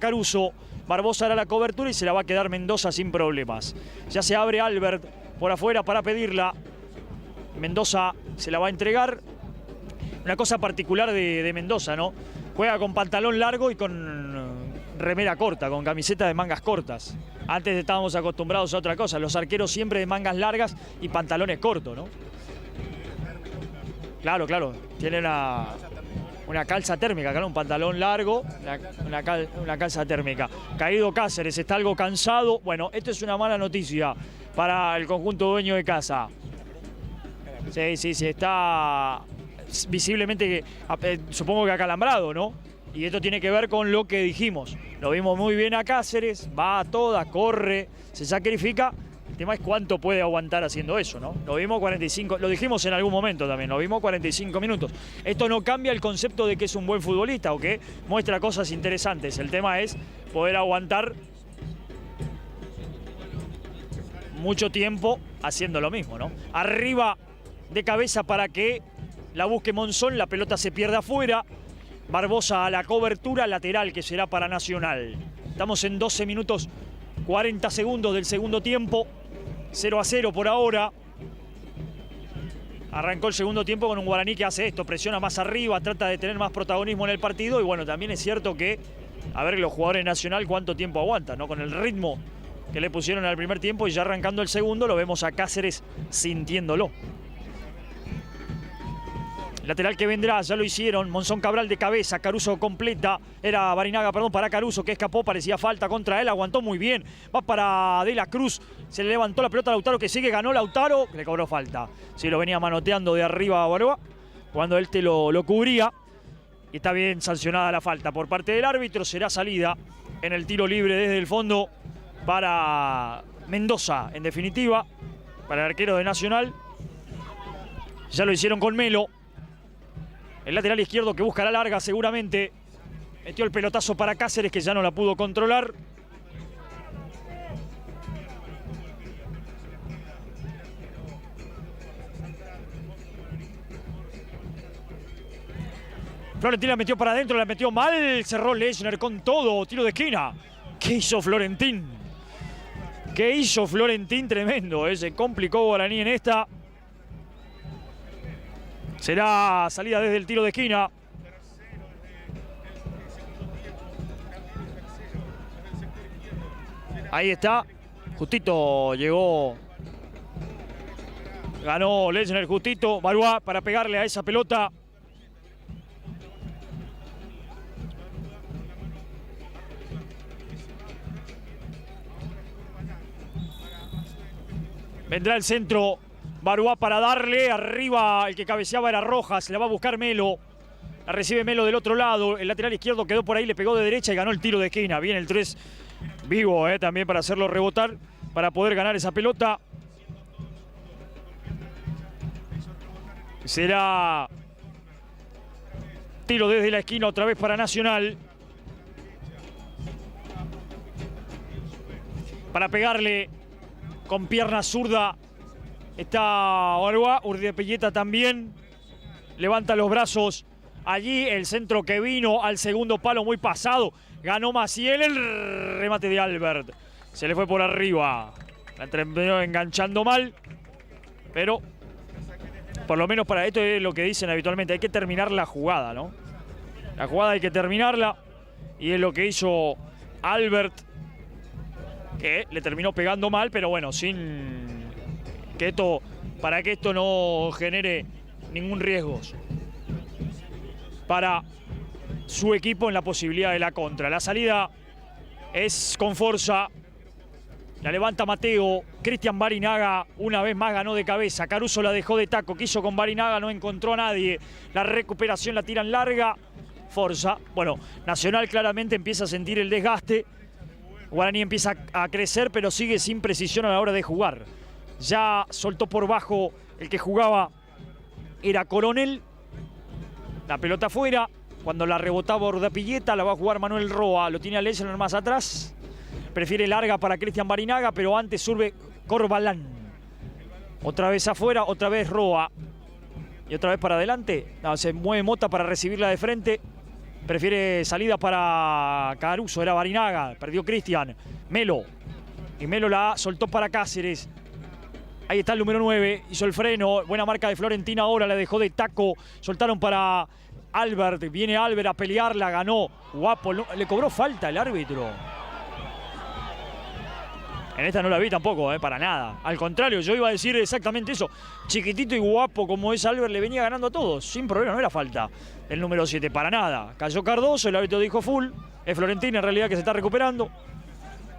Caruso, Barbosa hará la cobertura y se la va a quedar Mendoza sin problemas. Ya se abre Albert por afuera para pedirla, Mendoza se la va a entregar. Una cosa particular de Mendoza, ¿no? Juega con pantalón largo y con remera corta, con camiseta de mangas cortas. Antes estábamos acostumbrados a otra cosa, los arqueros siempre de mangas largas y pantalones cortos, ¿no? Claro, tiene una calza térmica, claro, un pantalón largo, una calza térmica. Caído Cáceres, está algo cansado. Bueno, esto es una mala noticia para el conjunto dueño de casa. Sí, está visiblemente, supongo que acalambrado, ¿no? Y esto tiene que ver con lo que dijimos. Lo vimos muy bien a Cáceres, va a todas, corre, se sacrifica. El tema es cuánto puede aguantar haciendo eso, ¿no? Lo vimos 45, lo dijimos en algún momento también, lo vimos 45 minutos. Esto no cambia el concepto de que es un buen futbolista o que muestra cosas interesantes. El tema es poder aguantar mucho tiempo haciendo lo mismo, ¿no? Arriba de cabeza para que la busque Monzón, la pelota se pierde afuera. Barbosa a la cobertura lateral que será para Nacional. Estamos en 12 minutos 40 segundos del segundo tiempo. 0-0 por ahora. Arrancó el segundo tiempo con un Guaraní que hace esto, presiona más arriba, trata de tener más protagonismo en el partido. Y bueno, también es cierto que, a ver los jugadores de Nacional cuánto tiempo aguantan, ¿no? Con el ritmo que le pusieron al primer tiempo y ya arrancando el segundo lo vemos a Cáceres sintiéndolo. Lateral que vendrá, ya lo hicieron. Monzón Cabral de cabeza, Caruso completa. Era Barinaga, perdón, para Caruso que escapó, parecía falta contra él, aguantó muy bien. Va para De la Cruz, se le levantó la pelota a Lautaro que sigue, ganó Lautaro, le cobró falta. Sí, lo venía manoteando de arriba a Baruá cuando él lo cubría. Y está bien sancionada la falta por parte del árbitro. Será salida en el tiro libre desde el fondo para Mendoza, en definitiva, para el arquero de Nacional. Ya lo hicieron con Melo. El lateral izquierdo que busca la larga seguramente. Metió el pelotazo para Cáceres que ya no la pudo controlar. Florentín la metió para adentro, la metió mal. Cerró Lechner con todo, tiro de esquina. ¿Qué hizo Florentín? ¿Qué hizo Florentín? Tremendo, se complicó Guaraní en esta. Será salida desde el tiro de esquina. Ahí está. Justito llegó. Ganó Lechner justito. Baruá para pegarle a esa pelota. Vendrá el centro. Baruá para darle. Arriba el que cabeceaba era Rojas. La va a buscar Melo. La recibe Melo del otro lado. El lateral izquierdo quedó por ahí. Le pegó de derecha y ganó el tiro de esquina. Viene el 3 vivo también para hacerlo rebotar. Para poder ganar esa pelota. Será tiro desde la esquina otra vez para Nacional. Para pegarle con pierna zurda está Baruá. Urdapilleta también. Levanta los brazos. Allí el centro que vino al segundo palo muy pasado. Ganó Maciel. El remate de Albert. Se le fue por arriba. La terminó enganchando mal. Pero por lo menos para esto es lo que dicen habitualmente. Hay que terminar la jugada, ¿no? La jugada hay que terminarla. Y es lo que hizo Albert. Que le terminó pegando mal, pero bueno, sin que esto, para que esto no genere ningún riesgo para su equipo en la posibilidad de la contra. La salida es con fuerza. La levanta Mateo. Cristian Barinaga una vez más ganó de cabeza. Caruso la dejó de taco. Quiso con Barinaga, no encontró a nadie. La recuperación la tiran larga. Forza. Bueno, Nacional claramente empieza a sentir el desgaste. Guaraní empieza a crecer, pero sigue sin precisión a la hora de jugar. Ya soltó por bajo el que jugaba. Era Coronel. La pelota afuera. Cuando la rebotaba Urdapilleta, la va a jugar Manuel Roa. Lo tiene a Lechner más atrás. Prefiere larga para Cristian Barinaga, pero antes sirve Corbalán. Otra vez afuera, otra vez Roa. Y otra vez para adelante. No, se mueve Mota para recibirla de frente. Prefiere salida para Caruso, era Barinaga. Perdió Cristian. Melo. Y Melo la soltó para Cáceres. Ahí está el número 9. Hizo el freno. Buena marca de Florentina ahora. La dejó de taco. Soltaron para Albert. Viene Albert a pelearla. Ganó. Guapo. Le cobró falta el árbitro. En esta no la vi tampoco, para nada. Al contrario, yo iba a decir exactamente eso. Chiquitito y guapo como es Albert, le venía ganando a todos. Sin problema, no era falta. El número 7, para nada. Cayó Cardoso, el árbitro dijo full. Es Florentina en realidad que se está recuperando.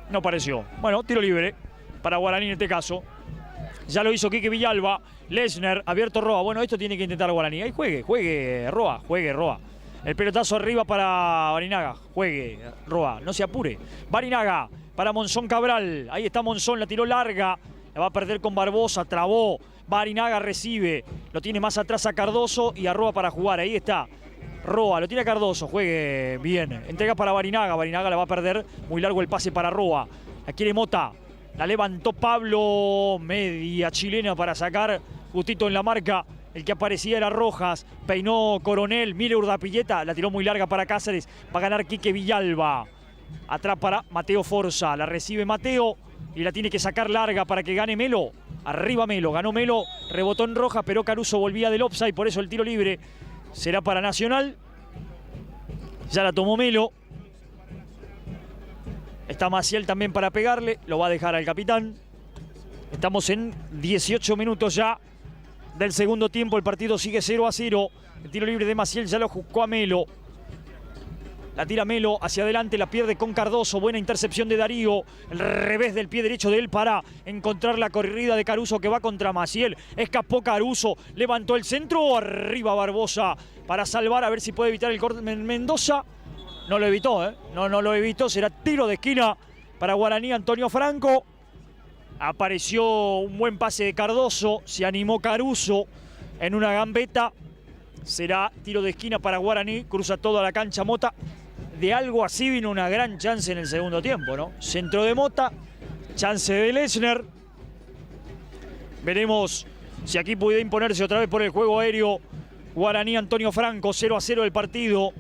No pareció. Bueno, tiro libre para Guaraní en este caso. Ya lo hizo Quique Villalba. Lechner, abierto Roa. Bueno, esto tiene que intentar Guaraní. Ahí juegue Roa, El pelotazo arriba para Barinaga. Juegue Roa, no se apure. Barinaga para Monzón Cabral. Ahí está Monzón, la tiró larga. La va a perder con Barbosa, trabó. Barinaga recibe. Lo tiene más atrás a Cardoso y a Roa para jugar. Ahí está. Roa, lo tiene a Cardoso, juegue bien. Entrega para Barinaga. Barinaga la va a perder. Muy largo el pase para Roa. La quiere Mota. La levantó Pablo. Media chilena para sacar. Justito en la marca. El que aparecía era Rojas. Peinó Coronel. Mire Urdapilleta. La tiró muy larga para Cáceres. Va a ganar Quique Villalba. Atrás para Mateo Forza. La recibe Mateo. Y la tiene que sacar larga para que gane Melo. Arriba Melo. Ganó Melo. Rebotó en Roja. Pero Caruso volvía del offside. Por eso el tiro libre será para Nacional. Ya la tomó Melo. Está Maciel también para pegarle. Lo va a dejar al capitán. Estamos en 18 minutos ya del segundo tiempo. El partido sigue 0-0. El tiro libre de Maciel ya lo jugó a Melo. La tira Melo hacia adelante, la pierde con Cardoso. Buena intercepción de Darío. El revés del pie derecho de él para encontrar la corrida de Caruso que va contra Maciel. Escapó Caruso, levantó el centro. Arriba Barbosa para salvar, a ver si puede evitar el corte Mendoza. No lo evitó, No lo evitó. Será tiro de esquina para Guaraní. Antonio Franco. Apareció un buen pase de Cardoso. Se animó Caruso en una gambeta. Será tiro de esquina para Guaraní. Cruza toda la cancha Mota. De algo así vino una gran chance en el segundo tiempo, ¿no? Centro de Mota. Chance de Lechner. Veremos si aquí puede imponerse otra vez por el juego aéreo. Guaraní, Antonio Franco. 0-0 el partido.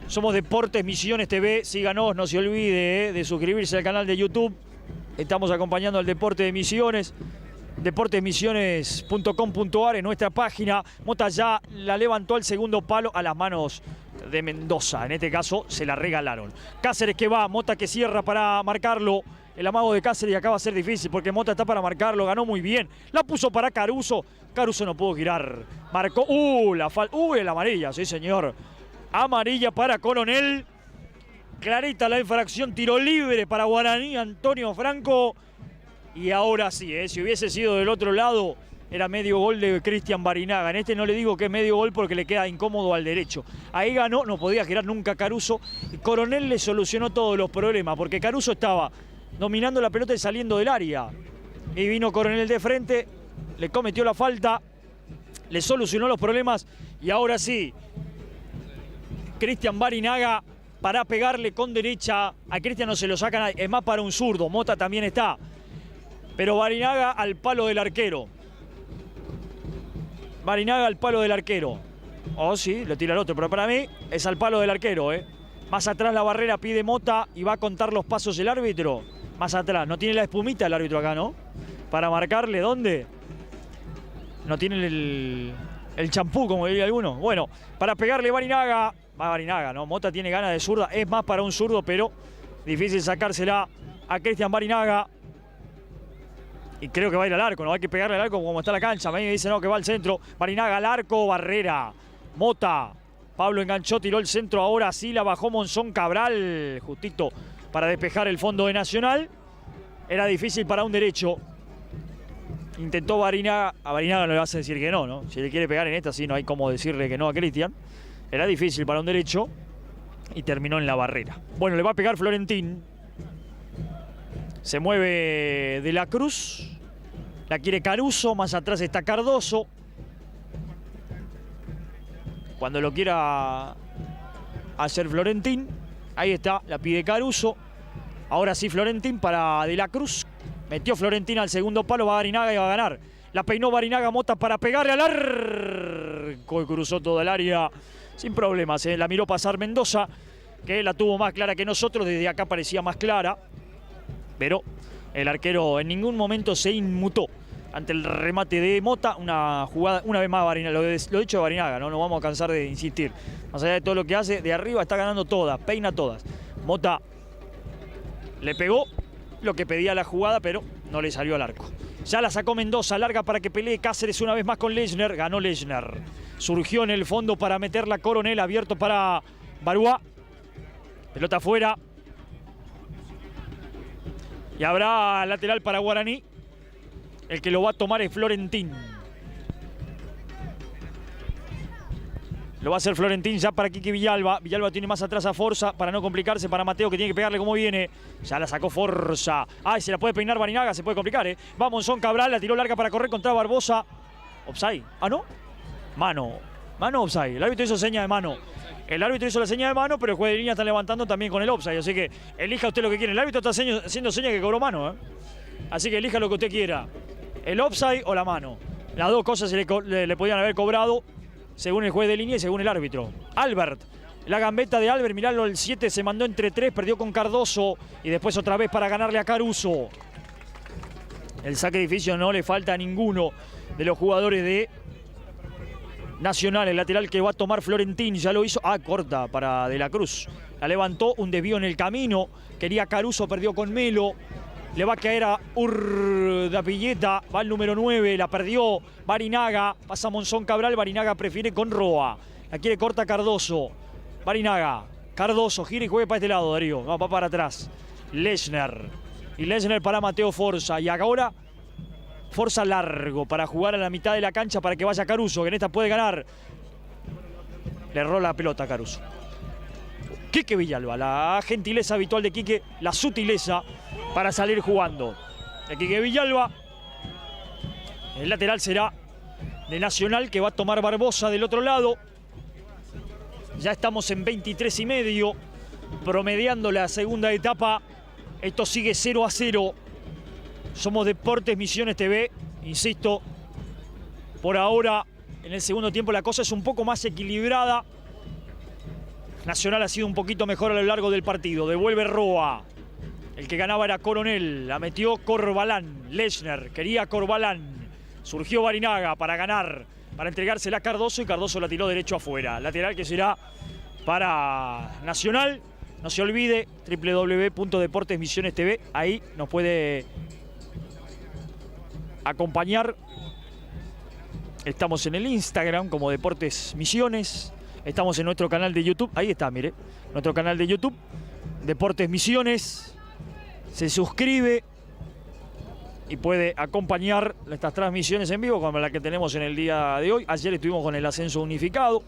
Somos Deportes Misiones TV. Síganos, no se olvide de suscribirse al canal de YouTube. Estamos acompañando al Deporte de Misiones. Deportesmisiones.com.ar en nuestra página. Mota ya la levantó al segundo palo a las manos de Mendoza. En este caso se la regalaron. Cáceres que va, Mota que cierra para marcarlo. el amago de Cáceres y acá va a ser difícil porque Mota está para marcarlo, ganó muy bien. La puso para Caruso. Caruso no pudo girar. Marcó. La falta. La amarilla, sí señor. Amarilla para Coronel. Clarita la infracción, tiro libre para Guaraní, Antonio Franco. Y ahora sí, si hubiese sido del otro lado, era medio gol de Cristian Barinaga. En este no le digo que es medio gol porque le queda incómodo al derecho. Ahí ganó, no podía girar nunca Caruso. Y Coronel le solucionó todos los problemas porque Caruso estaba dominando la pelota y saliendo del área. Y vino Coronel de frente, le cometió la falta, le solucionó los problemas. Y ahora sí, Cristian Barinaga para pegarle con derecha. A Cristian no se lo saca nadie, es más para un zurdo. Mota también está. Pero Barinaga al palo del arquero. Barinaga al palo del arquero. Oh, sí, lo tira el otro, pero para mí es al palo del arquero, Más atrás la barrera pide Mota y va a contar los pasos el árbitro. Más atrás, no tiene la espumita el árbitro acá, ¿no? Para marcarle, ¿dónde? No tiene el champú, como diría alguno. Bueno, para pegarle Barinaga. Va Barinaga, ¿no? Mota tiene ganas de zurda. Es más para un zurdo, pero difícil sacársela a Cristian Barinaga. Y creo que va a ir al arco, no hay que pegarle al arco como está la cancha. A mí me dice no, que va al centro. Barinaga al arco, Barrera. Mota. Pablo enganchó, tiró el centro. Ahora sí la bajó Monzón Cabral. Justito para despejar el fondo de Nacional. Era difícil para un derecho. Intentó Barinaga. A Barinaga no le vas a decir que no, ¿no? Si le quiere pegar en esta, sí, no hay cómo decirle que no a Cristian. Era difícil para un derecho. Y terminó en la barrera. Bueno, le va a pegar Florentín. Se mueve De la Cruz. La quiere Caruso. Más atrás está Cardoso. Cuando lo quiera hacer Florentín. Ahí está. La pide Caruso. Ahora sí Florentín para De la Cruz. Metió Florentín al segundo palo. Va Barinaga y va a ganar. La peinó Barinaga Mota para pegarle al arco. Y cruzó todo el área sin problemas. La miró pasar Mendoza, que la tuvo más clara que nosotros. Desde acá parecía más clara. Pero el arquero en ningún momento se inmutó ante el remate de Mota. Una jugada, una vez más Barinaga, lo dicho de Barinaga, no nos vamos a cansar de insistir. Más allá de todo lo que hace, de arriba está ganando todas, peina todas. Mota le pegó lo que pedía la jugada, pero no le salió al arco. Ya la sacó Mendoza, larga para que pelee Cáceres una vez más con Lechner. Ganó Lechner. Surgió en el fondo para meterla Coronel, abierto para Barúa. Pelota afuera. Y habrá lateral para Guaraní. El que lo va a tomar es Florentín. Lo va a hacer Florentín ya para Quique Villalba. Villalba tiene más atrás a Forza para no complicarse. Para Mateo, que tiene que pegarle como viene. Ya la sacó Forza. Ay, se la puede peinar Barinaga. Se puede complicar, Va Monzón Cabral. La tiró larga para correr contra Barbosa. Offside. ¿Ah, no? Mano. Mano offside. El árbitro hizo seña de mano. El árbitro hizo la seña de mano, pero el juez de línea está levantando también con el offside. Así que elija usted lo que quiere. El árbitro está haciendo seña que cobró mano, Así que elija lo que usted quiera. El offside o la mano. Las dos cosas le podían haber cobrado, según el juez de línea y según el árbitro. Albert. La gambeta de Albert. Miralo, el 7 se mandó entre 3. Perdió con Cardoso. Y después otra vez para ganarle a Caruso. El sacrificio no le falta a ninguno de los jugadores de Nacional. El lateral que va a tomar Florentín ya lo hizo. Corta para De la Cruz. La levantó, un desvío en el camino. Quería Caruso, perdió con Melo. Le va a caer a Urdapilleta. Va el número 9, la perdió Barinaga. Pasa Monzón Cabral, Barinaga prefiere con Roa. La quiere corta Cardoso. Barinaga, Cardoso, gira y juegue para este lado, Darío. Va para atrás. Lechner. Y Lechner para Mateo Forza. Y ahora Forza largo para jugar a la mitad de la cancha para que vaya Caruso, que en esta puede ganar. Le erró la pelota a Caruso. Quique Villalba, la gentileza habitual de Quique, la sutileza para salir jugando. De Quique Villalba. El lateral será de Nacional, que va a tomar Barbosa del otro lado. Ya estamos en 23:30, promediando la segunda etapa. Esto sigue 0-0. Somos Deportes Misiones TV, insisto. Por ahora, en el segundo tiempo la cosa es un poco más equilibrada. Nacional ha sido un poquito mejor a lo largo del partido. Devuelve Roa. El que ganaba era Coronel. La metió Corbalán. Lechner quería Corbalán. Surgió Barinaga para ganar, para entregársela a Cardoso, y Cardoso la tiró derecho afuera. Lateral que será para Nacional. No se olvide, www.deportesmisiones TV, ahí nos puede acompañar. Estamos en el Instagram como Deportes Misiones. Estamos en nuestro canal de YouTube. Ahí está, mire. Nuestro canal de YouTube, Deportes Misiones. Se suscribe y puede acompañar estas transmisiones en vivo como la que tenemos en el día de hoy. Ayer estuvimos con el ascenso unificado.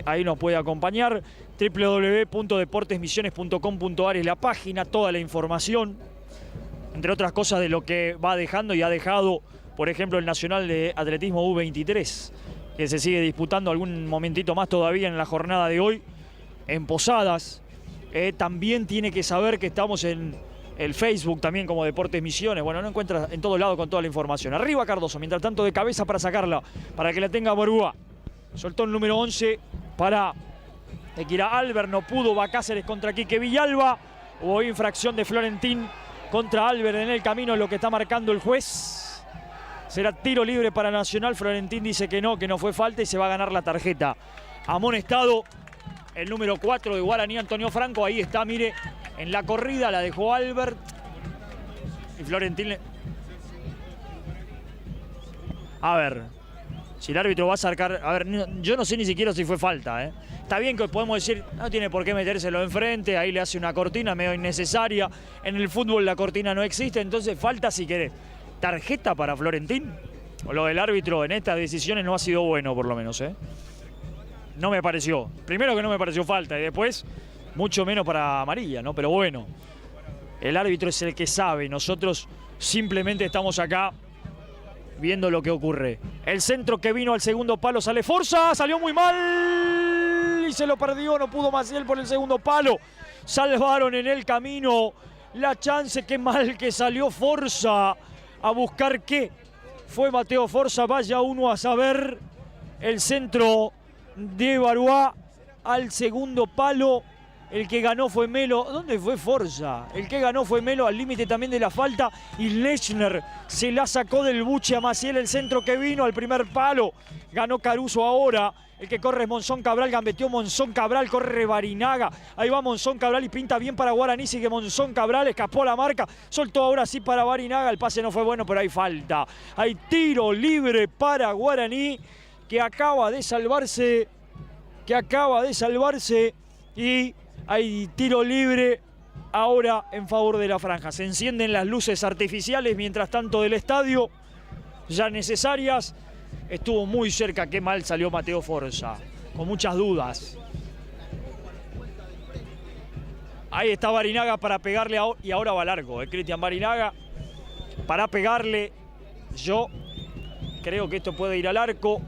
Ahí nos puede acompañar. www.deportesmisiones.com.ar es la página, toda la información. Entre otras cosas de lo que va dejando y ha dejado, por ejemplo, el Nacional de Atletismo U23, que se sigue disputando algún momentito más todavía en la jornada de hoy, en Posadas. También tiene que saber que estamos en el Facebook también como Deportes Misiones. Bueno, no encuentra en todos lados con toda la información. Arriba Cardoso, mientras tanto de cabeza para sacarla, para que la tenga Borúa. Soltó el número 11 para Equira Albert, no pudo. Va Cáceres contra Quique Villalba. Hubo infracción de Florentín contra Albert en el camino, es lo que está marcando el juez. Será tiro libre para Nacional. Florentín dice que no fue falta y se va a ganar la tarjeta. Amonestado el número 4 de Guaraní, Antonio Franco. Ahí está, mire, en la corrida la dejó Albert. Y Florentín A ver, si el árbitro va a sacar... A ver, yo no sé ni siquiera si fue falta, ¿eh? Está bien que podemos decir, no tiene por qué metérselo enfrente, ahí le hace una cortina medio innecesaria. En el fútbol la cortina no existe, entonces falta si querés. ¿Tarjeta para Florentín? O lo del árbitro en estas decisiones no ha sido bueno, por lo menos, ¿eh? No me pareció. Primero que no me pareció falta y después mucho menos para amarilla, ¿no? Pero bueno, el árbitro es el que sabe. Nosotros simplemente estamos acá viendo lo que ocurre. El centro que vino al segundo palo sale Forza, salió muy mal y se lo perdió, no pudo Maciel por el segundo palo. Salvaron en el camino la chance, qué mal que salió Forza a buscar qué. Fue Mateo Forza, vaya uno a saber. El centro de Baruá al segundo palo. El que ganó fue Melo. ¿Dónde fue Forza? El que ganó fue Melo al límite también de la falta. Y Lechner se la sacó del buche a Maciel. El centro que vino al primer palo. Ganó Caruso ahora. El que corre es Monzón Cabral. Gambeteó Monzón Cabral. Corre Barinaga. Ahí va Monzón Cabral y pinta bien para Guaraní. Sigue Monzón Cabral. Escapó la marca. Soltó ahora sí para Barinaga. El pase no fue bueno, pero hay falta. Hay tiro libre para Guaraní, que acaba de salvarse. Y hay tiro libre ahora en favor de la franja. Se encienden las luces artificiales mientras tanto del estadio, ya necesarias. Estuvo muy cerca, qué mal salió Mateo Forza, con muchas dudas. Ahí está Barinaga para pegarle y ahora va largo, Cristian Barinaga para pegarle. Yo creo que esto puede ir al arco.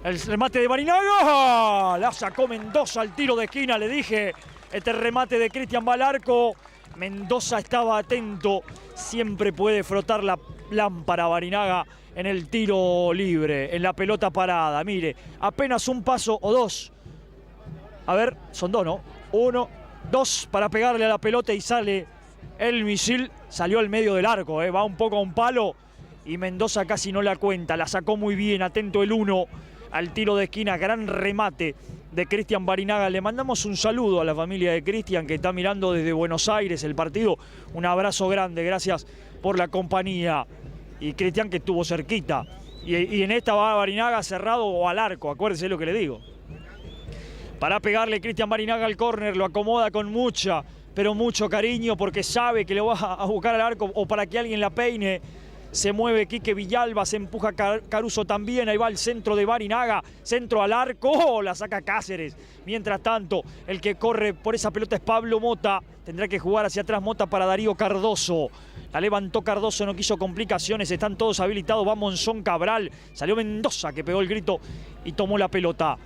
El remate de Barinaga, la sacó Mendoza al tiro de esquina, le dije. Este remate de Cristian va al arco. Mendoza estaba atento, siempre puede frotar la lámpara Barinaga en el tiro libre, en la pelota parada. Mire, apenas un paso o dos. A ver, son dos, ¿no? 1, 2 para pegarle a la pelota y sale el misil. Salió al medio del arco, va un poco a un palo y Mendoza casi no la cuenta. La sacó muy bien, atento el 1 al tiro de esquina, gran remate de Cristian Barinaga. Le mandamos un saludo a la familia de Cristian que está mirando desde Buenos Aires el partido. Un abrazo grande, gracias por la compañía. Y Cristian que estuvo cerquita. Y en esta va Barinaga cerrado o al arco, acuérdense lo que le digo. Para pegarle Cristian Barinaga al córner, lo acomoda con mucha, pero mucho cariño porque sabe que lo va a buscar al arco o para que alguien la peine. Se mueve Quique Villalba, se empuja Caruso también, ahí va el centro de Barinaga, centro al arco, la saca Cáceres. Mientras tanto, el que corre por esa pelota es Pablo Mota, tendrá que jugar hacia atrás Mota para Darío Cardoso. La levantó Cardoso, no quiso complicaciones, están todos habilitados, va Monzón Cabral, salió Mendoza que pegó el grito y tomó la pelota.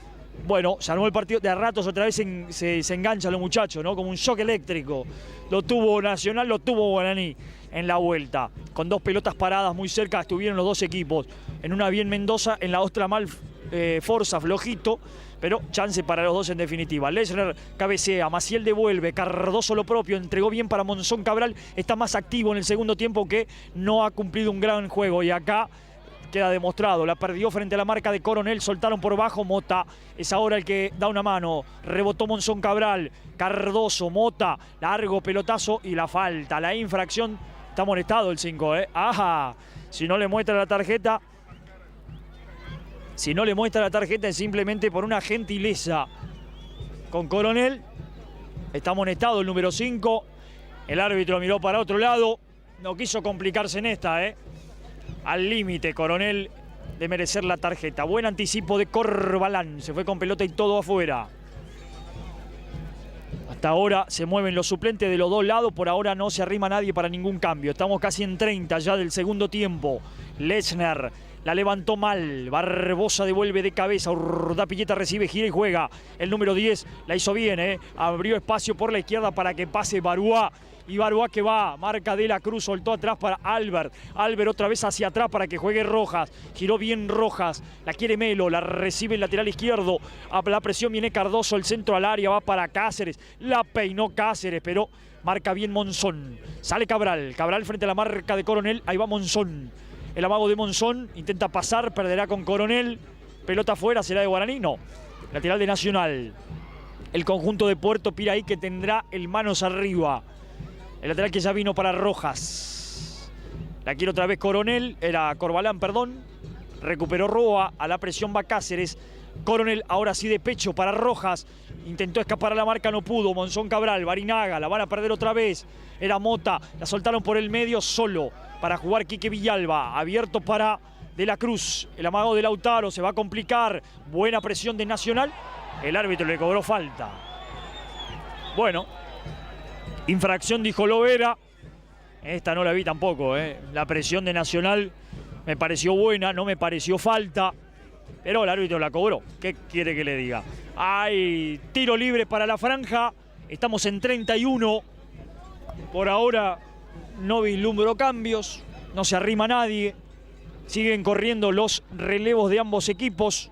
Bueno, se armó el partido, de a ratos otra vez se enganchan los muchachos, ¿no? Como un shock eléctrico. Lo tuvo Nacional, lo tuvo Guaraní en la vuelta. Con dos pelotas paradas muy cerca estuvieron los dos equipos. En una bien Mendoza, en la otra mal Forza, flojito, pero chance para los dos en definitiva. Lechner cabecea, Maciel devuelve, Cardoso lo propio, entregó bien para Monzón Cabral. Está más activo en el segundo tiempo que no ha cumplido un gran juego. Y acá queda demostrado. La perdió frente a la marca de Coronel, soltaron por bajo. Mota es ahora el que da una mano. Rebotó Monzón Cabral, Cardoso, Mota, largo pelotazo y la falta. La infracción, está amonestado el 5, ¿eh? Ajá, si no le muestra la tarjeta. Si no le muestra la tarjeta es simplemente por una gentileza con Coronel. Está amonestado el número 5. El árbitro miró para otro lado. No quiso complicarse en esta, ¿eh? Al límite, Coronel, de merecer la tarjeta. Buen anticipo de Corbalán. Se fue con pelota y todo afuera. Hasta ahora se mueven los suplentes de los dos lados. Por ahora no se arrima nadie para ningún cambio. Estamos casi en 30 ya del segundo tiempo. Lechner la levantó mal. Barbosa devuelve de cabeza. Urdapilleta recibe, gira y juega. El número 10 la hizo bien, ¿eh? Abrió espacio por la izquierda para que pase Baruá. Y Baruá que va, marca de la Cruz, soltó atrás para Albert. Albert otra vez hacia atrás para que juegue Rojas. Giró bien Rojas, la quiere Melo, la recibe el lateral izquierdo. A la presión viene Cardoso, el centro al área, va para Cáceres. La peinó Cáceres, pero marca bien Monzón. Sale Cabral, Cabral frente a la marca de Coronel, ahí va Monzón. El amago de Monzón, intenta pasar, perderá con Coronel. Pelota afuera, será de Guaraní, no. Lateral de Nacional. El conjunto de Puerto Piraí que tendrá el manos arriba. El lateral que ya vino para Rojas. La quiere otra vez Coronel, era Corbalán, perdón. Recuperó Roa, a la presión va Cáceres. Coronel ahora sí de pecho para Rojas. Intentó escapar a la marca, no pudo. Monzón Cabral, Barinaga, la van a perder otra vez. Era Mota, la soltaron por el medio solo para jugar Quique Villalba. Abierto para De la Cruz. El amago de Lautaro, se va a complicar. Buena presión de Nacional. El árbitro le cobró falta. Bueno. Infracción, dijo Lovera. Esta no la vi tampoco, ¿eh? La presión de Nacional me pareció buena, no me pareció falta. Pero el árbitro la cobró. ¿Qué quiere que le diga? Hay tiro libre para la franja. Estamos en 31. Por ahora no vislumbro cambios. No se arrima nadie. Siguen corriendo los relevos de ambos equipos.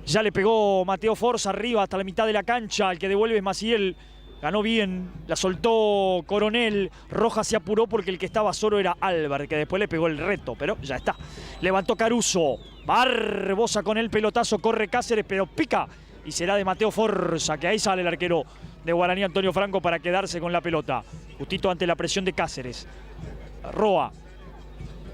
Ya le pegó Mateo Forza arriba hasta la mitad de la cancha. El que devuelve es Maciel. Ganó bien, la soltó Coronel. Rojas se apuró porque el que estaba solo era Álvar, que después le pegó el reto, pero ya está. Levantó Caruso. Barbosa con el pelotazo, corre Cáceres, pero pica. Y será de Mateo Forza, que ahí sale el arquero de Guaraní, Antonio Franco, para quedarse con la pelota. Justito ante la presión de Cáceres. Roa.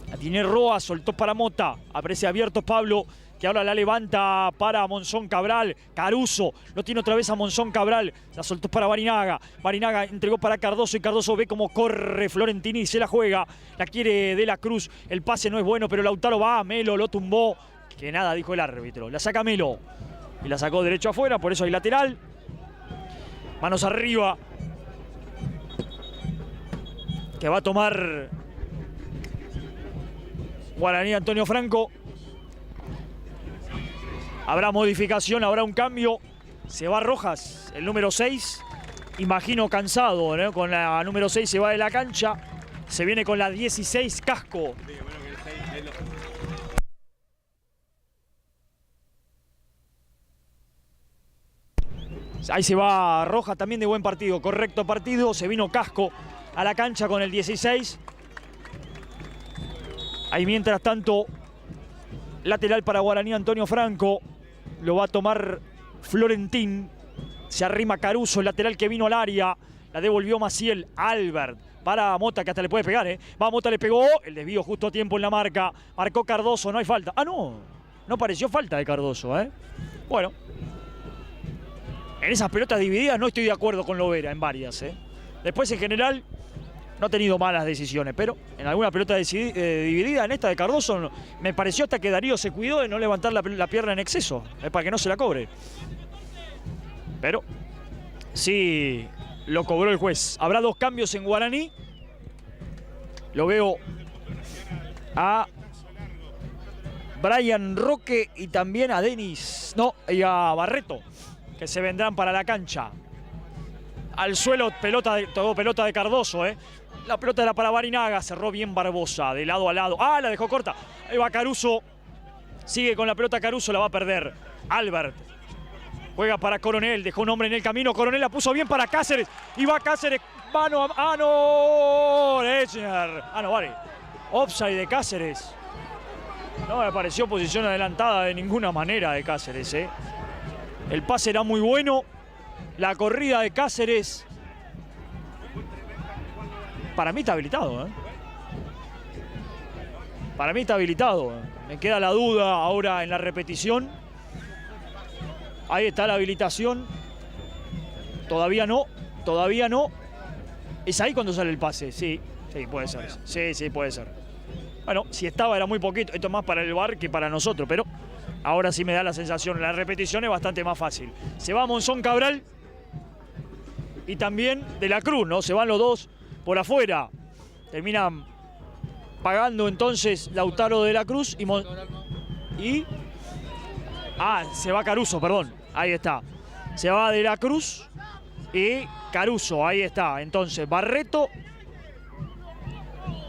La tiene Roa, soltó para Mota. Aparece abierto Pablo, que ahora la levanta para Monzón Cabral. Caruso, lo tiene otra vez a Monzón Cabral. La soltó para Barinaga. Barinaga entregó para Cardoso y Cardoso ve cómo corre Florentini y se la juega. La quiere De la Cruz. El pase no es bueno, pero Lautaro va. Melo lo tumbó. Que nada, dijo el árbitro. La saca Melo. Y la sacó derecho afuera, por eso hay lateral. Manos arriba. Que va a tomar Guaraní, Antonio Franco. Habrá modificación, habrá un cambio. Se va Rojas, el número 6. Imagino cansado, ¿no? Con la número 6 se va de la cancha. Se viene con la 16, Casco. Ahí se va Rojas, también de buen partido. Correcto partido. Se vino Casco a la cancha con el 16. Ahí mientras tanto, lateral para Guaraní, Antonio Franco. Lo va a tomar Florentín. Se arrima Caruso, el lateral que vino al área. La devolvió Maciel. Albert para Mota, que hasta le puede pegar, ¿eh? Va, Mota le pegó. El desvío justo a tiempo en la marca. Marcó Cardoso, no hay falta. Ah, no. No pareció falta de Cardoso, ¿eh? Bueno. En esas pelotas divididas no estoy de acuerdo con Lovera, en varias, ¿eh? Después, en general, no ha tenido malas decisiones, pero en alguna pelota dividida, en esta de Cardoso, no, me pareció hasta que Darío se cuidó de no levantar la pierna en exceso, para que no se la cobre. Pero sí lo cobró el juez. Habrá dos cambios en Guaraní. Lo veo a Brian Roque y también a Denis, no, y a Barreto, que se vendrán para la cancha. Al suelo, todo pelota de Cardoso, ¿eh? La pelota era para Barinaga, cerró bien Barbosa, de lado a lado. ¡Ah, la dejó corta! Ahí va Caruso. Sigue con la pelota Caruso, la va a perder. Albert. Juega para Coronel, dejó un hombre en el camino. Coronel la puso bien para Cáceres. Y va Cáceres, mano a... ¡Ah, no! Lechner. Ah, no, vale. Offside de Cáceres. No me pareció posición adelantada de ninguna manera de Cáceres, ¿eh? El pase era muy bueno. La corrida de Cáceres. Para mí está habilitado, ¿eh? Para mí está habilitado. Me queda la duda ahora en la repetición. Ahí está la habilitación. Todavía no. Todavía no. ¿Es ahí cuando sale el pase? Sí. Sí, puede ser. Sí, sí, puede ser. Bueno, si estaba era muy poquito. Esto es más para el VAR que para nosotros, pero ahora sí me da la sensación. La repetición es bastante más fácil. Se va Monzón Cabral y también De la Cruz, ¿no? Se van los dos por afuera. Terminan pagando entonces Lautaro De la Cruz y... Ah, se va Caruso, perdón. Ahí está. Se va De la Cruz y Caruso. Ahí está. Entonces, Barreto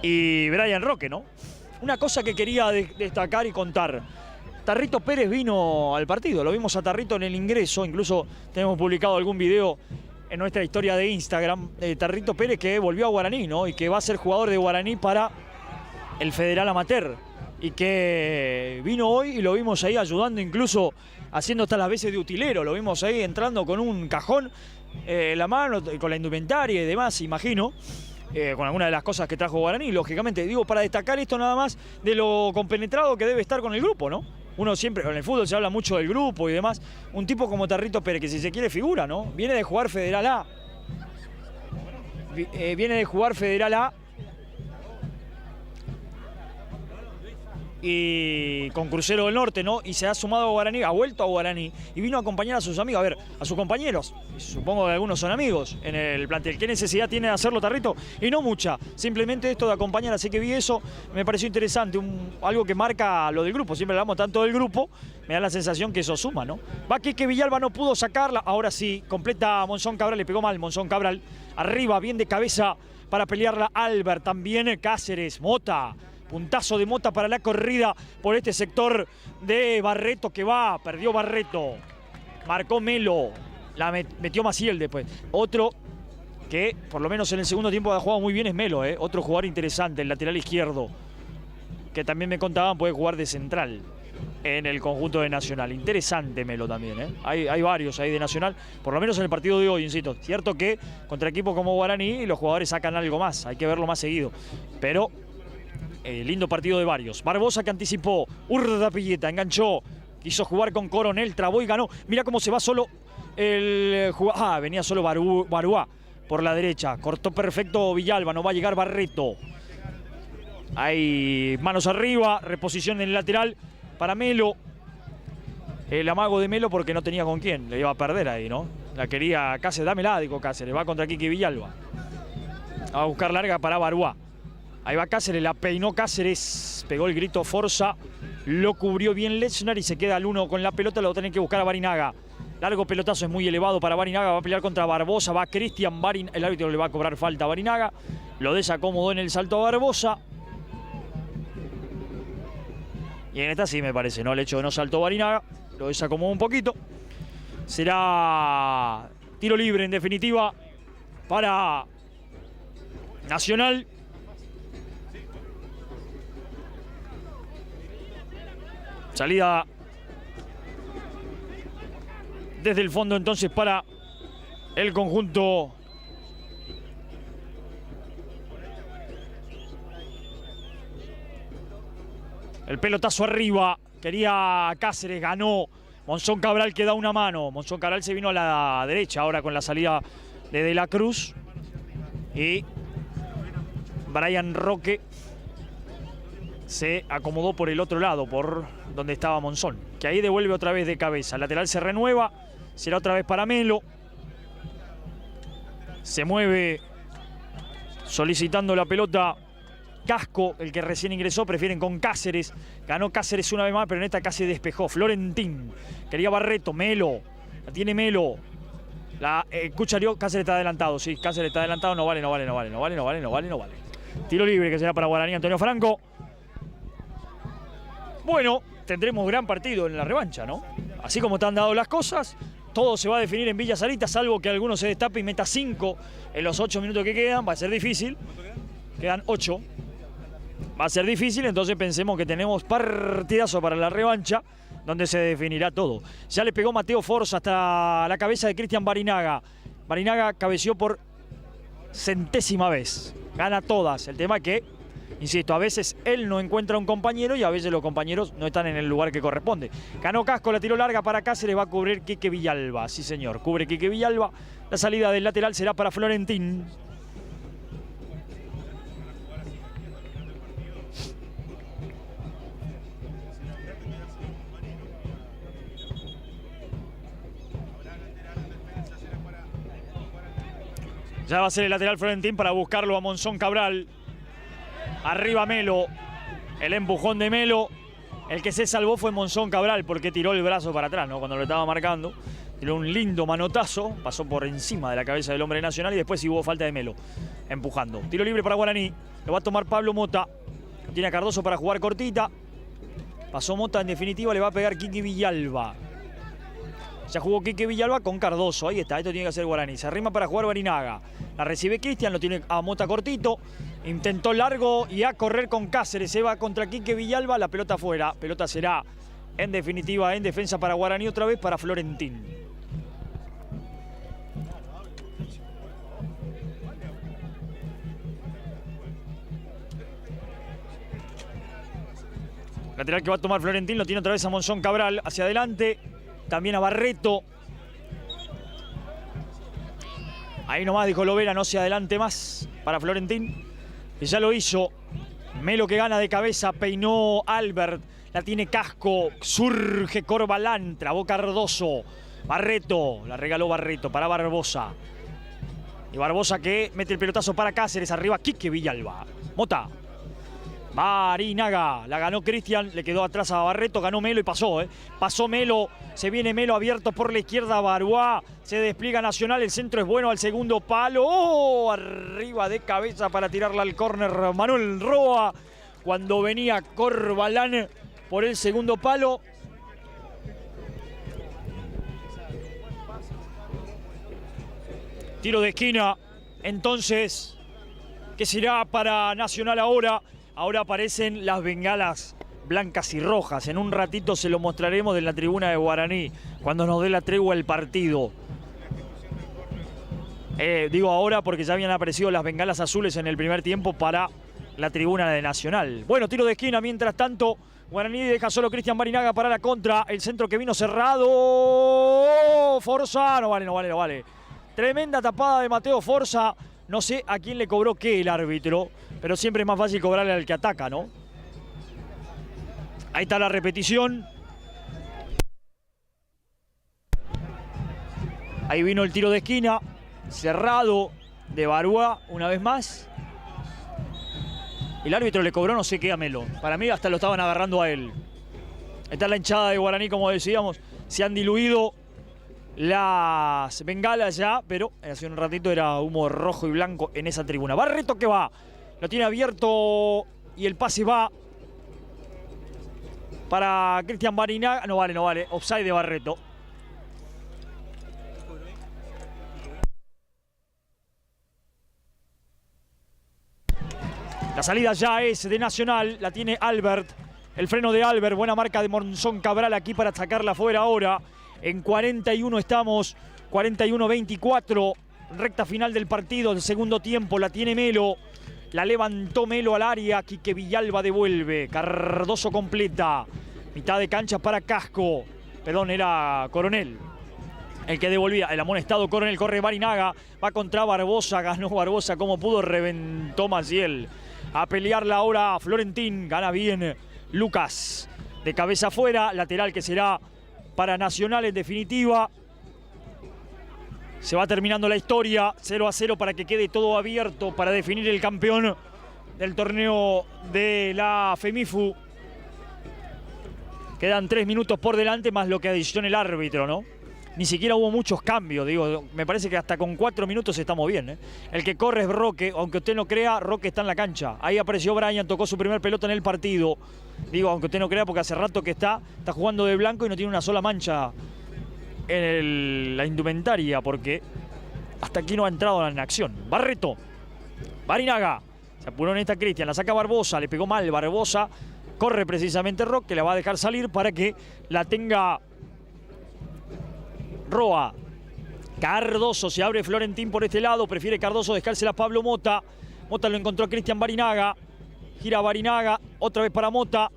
y Brian Roque, ¿no? Una cosa que quería destacar y contar. Tarrito Pérez vino al partido. Lo vimos a Tarrito en el ingreso. Incluso tenemos publicado algún video en nuestra historia de Instagram. Tarrito Pérez que volvió a Guaraní, ¿no? Y que va a ser jugador de Guaraní para el Federal Amateur. Y que vino hoy y lo vimos ahí ayudando, incluso haciendo hasta las veces de utilero. Lo vimos ahí entrando con un cajón en la mano, con la indumentaria y demás, imagino. Con algunas de las cosas que trajo Guaraní, lógicamente. Digo, para destacar esto nada más de lo compenetrado que debe estar con el grupo, ¿no? Uno siempre, en el fútbol se habla mucho del grupo y demás. Un tipo como Tarrito Pérez, que si se quiere figura, ¿no? Viene de jugar Federal A. Viene de jugar Federal A. Y con Crucero del Norte, ¿no? Y se ha sumado a Guaraní, ha vuelto a Guaraní y vino a acompañar a sus amigos, a ver, a sus compañeros. Supongo que algunos son amigos en el plantel. ¿Qué necesidad tiene de hacerlo Tarrito? Y no mucha, simplemente esto de acompañar, así que vi eso, me pareció interesante, algo que marca lo del grupo. Siempre hablamos tanto del grupo, me da la sensación que eso suma, ¿no? Va que Villalba no pudo sacarla, ahora sí, completa Monzón Cabral, le pegó mal Monzón Cabral. Arriba, bien de cabeza para pelearla Albert, también Cáceres, Mota. Puntazo de Mota para la corrida por este sector de Barreto que va, perdió Barreto. Marcó Melo, la metió Maciel después. Otro que por lo menos en el segundo tiempo ha jugado muy bien es Melo, otro jugador interesante, el lateral izquierdo. Que también me contaban puede jugar de central en el conjunto de Nacional. Interesante Melo también, Hay varios ahí de Nacional, por lo menos en el partido de hoy, insisto. Cierto que contra equipos como Guaraní los jugadores sacan algo más, hay que verlo más seguido. Pero... lindo partido de varios. Barbosa que anticipó. Urda Pilleta enganchó. Quiso jugar con Coronel. Trabó y ganó. Mira cómo se va solo el jugador. Ah, venía solo Baruá por la derecha. Cortó perfecto Villalba. No va a llegar Barreto. Hay manos arriba. Reposición en el lateral para Melo. El amago de Melo porque no tenía con quién. Le iba a perder ahí, ¿no? La quería Cáceres. Dámela, dijo Cáceres. Va contra Kiki Villalba. Va a buscar larga para Baruá. Ahí va Cáceres, la peinó Cáceres, pegó el grito Forza, lo cubrió bien Lechner y se queda al 1 con la pelota, lo tienen que buscar a Barinaga. Largo pelotazo, es muy elevado para Barinaga, va a pelear contra Barbosa, va Cristian Barinaga, el árbitro le va a cobrar falta a Barinaga, lo desacomodó en el salto a Barbosa. Y en esta sí me parece, ¿no? El hecho de no saltó Barinaga, lo desacomodó un poquito. Será tiro libre en definitiva para Nacional. Salida desde el fondo entonces para el conjunto el pelotazo arriba, quería Cáceres, ganó Monzón Cabral que da una mano. Monzón Cabral se vino a la derecha ahora con la salida de la Cruz y Brian Roque se acomodó por el otro lado, por donde estaba Monzón, que ahí devuelve otra vez de cabeza. El lateral se renueva, será otra vez para Melo. Se mueve solicitando la pelota Casco, el que recién ingresó, prefieren con Cáceres. Ganó Cáceres una vez más, pero en esta casi despejó. Florentín, quería Barreto, Melo, la tiene Melo. La Cucharió, Cáceres está adelantado, sí, Cáceres está adelantado, no vale. Tiro libre que será para Guaraní, Antonio Franco. Bueno, tendremos gran partido en la revancha, ¿no? Así como te han dado las cosas, todo se va a definir en Villa Sarita, salvo que alguno se destape y meta 5 en los 8 minutos que quedan. Va a ser difícil. Quedan 8. Va a ser difícil, entonces pensemos que tenemos partidazo para la revancha, donde se definirá todo. Ya le pegó Mateo Forza hasta la cabeza de Cristian Barinaga. Barinaga cabeció por 100ª vez. Gana todas. El tema es que, insisto, a veces él no encuentra un compañero y a veces los compañeros no están en el lugar que corresponde. Ganó Casco, la tiró larga para Cáceres, va a cubrir Quique Villalba. Sí, señor, cubre Quique Villalba. La salida del lateral será para Florentín. Ya va a ser el lateral Florentín para buscarlo a Monzón Cabral. Arriba Melo. El empujón de Melo. El que se salvó fue Monzón Cabral porque tiró el brazo para atrás, ¿no? Cuando lo estaba marcando. Tiró un lindo manotazo. Pasó por encima de la cabeza del hombre Nacional y después sí hubo falta de Melo. Empujando. Tiro libre para Guaraní. Lo va a tomar Pablo Mota. Tiene a Cardoso para jugar cortita. Pasó Mota, en definitiva le va a pegar Quique Villalba. Ya jugó Quique Villalba con Cardoso. Ahí está, esto tiene que hacer Guaraní. Se arrima para jugar Barinaga. La recibe Cristian, lo tiene a Mota cortito. Intentó largo y a correr con Cáceres. Se va contra Quique Villalba, la pelota afuera. Pelota será, en definitiva, en defensa para Guaraní, otra vez para Florentín. Lateral que va a tomar Florentín, lo tiene otra vez a Monzón Cabral. Hacia adelante. También a Barreto. Ahí nomás dijo Lovera, no se adelante más para Florentín. Y ya lo hizo. Melo que gana de cabeza, peinó Albert. La tiene Casco, surge Corbalán, trabó Cardoso. Barreto, la regaló Barreto para Barbosa. Y Barbosa que mete el pelotazo para Cáceres, arriba Quique Villalba. Mota. Barinaga, la ganó Cristian, le quedó atrás a Barreto, ganó Melo y pasó, Pasó Melo, se viene Melo abierto por la izquierda, Baruá, se despliega Nacional, el centro es bueno al segundo palo, ¡oh! Arriba de cabeza para tirarla al córner Manuel Roa, cuando venía Corbalán por el segundo palo. Tiro de esquina, entonces, ¿qué será para Nacional ahora? Ahora aparecen las bengalas blancas y rojas. En un ratito se lo mostraremos en la tribuna de Guaraní, cuando nos dé la tregua el partido. Digo ahora porque ya habían aparecido las bengalas azules en el primer tiempo para la tribuna de Nacional. Bueno, tiro de esquina, mientras tanto, Guaraní deja solo Cristian Barinaga para la contra. El centro que vino cerrado. Forza, no vale. Tremenda tapada de Mateo Forza. No sé a quién le cobró qué el árbitro, pero siempre es más fácil cobrarle al que ataca, ¿no? Ahí está la repetición. Ahí vino el tiro de esquina, cerrado de Baruá una vez más. El árbitro le cobró no sé qué a Melo. Para mí hasta lo estaban agarrando a él. Está la hinchada de Guaraní, como decíamos. Se han diluido las bengalas ya, pero hace un ratito era humo rojo y blanco en esa tribuna. Barreto que va, lo tiene abierto y el pase va para Cristian Barinaga. No vale, offside de Barreto. La salida ya es de Nacional, la tiene Albert. El freno de Albert, buena marca de Monzón Cabral aquí para sacarla fuera ahora. En 41 estamos, 41-24, recta final del partido, el segundo tiempo, la tiene Melo, la levantó Melo al área, Quique Villalba devuelve, Cardoso completa, mitad de cancha para Casco, perdón, era Coronel el que devolvía, el amonestado Coronel, corre Barinaga, va contra Barbosa, ganó Barbosa como pudo, reventó Maciel, a pelearla ahora Florentín, gana bien Lucas, de cabeza afuera, lateral que será para Nacional en definitiva. Se va terminando la historia, 0-0 para que quede todo abierto para definir el campeón del torneo de la FEMIFU. Quedan 3 minutos por delante más lo que adiciona el árbitro, ¿no? Ni siquiera hubo muchos cambios, digo, me parece que hasta con 4 minutos estamos bien, ¿eh? El que corre es Roque, aunque usted no crea, Roque está en la cancha. Ahí apareció Brian, tocó su primer pelota en el partido. Digo, aunque usted no crea, porque hace rato que está jugando de blanco y no tiene una sola mancha en la indumentaria, porque hasta aquí no ha entrado en acción. Barreto, Barinaga, Se apuró en esta Cristian, la saca Barbosa, le pegó mal Barbosa. Corre precisamente Roque, que la va a dejar salir para que la tenga Roa. Cardoso, se abre Florentín por este lado, prefiere Cardoso dejársela a Pablo Mota. Mota lo encontró a Cristian Barinaga. Gira Barinaga, otra vez para Mota.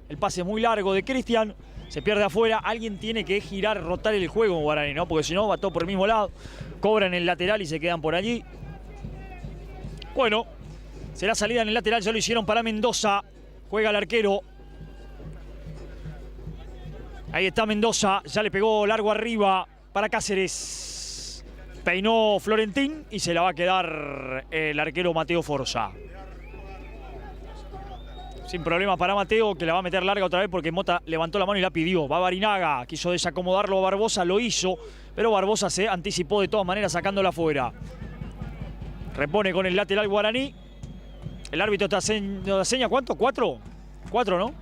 El pase es muy largo de Cristian. Se pierde afuera. Alguien tiene que girar, rotar el juego en Guaraní, ¿no? Porque si no, va todo por el mismo lado. Cobran el lateral y se quedan por allí. Bueno, será salida en el lateral. Ya lo hicieron para Mendoza. Juega el arquero. Ahí está Mendoza. Ya le pegó largo arriba para Cáceres. Peinó Florentín y se la va a quedar el arquero Mateo Forza. Sin problema para Mateo, que la va a meter larga otra vez porque Mota levantó la mano y la pidió. Va Barinaga, quiso desacomodarlo a Barbosa, lo hizo, pero Barbosa se anticipó de todas maneras sacándola afuera. Repone con el lateral Guaraní. El árbitro te seña, ¿cuánto? ¿4? 4, ¿no?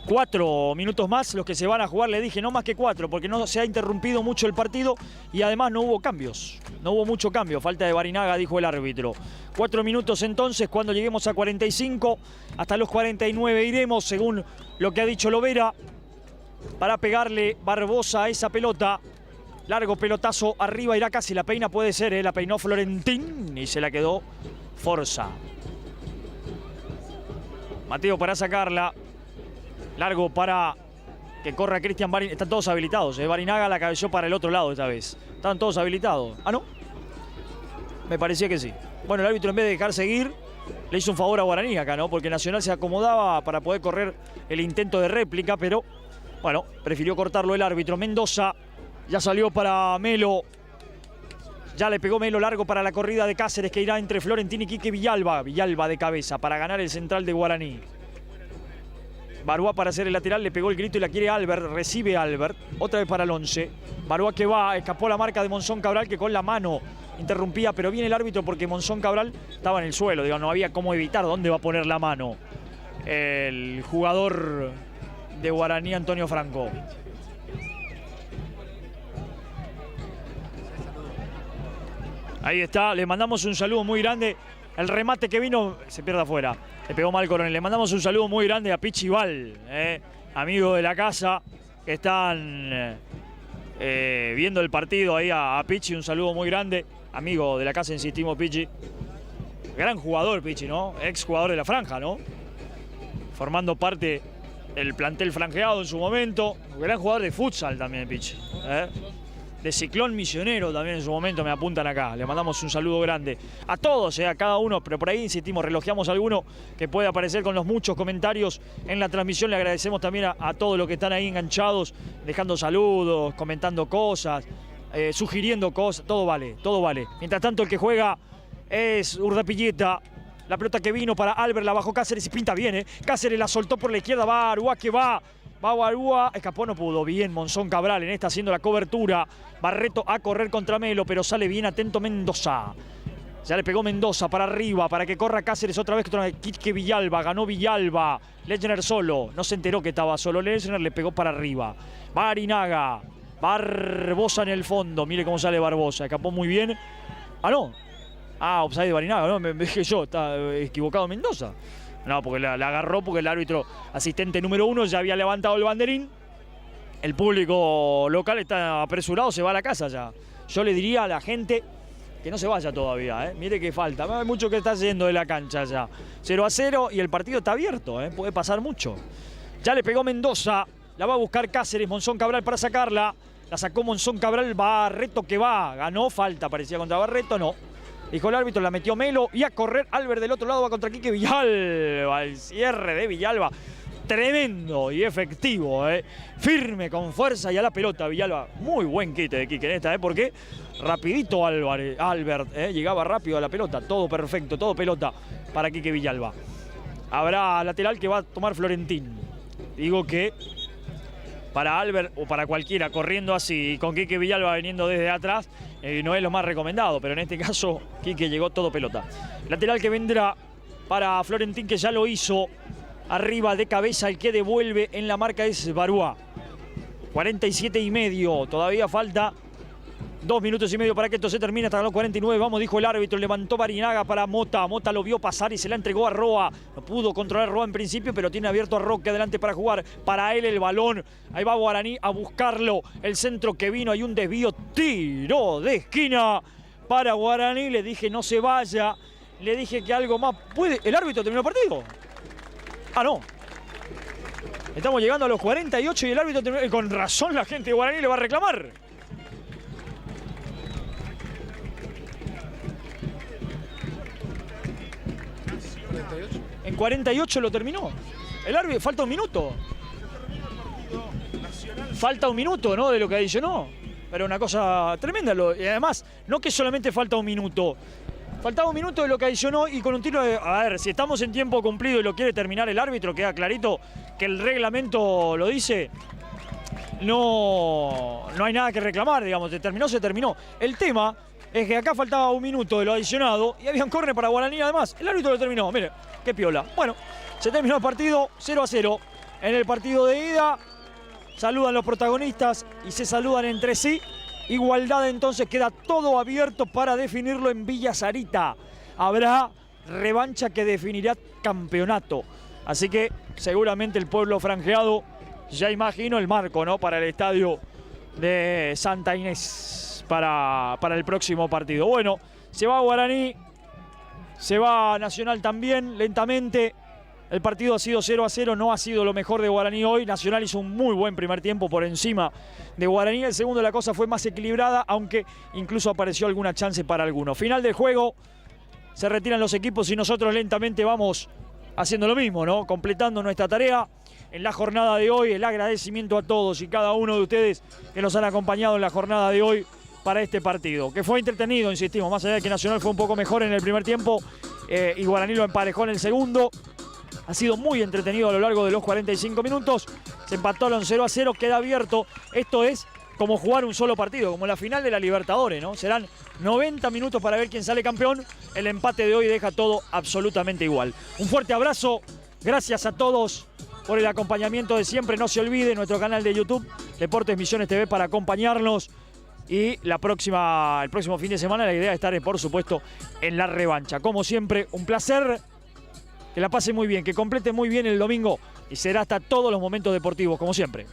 4 minutos más los que se van a jugar. Le dije no más que 4 porque no se ha interrumpido mucho el partido y además no hubo cambios. No hubo mucho cambio. Falta de Barinaga, dijo el árbitro. 4 minutos entonces. Cuando lleguemos a 45, hasta los 49 iremos, según lo que ha dicho Lovera, para pegarle Barbosa a esa pelota. Largo pelotazo arriba, irá casi. La peina puede ser, la peinó Florentín y se la quedó Forza. Mateo para sacarla. Largo para que corra Cristian Barinaga. Están todos habilitados. Barinaga la cabeceó para el otro lado esta vez. Están todos habilitados. Ah, ¿no? Me parecía que sí. Bueno, el árbitro en vez de dejar seguir, le hizo un favor a Guaraní acá, ¿no? Porque Nacional se acomodaba para poder correr el intento de réplica, pero bueno, prefirió cortarlo el árbitro. Mendoza ya salió para Melo. Ya le pegó Melo largo para la corrida de Cáceres, que irá entre Florentín y Quique Villalba. Villalba de cabeza para ganar el central de Guaraní. Barúa para hacer el lateral, le pegó el grito y la quiere Albert, recibe Albert, otra vez para el 11. Barúa que va, escapó la marca de Monzón Cabral, que con la mano interrumpía, pero viene el árbitro porque Monzón Cabral estaba en el suelo, digo, no había cómo evitar dónde va a poner la mano el jugador de Guaraní, Antonio Franco. Ahí está, le mandamos un saludo muy grande. El remate que vino se pierde afuera. Le pegó mal Coronel. Le mandamos un saludo muy grande a Pichi Val, amigo de la casa, que están viendo el partido ahí a Pichi. Un saludo muy grande. Amigo de la casa, insistimos, Pichi. Gran jugador, Pichi, ¿no? Ex jugador de la franja, ¿no? Formando parte del plantel franjeado en su momento. Gran jugador de futsal también, Pichi. De Ciclón Misionero también en su momento, me apuntan acá. Le mandamos un saludo grande a todos, a cada uno, pero por ahí insistimos, relojeamos a alguno que puede aparecer con los muchos comentarios en la transmisión. Le agradecemos también a todos los que están ahí enganchados, dejando saludos, comentando cosas, sugiriendo cosas, todo vale, todo vale. Mientras tanto, el que juega es Urdapilleta. La pelota que vino para Albert, la bajó Cáceres y pinta bien, Cáceres la soltó por la izquierda, va Arúa que va Barúa, escapó, no pudo. Bien Monzón Cabral en esta haciendo la cobertura. Barreto a correr contra Melo, pero sale bien atento Mendoza. Ya le pegó Mendoza para arriba, para que corra Cáceres otra vez. Quique Villalba, ganó Villalba. Lechner solo, no se enteró que estaba solo. Lechner le pegó para arriba. Barinaga, Barbosa en el fondo. Mire cómo sale Barbosa, escapó muy bien. Ah, no. Ah, offside de Barinaga, no, me dije yo, está equivocado Mendoza. No, porque la agarró porque el árbitro asistente número 1 ya había levantado el banderín. El público local está apresurado, se va a la casa ya. Yo le diría a la gente que no se vaya todavía, Mire que falta. Hay mucho que está yendo de la cancha ya. 0-0 y el partido está abierto, puede pasar mucho. Ya le pegó Mendoza, la va a buscar Cáceres, Monzón Cabral para sacarla. La sacó Monzón Cabral, Barreto que va. Ganó, falta, parecía contra Barreto, no. Dijo el árbitro, la metió Melo y a correr Albert del otro lado va contra Quique Villalba. El cierre de Villalba, tremendo y efectivo, firme, con fuerza y a la pelota Villalba. Muy buen quite de Quique en esta, porque rapidito Albert, llegaba rápido a la pelota. Todo perfecto, todo pelota para Quique Villalba. Habrá lateral que va a tomar Florentín. Digo que para Albert o para cualquiera corriendo así, con Quique Villalba viniendo desde atrás, no es lo más recomendado, pero en este caso Quique llegó todo pelota. Lateral que vendrá para Florentín, que ya lo hizo arriba de cabeza. El que devuelve en la marca es Barúa. 47 y medio, todavía falta 2 minutos y medio para que esto se termine hasta los 49. Vamos, dijo el árbitro. Levantó Barinaga para Mota. Mota lo vio pasar y se la entregó a Roa. No pudo controlar Roa en principio, pero tiene abierto a Roque adelante para jugar. Para él el balón. Ahí va Guaraní a buscarlo. El centro que vino. Hay un desvío. Tiro de esquina para Guaraní. Le dije no se vaya. Le dije que algo más puede. ¿El árbitro terminó el partido? Ah, no. Estamos llegando a los 48 y el árbitro terminó. Con razón la gente de Guaraní le va a reclamar. En 48 lo terminó. El árbitro, falta un minuto. Falta un minuto, ¿no? De lo que adicionó. Pero una cosa tremenda. Y además, no que solamente falta un minuto. Faltaba un minuto de lo que adicionó y con un tiro de... A ver, si estamos en tiempo cumplido y lo quiere terminar el árbitro, queda clarito que el reglamento lo dice. No hay nada que reclamar, digamos. Se terminó, se terminó. El tema es que acá faltaba un minuto de lo adicionado y había un córner para Guaraní además. El árbitro lo terminó, mire, qué piola. Bueno, se terminó el partido 0-0. En el partido de ida saludan los protagonistas y se saludan entre sí. Igualdad, entonces queda todo abierto para definirlo en Villa Sarita. Habrá revancha que definirá campeonato. Así que seguramente el pueblo franjeado, ya imagino el marco, ¿no? Para el estadio de Santa Inés para el próximo partido. Bueno, se va Guaraní, se va Nacional también, lentamente. El partido ha sido 0-0, no ha sido lo mejor de Guaraní hoy. Nacional hizo un muy buen primer tiempo por encima de Guaraní. El segundo la cosa fue más equilibrada, aunque incluso apareció alguna chance para alguno. Final del juego, se retiran los equipos y nosotros lentamente vamos haciendo lo mismo, ¿no? Completando nuestra tarea en la jornada de hoy. El agradecimiento a todos y cada uno de ustedes que nos han acompañado en la jornada de hoy para este partido, que fue entretenido, insistimos, más allá de que Nacional fue un poco mejor en el primer tiempo y Guaraní lo emparejó en el segundo. Ha sido muy entretenido a lo largo de los 45 minutos. Se empataron 0-0, queda abierto. Esto es como jugar un solo partido, como la final de la Libertadores, ¿no? Serán 90 minutos para ver quién sale campeón. El empate de hoy deja todo absolutamente igual. Un fuerte abrazo. Gracias a todos por el acompañamiento de siempre. No se olvide nuestro canal de YouTube, Deportes Misiones TV, para acompañarnos. Y el próximo fin de semana la idea es estar, por supuesto, en la revancha. Como siempre, un placer. Que la pase muy bien, que complete muy bien el domingo y será hasta todos los momentos deportivos, como siempre.